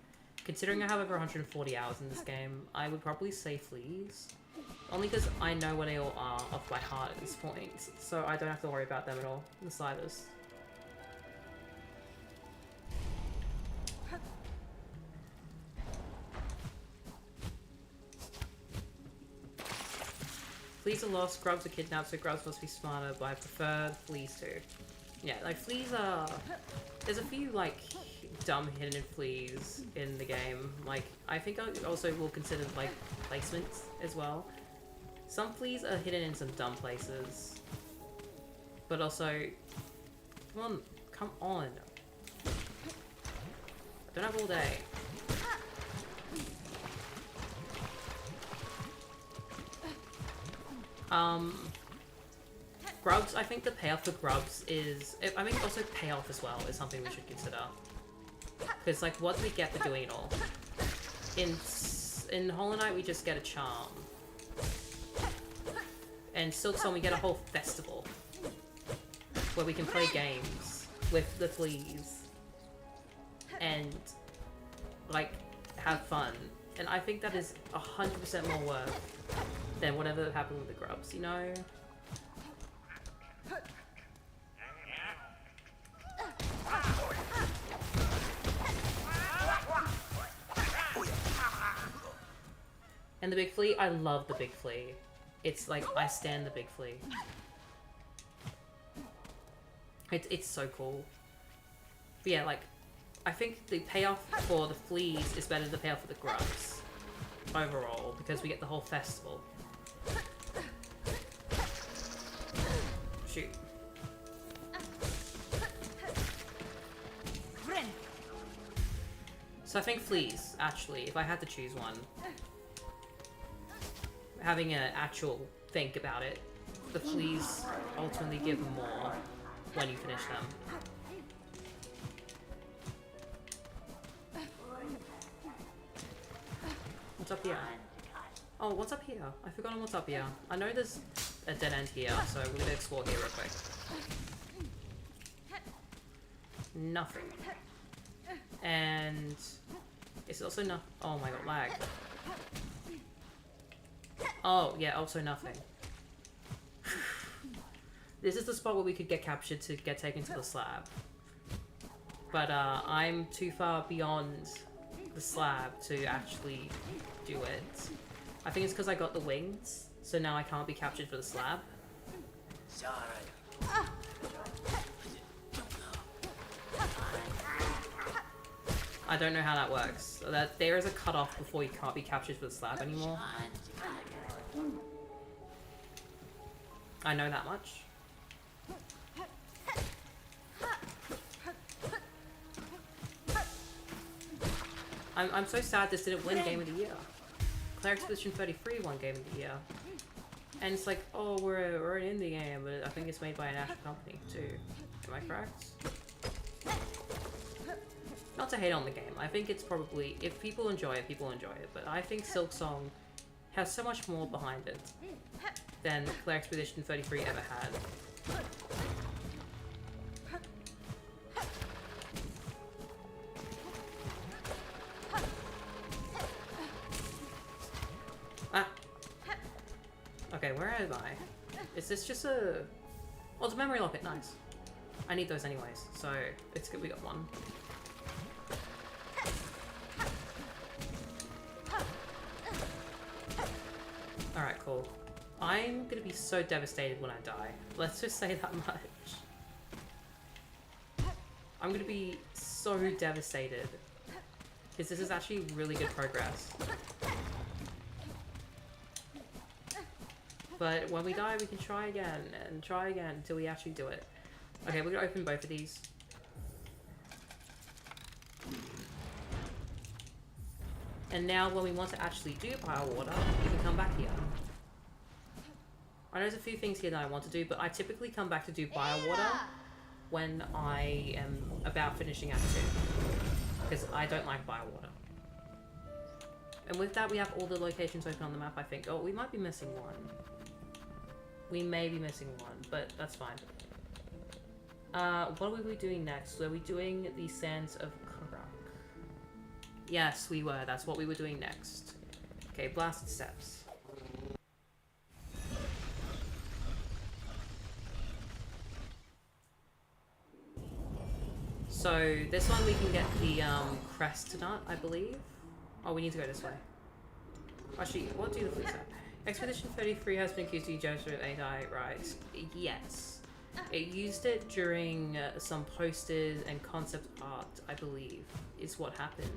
A: Considering I have over 140 hours in this game, I would probably say fleas. Only because I know where they all are off by heart at this point, so I don't have to worry about them at all, in the slightest. Fleas are lost, grubs are kidnapped, so grubs must be smarter, but I prefer fleas too. Yeah, like fleas are... There's a few like dumb hidden fleas in the game. Like, I think I also will consider like placements as well. Some fleas are hidden in some dumb places. But also... Come on. I don't have all day. Grubs, I think the payoff for grubs is... I think also payoff as well is something we should consider. Because, like, what do we get for doing it all? In Hollow Knight, we just get a charm. And Silksong, we get a whole festival. Where we can play games with the fleas. And, like, have fun. And I think that is 100% more worth than whatever happened with the grubs, you know? And the big flea, I love the big flea. It's like, I stand the big flea. It's so cool. But yeah, like, I think the payoff for the fleas is better than the payoff for the grubs. Overall, because we get the whole festival. Shoot. So I think fleas, actually, if I had to choose one. Having an actual think about it, the fleas ultimately give more when you finish them. What's up here? Oh, what's up here? I've forgotten what's up here. I know there's a dead end here, so we're gonna explore here real quick. Nothing. And it's also not. Oh my god, lag. Oh, yeah, also nothing. This is the spot where we could get captured to get taken to the slab. But I'm too far beyond the slab to actually do it. I think it's because I got the wings, so now I can't be captured for the slab. I don't know how that works. So that there is a cutoff before you can't be captured for the slab anymore. I know that much. I'm so sad this didn't win Game of the Year. Claire Expedition 33 won Game of the Year. And it's like, oh, we're an indie game, but I think it's made by an actual company too. Am I correct? Not to hate on the game. I think it's probably, if people enjoy it, people enjoy it. But I think Silksong has so much more behind it than Claire Expedition 33 ever had. Ah! Okay, where am I? Is this just a... Oh, it's a memory locket, nice. I need those anyways, so it's good we got one. Alright, cool. I'm gonna be so devastated when I die. Let's just say that much. I'm gonna be so devastated. Because this is actually really good progress. But when we die, we can try again, and try again until we actually do it. Okay, we're gonna open both of these. And now when we want to actually do Fire Water, we can come back here. I know there's a few things here that I want to do, but I typically come back to do Water when I am about finishing Act 2. Because I don't like Water. And with that, we have all the locations open on the map, I think. Oh, we might be missing one. We may be missing one, but that's fine. What are we doing next? So are we doing the Sands of Karak? Yes, we were. That's what we were doing next. Okay, blasted steps. So, this one we can get the crest nut, I believe. Oh, we need to go this way. Actually, what do the flute say? Expedition 33 has been accused of degenerate AI, right? Yes. It used it during some posters and concept art, I believe, is what happened.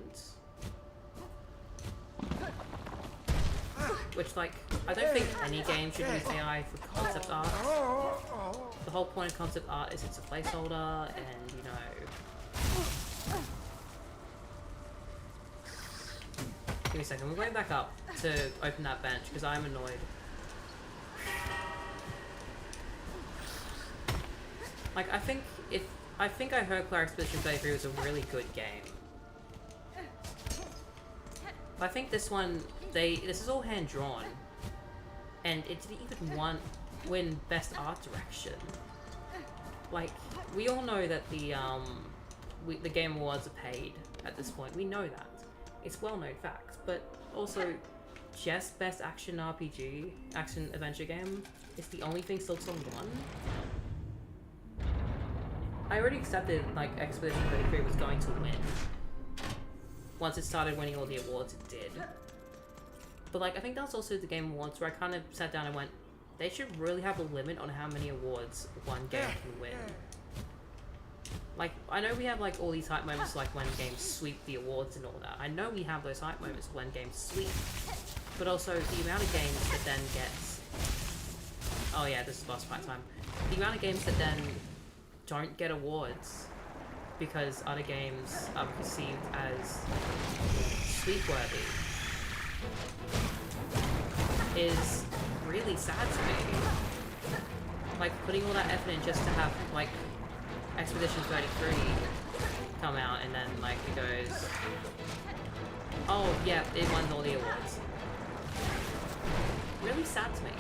A: Which, like, I don't think any game should use AI for concept art. The whole point of concept art is it's a placeholder, and, you know... Give me a second, we're going back up to open that bench, because I'm annoyed. Like, I think I heard Claire Expedition 33 was a really good game. But I think this one, this is all hand-drawn. And it didn't even win Best Art Direction. Like, we all know that the Game Awards are paid at this point. We know that. It's well-known fact. But also, just Best Action RPG, Action Adventure Game, is the only thing Silksong won. I already accepted, like, Expedition 33 was going to win. Once it started winning all the awards, it did. But, like, I think that was also the Game Awards where I kind of sat down and went, they should really have a limit on how many awards one game can win. Like, I know we have, like, all these hype moments, like, when games sweep the awards and all that. I know we have those hype moments when games sweep. But also, the amount of games that then gets... Oh yeah, this is boss fight time. The amount of games that then don't get awards because other games are perceived as sweep-worthy is really sad to me. Like, putting all that effort in just to have, like, Expedition 33 come out and then, like, it goes, oh, yeah, it won all the awards. Really sad to me.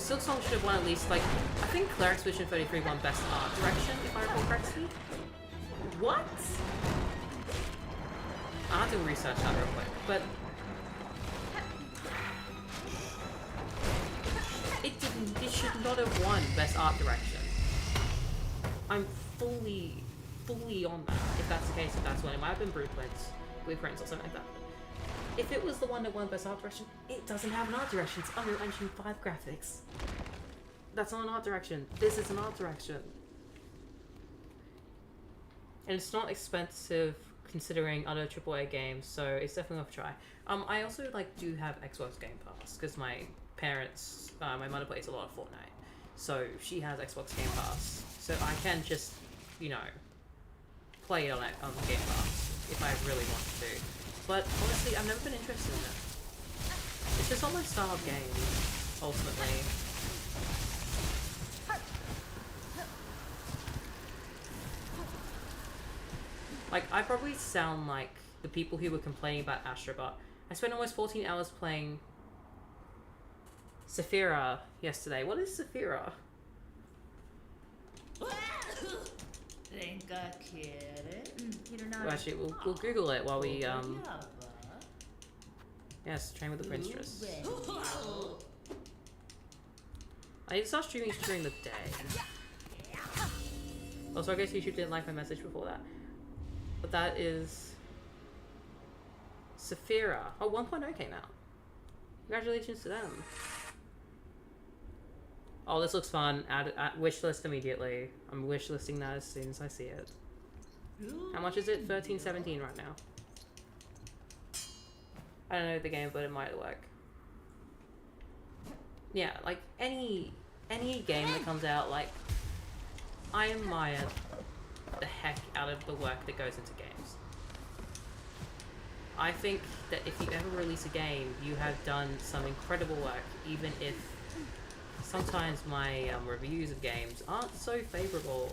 A: Silksong should have won at least, like, I think Claire Expedition 33 won Best Art Direction, if I recall correctly. What? I'll have to research that real quick, but... It should not have won Best Art Direction. I'm fully on that, if that's the case, if that's what it might have been Blueprints or something like that. If it was the one that won Best Art Direction, it doesn't have an art direction. It's Unreal Engine 5 graphics. That's not an art direction. This is an art direction. And it's not expensive considering other AAA games, so it's definitely worth a try. I also, like, do have Xbox Game Pass, because my parents, my mother plays a lot of Fortnite. So she has Xbox Game Pass. So I can just, you know, play it on Game Pass if I really want to. But honestly, I've never been interested in it. It's just not my style of game, ultimately. Like, I probably sound like the people who were complaining about Astrobot. I spent almost 14 hours playing Saphira yesterday. What is Saphira? Well, actually, we'll Google it while we, Yes, Train with the Princess. I need to start streaming during the day. Also, I guess YouTube didn't like my message before that. But that is... Saphira. Oh, 1.0 came out. Congratulations to them. Oh, this looks fun. Add wishlist immediately. I'm wishlisting that as soon as I see it. How much is it? $13.17 right now. I don't know the game, but it might work. Yeah, like any game that comes out, like, I admire the heck out of the work that goes into games. I think that if you ever release a game, you have done some incredible work, even if sometimes my reviews of games aren't so favorable.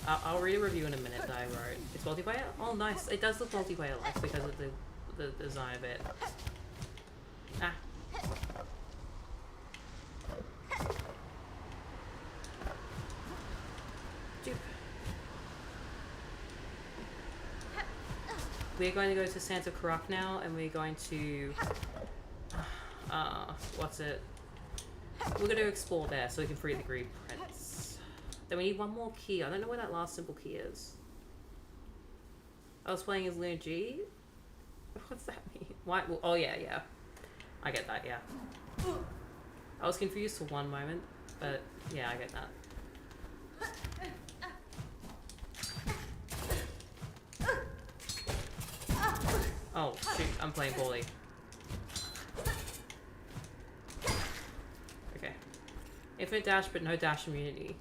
A: I'll read a review in a minute that I wrote. It's multiplayer? Oh, nice. It does look multiplayer-like because of the design of it. Ah. Dupe. We're going to go to Santa Cruz now, and we're going to... what's it? We're going to explore there so we can free the Green Prince. Then we need one more key. I don't know where that last simple key is. I was playing as Luna G? What's that mean? Why? Well, oh, yeah. I get that, yeah. I was confused for one moment, but yeah, I get that. Oh, shoot, I'm playing poorly. Okay. Infinite dash, but no dash immunity.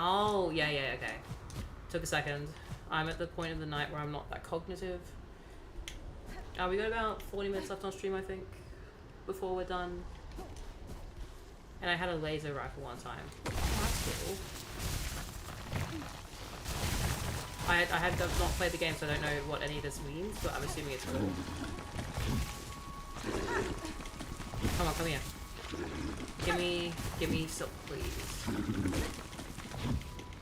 A: Oh, yeah, okay. Took a second. I'm at the point of the night where I'm not that cognitive. We got about 40 minutes left on stream, I think, before we're done. And I had a laser rifle one time. Oh, that's cool. I have not played the game, so I don't know what any of this means, but I'm assuming it's cool. Come on, come here. Give me silk, please.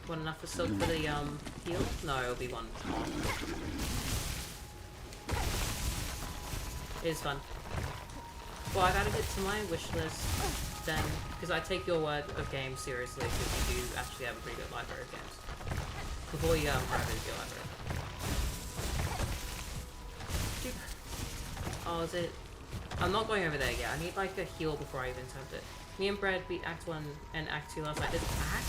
A: Want enough for silk for the heal? No, it'll be one. It is fun. Well, I've added it to my wish list then, because I take your word of games seriously, because you do actually have a pretty good library of games. Before you private your library. Oh, is it? I'm not going over there yet. I need like a heal before I even attempt it. Me and Brad beat Act 1 and Act 2 last night. There's Act?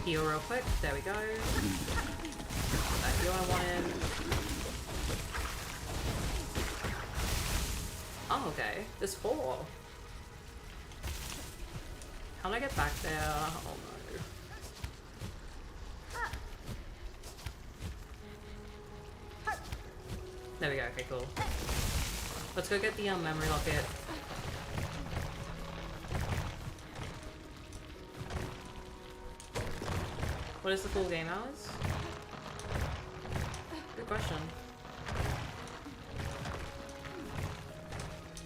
A: Heal real quick. There we go. That heal I wanted. Oh, okay. There's 4. How do I get back there? Oh no. There we go. Okay, cool. Let's go get the memory locket. What is the full game hours? Good question.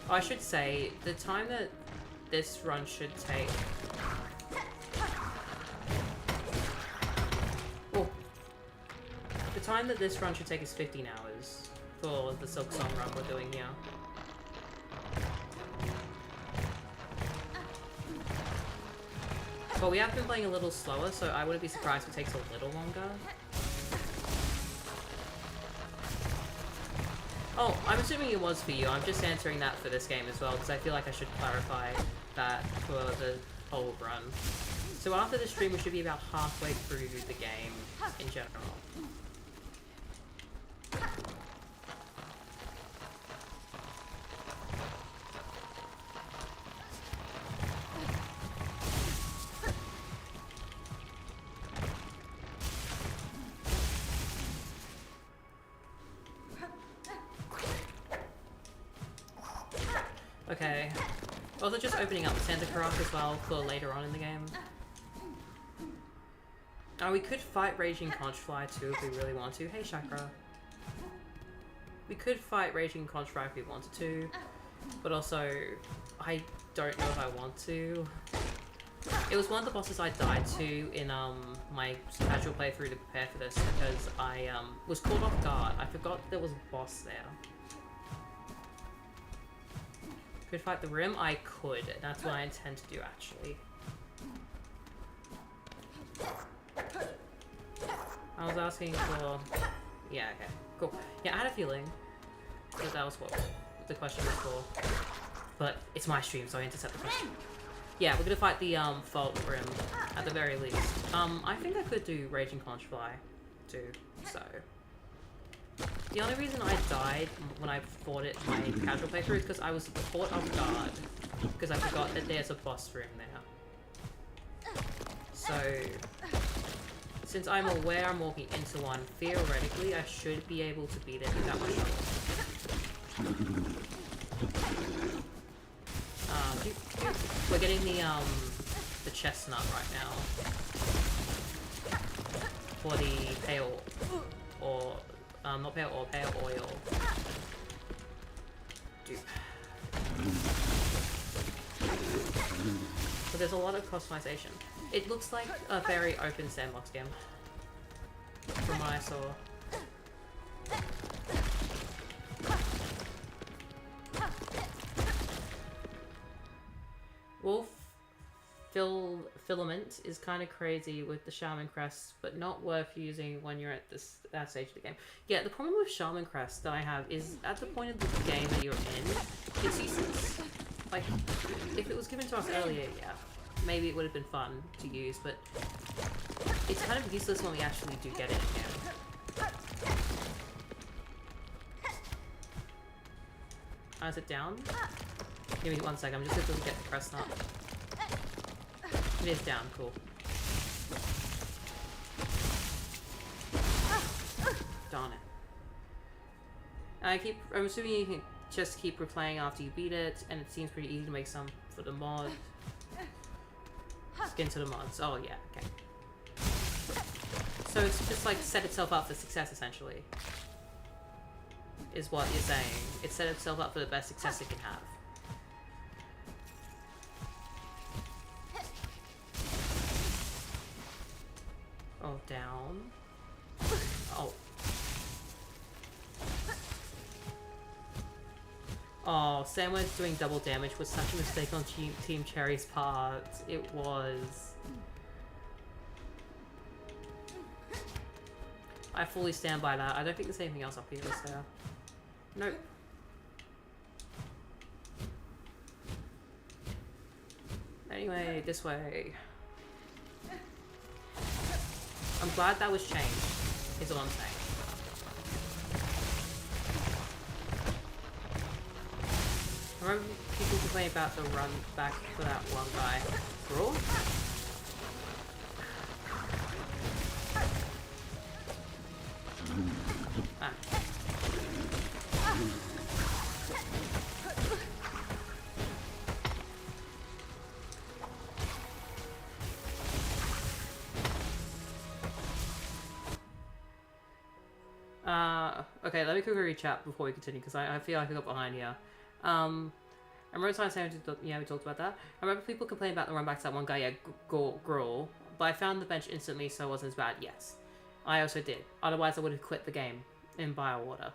A: Oh, I should say, the time that this run should take... Oh. The time that this run should take is 15 hours for the Silksong run we're doing here. But we have been playing a little slower, so I wouldn't be surprised if it takes a little longer. Oh, I'm assuming it was for you. I'm just answering that for this game as well, because I feel like I should clarify that for the whole run. So after this stream, we should be about halfway through the game in general. Okay. Also just opening up Santa Cruz as well for later on in the game. Oh, we could fight Raging Conchfly too if we really want to. Hey, Chakra. We could fight Raging Conchfly if we wanted to, but also, I don't know if I want to. It was one of the bosses I died to in my casual playthrough to prepare for this because I was caught off guard. I forgot there was a boss there. Could fight the rim? I could. That's what I intend to do, actually. I was asking for... Yeah, okay. Cool. Yeah, I had a feeling that was what the question was for. But it's my stream, so I intercept the question. Yeah, we're gonna fight the fault rim at the very least. I think I could do Raging Conchfly too, so... The only reason I died when I fought it my casual playthrough is because I was caught off guard. Because I forgot that there's a boss room there. So, since I'm aware I'm walking into one, theoretically I should be able to beat it without much trouble. We're getting the chestnut right now. For the pale, or, not pale ore, pale oil. Dude. So there's a lot of customization. It looks like a very open sandbox game. From what I saw. Wolf Filament is kind of crazy with the Shaman Crest, but not worth using when you're at that stage of the game. Yeah, the problem with Shaman Crest that I have is at the point of the game that you're in, it's useless. Like, if it was given to us earlier, yeah, maybe it would have been fun to use, but it's kind of useless when we actually do get it again. Is it down? Give me 1 second, I'm just going to get the crest up. It is down, cool. Darn it. I'm assuming you can just keep replaying after you beat it, and it seems pretty easy to make some for the mod. Let's get into the mods. Oh yeah, okay. So it's just like set itself up for success, essentially. Is what you're saying. It set itself up for the best success it can have. Oh, down. Oh. Oh, Sandwich doing double damage was such a mistake on Team Cherry's part. It was. I fully stand by that. I don't think there's anything else up here, is there? Nope. Anyway, this way. I'm glad that was changed, is all I'm saying. I remember people complaining about the run back for that one guy. Brawl? Ah. Okay, let me quickly recap before we continue, because I feel like I got behind here. I remember saying, yeah, we talked about that. I remember people complaining about the run back to that one guy, yeah, Gruel, but I found the bench instantly, so it wasn't as bad. Yes, I also did. Otherwise, I would have quit the game in Biowater.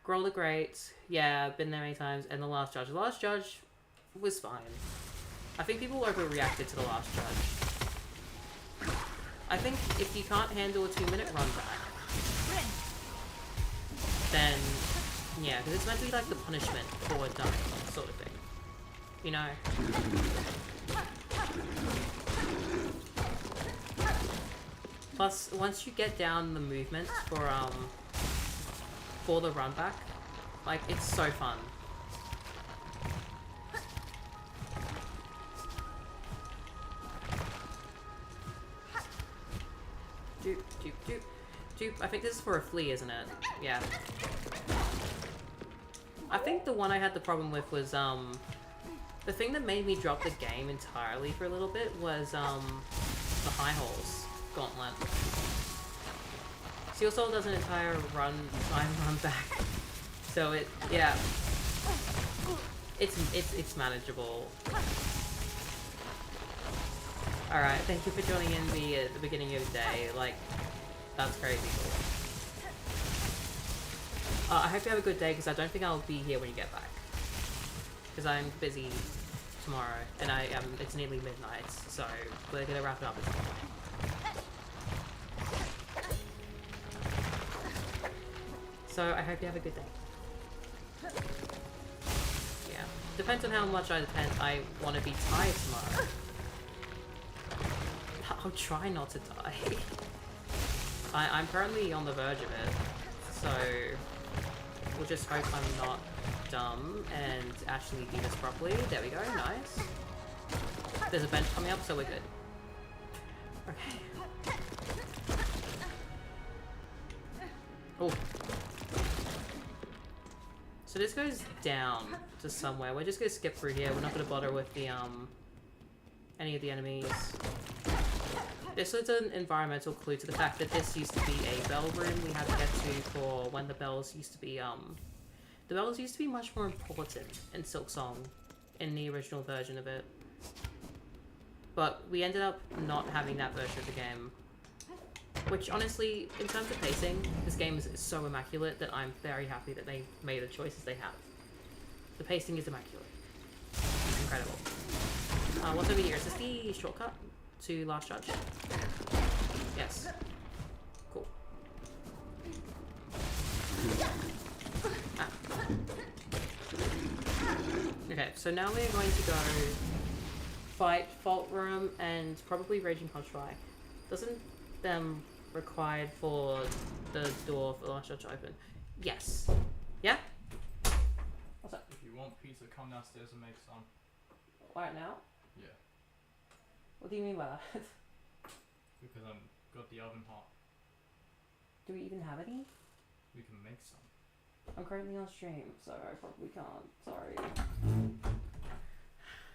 A: Gruel the Great, yeah, been there many times, and the Last Judge. The Last Judge was fine. I think people overreacted to the Last Judge. I think if you can't handle a 2-minute run back, then, yeah, because it's meant to be like the punishment for dying, sort of thing. You know? Plus, once you get down the movement for the run back, like, it's so fun. Doop, doop, doop. I think this is for a flea, isn't it? Yeah. I think the one I had the problem with was, the thing that made me drop the game entirely for a little bit was, the High Horse Gauntlet. Silksong does an entire run back. So yeah. It's manageable. Alright, thank you for joining in me at the beginning of the day. Like, that's crazy cool. I hope you have a good day, because I don't think I'll be here when you get back. Because I'm busy tomorrow, and it's nearly midnight, so we're gonna wrap it up at some point. So I hope you have a good day. Yeah. Depends on how much I want to be tired tomorrow. I'll try not to die. I'm currently on the verge of it, so We'll just hope I'm not dumb and actually do this properly. There we go, nice. There's a bench coming up, so we're good. Okay. Oh. So this goes down to somewhere. We're just gonna skip through here. We're not gonna bother with the any of the enemies. This was an environmental clue to the fact that this used to be a bell room we had to get to for when the bells used to be the bells used to be much more important in Silksong in the original version of it. But we ended up not having that version of the game. Which, honestly, in terms of pacing, this game is so immaculate that I'm very happy that they made the choices they have. The pacing is immaculate. It's incredible. What's over here? Is this the shortcut to Last Judge? Yes. Cool. Ah. Okay, so now we're going to go fight Fault Room and probably Raging Punch Fly. Doesn't them required for the door for the Last Judge to open? Yes. Yeah? What's up?
B: If you want pizza, come downstairs and make some.
A: Right now?
B: Yeah.
A: What do you mean by that?
B: Because I've got the oven hot.
A: Do we even have any?
B: We can make some.
A: I'm currently on stream, so I probably can't. Sorry.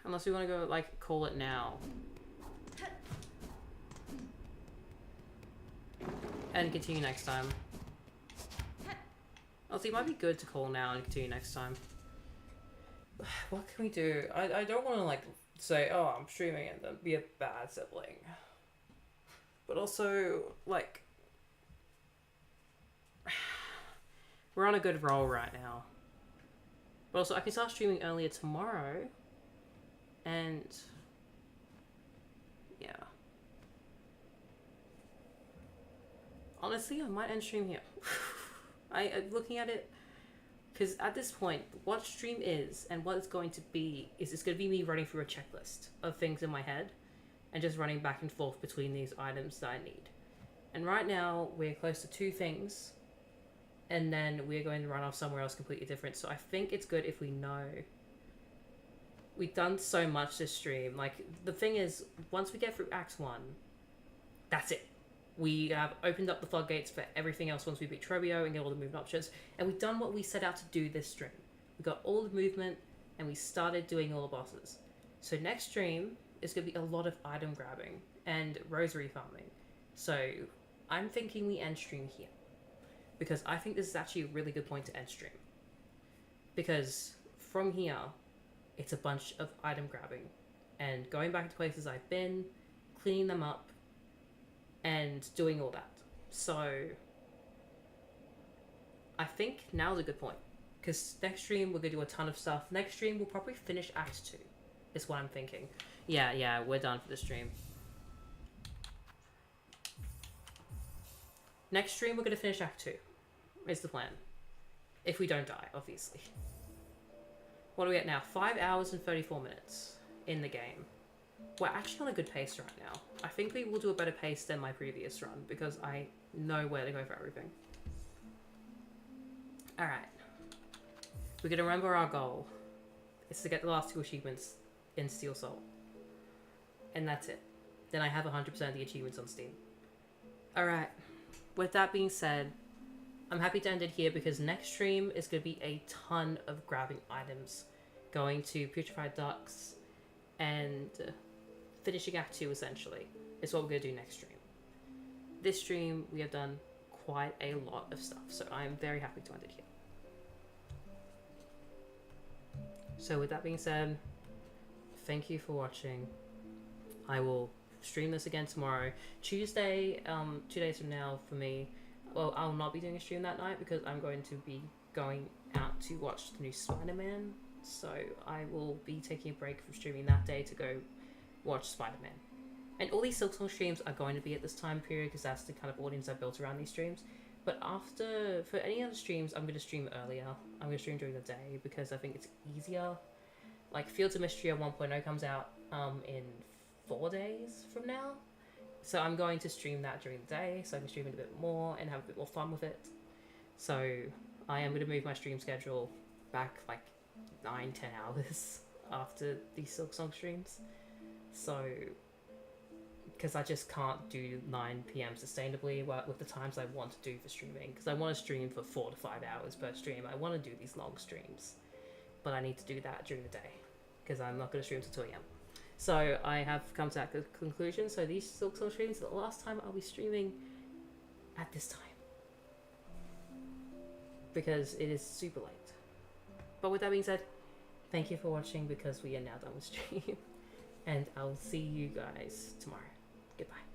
A: Unless we want to go, like, call it now. And continue next time. Also, it might be good to call now and continue next time. What can we do? I don't want to, like, say, oh, I'm streaming and then be a bad sibling. But also, like, we're on a good roll right now. But also, I can start streaming earlier tomorrow. And yeah. Honestly, I might end stream here. I'm looking at it, because at this point, what stream is and what it's going to be is it's going to be me running through a checklist of things in my head and just running back and forth between these items that I need. And right now, we're close to 2 things, and then we're going to run off somewhere else completely different. So I think it's good if we know. We've done so much this stream. Like, the thing is, once we get through Act 1, that's it. We have opened up the floodgates for everything else once we beat Trebio and get all the movement options. And we've done what we set out to do this stream. We got all the movement, and we started doing all the bosses. So next stream is going to be a lot of item grabbing and rosary farming. So I'm thinking we end stream here. Because I think this is actually a really good point to end stream. Because from here, it's a bunch of item grabbing and going back to places I've been, cleaning them up, and doing all that. So I think now's a good point, because next stream we're gonna do a ton of stuff. Next stream we'll probably finish Act 2 is what I'm thinking. Yeah, we're done for the stream. Next stream we're gonna finish Act 2 is the plan, if we don't die, obviously. What are we at now? 5 hours and 34 minutes in the game. We're actually on a good pace right now. I think we will do a better pace than my previous run because I know where to go for everything. Alright. We're going to remember our goal. It's to get the last 2 achievements in Steel Soul. And that's it. Then I have 100% of the achievements on Steam. Alright. With that being said, I'm happy to end it here because next stream is going to be a ton of grabbing items. Going to Putrefied Ducks and finishing Act 2 essentially is what we're going to do next stream. This stream we have done quite a lot of stuff, so I'm very happy to end it here. So with that being said, thank you for watching. I will stream this again tomorrow. Tuesday, 2 days from now for me. Well, I'll not be doing a stream that night because I'm going to be going out to watch the new Spider-Man. So I will be taking a break from streaming that day to go watch Spider-Man. And all these Silksong streams are going to be at this time period because that's the kind of audience I built around these streams. But for any other streams, I'm going to stream earlier. I'm going to stream during the day because I think it's easier. Like Fields of Mystery 1.0 comes out in 4 days from now. So I'm going to stream that during the day so I can stream it a bit more and have a bit more fun with it. So I am going to move my stream schedule back like 9-10 hours after these Silksong streams. So, because I just can't do 9 p.m. sustainably with the times I want to do for streaming. Because I want to stream for 4 to 5 hours per stream. I want to do these long streams. But I need to do that during the day. Because I'm not going to stream till 2 a.m. So I have come to that conclusion. So these Silksong streams are the last time I'll be streaming at this time. Because it is super late. But with that being said, thank you for watching because we are now done with stream. And I'll see you guys tomorrow. Goodbye.